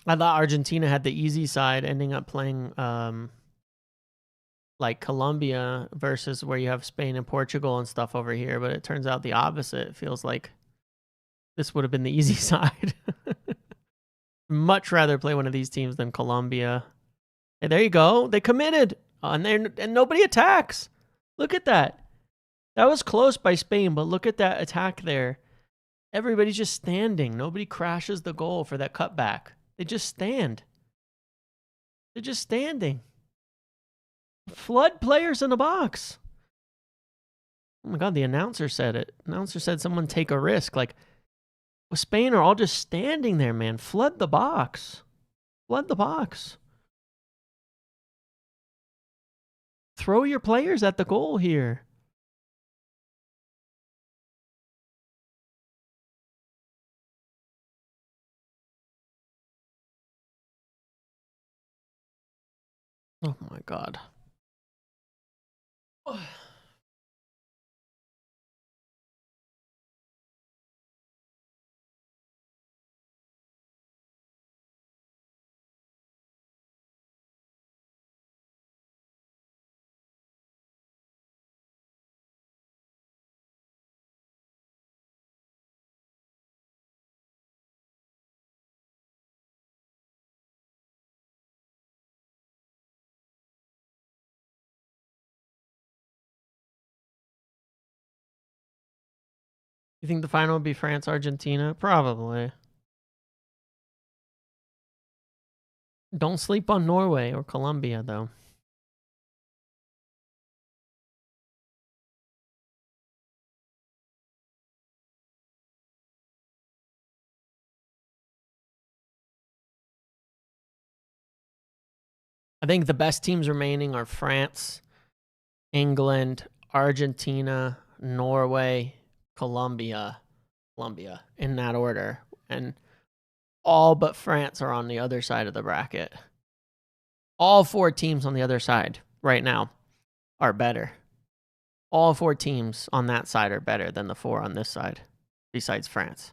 I thought Argentina had the easy side, ending up playing like Colombia versus where you have Spain and Portugal and stuff over here, but it turns out the opposite. It feels like this would have been the easy side. Much rather play one of these teams than Colombia. Hey, there you go. They committed, and nobody attacks. Look at that. That was close by Spain, but look at that attack there. Everybody's just standing. Nobody crashes the goal for that cutback. They just stand. They're just standing. Flood players in the box. Oh my God, the announcer said it. Announcer said someone take a risk. Like, Spain are all just standing there, man. Flood the box. Flood the box. Throw your players at the goal here. Oh my God. You think the final would be France-Argentina? Probably. Don't sleep on Norway or Colombia, though. I think the best teams remaining are France, England, Argentina, Norway, Colombia, in that order. And all but France are on the other side of the bracket. All 4 teams on the other side right now are better. All 4 teams on that side are better than the 4 on this side, besides France.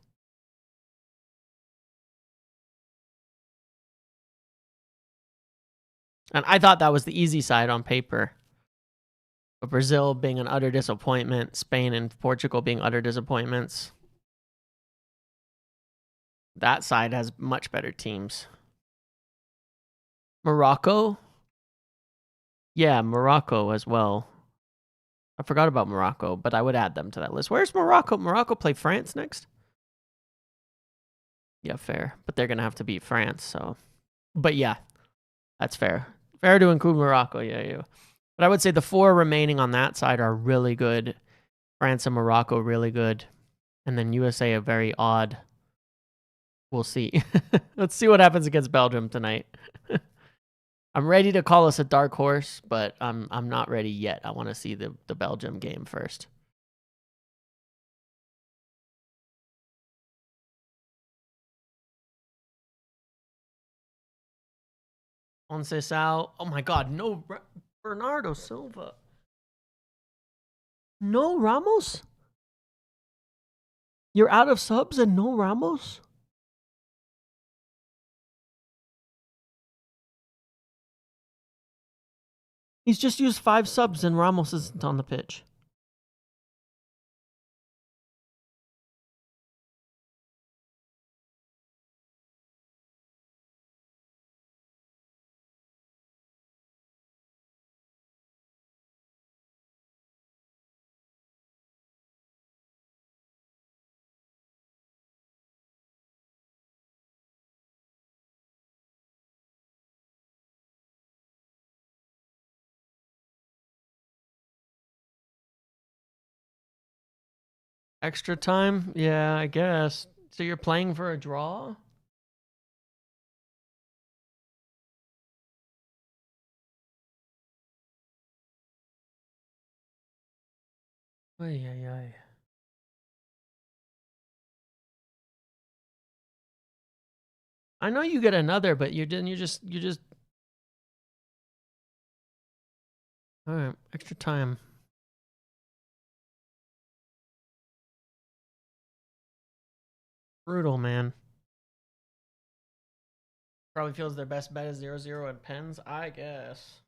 And I thought that was the easy side on paper. But Brazil being an utter disappointment, Spain and Portugal being utter disappointments. That side has much better teams. Morocco? Yeah, Morocco as well. I forgot about Morocco, but I would add them to that list. Where's Morocco? Morocco play France next? Yeah, fair. But they're going to have to beat France, so. But yeah, that's fair. Fair to include Morocco, yeah. But I would say the 4 remaining on that side are really good. France and Morocco, really good. And then USA, a very odd. We'll see. Let's see what happens against Belgium tonight. I'm ready to call us a dark horse, but I'm not ready yet. I want to see the Belgium game first. Conceição. Oh my God, no Bernardo Silva. No Ramos? You're out of subs and no Ramos? He's just used 5 subs and Ramos isn't on the pitch. Extra time? Yeah, I guess. So you're playing for a draw? Ay, ay, ay. I know you get another, but you didn't. You just. All right, extra time. Brutal, man. Probably feels their best bet is 0-0 and pens, I guess.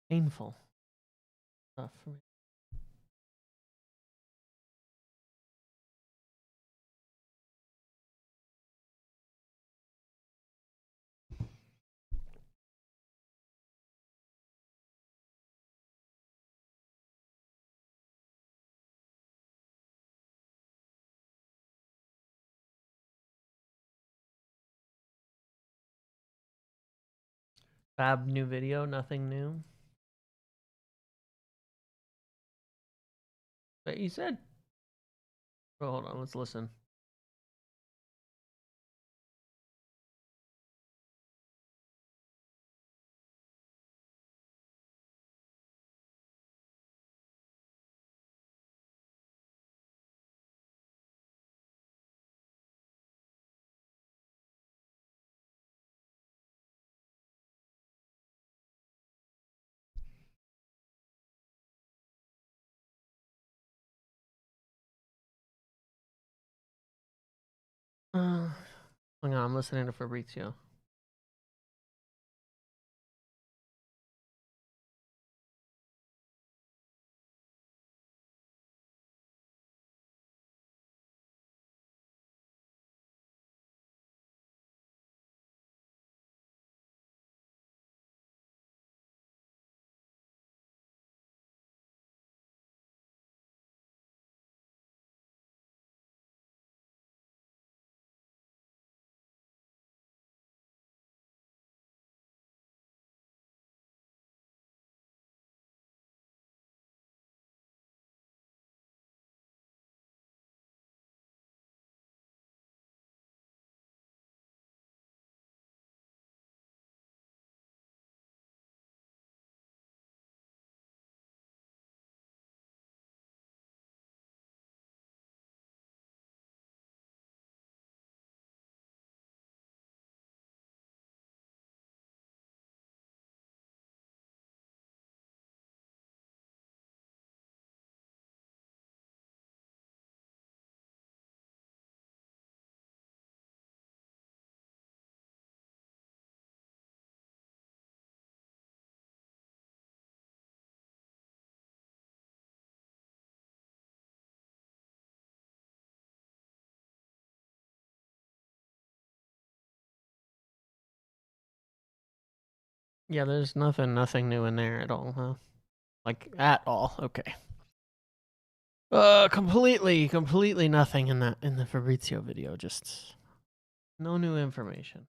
Painful stuff for me. Fab new video, nothing new. But you said. Oh, hold on, let's listen. Hang on, I'm listening to Fabrizio. Yeah, there's nothing new in there at all, huh? Like at all. Okay. Completely nothing in the Fabrizio video. Just no new information.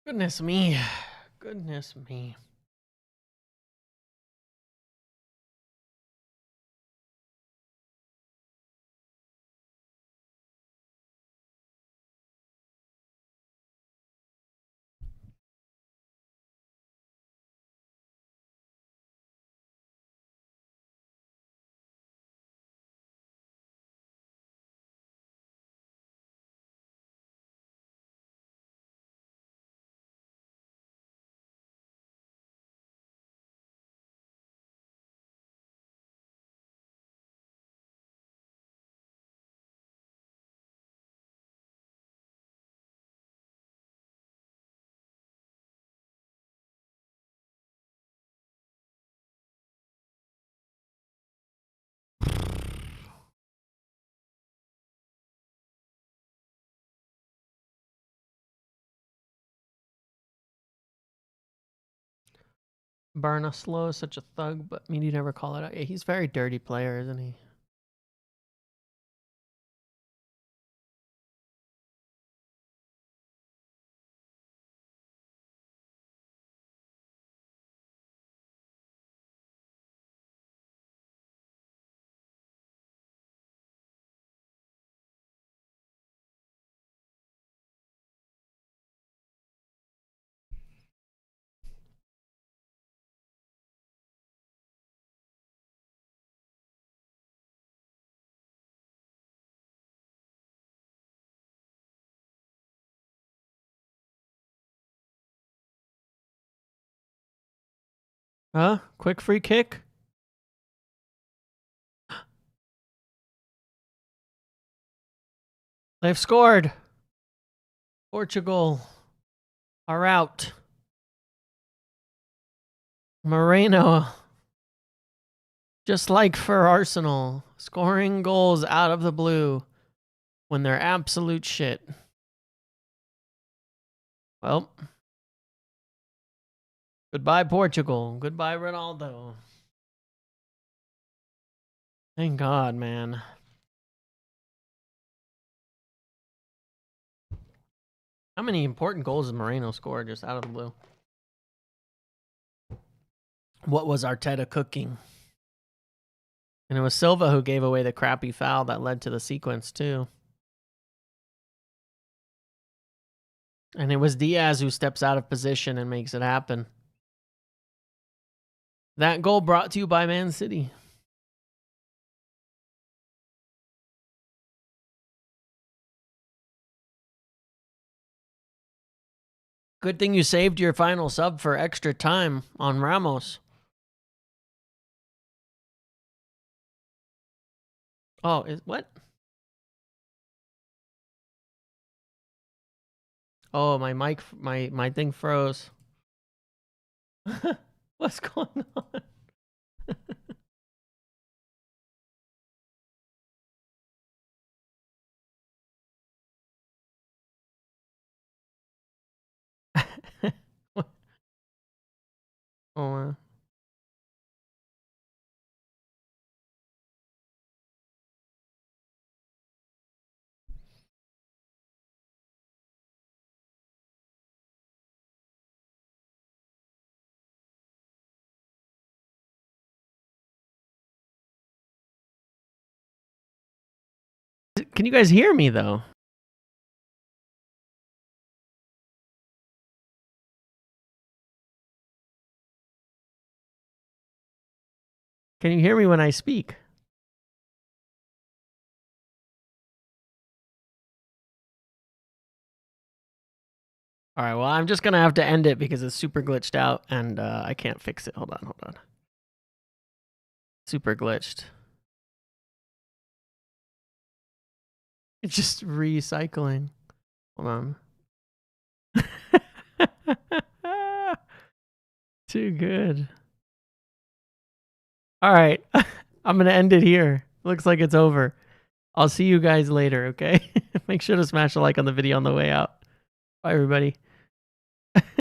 Goodness me. Goodness me. Barnaslow is such a thug, but you never call it out. Yeah, he's a very dirty player, isn't he? Huh? Quick free kick? They've scored. Portugal are out. Moreno, just like for Arsenal, scoring goals out of the blue when they're absolute shit. Well, goodbye Portugal. Goodbye Ronaldo. Thank God, man. How many important goals did Moreno score just out of the blue? What was Arteta cooking? And it was Silva who gave away the crappy foul that led to the sequence too. And it was Diaz who steps out of position and makes it happen. That goal brought to you by Man City. Good thing you saved your final sub for extra time on Ramos. Oh, what? Oh, my mic, my thing froze. What's going on? Oh, Can you guys hear me though? Can you hear me when I speak? All right, well, I'm just going to have to end it because it's super glitched out and I can't fix it. Hold on. Super glitched. It's just recycling. Hold on. Too good. All right. I'm going to end it here. Looks like it's over. I'll see you guys later, okay? Make sure to smash a like on the video on the way out. Bye, everybody.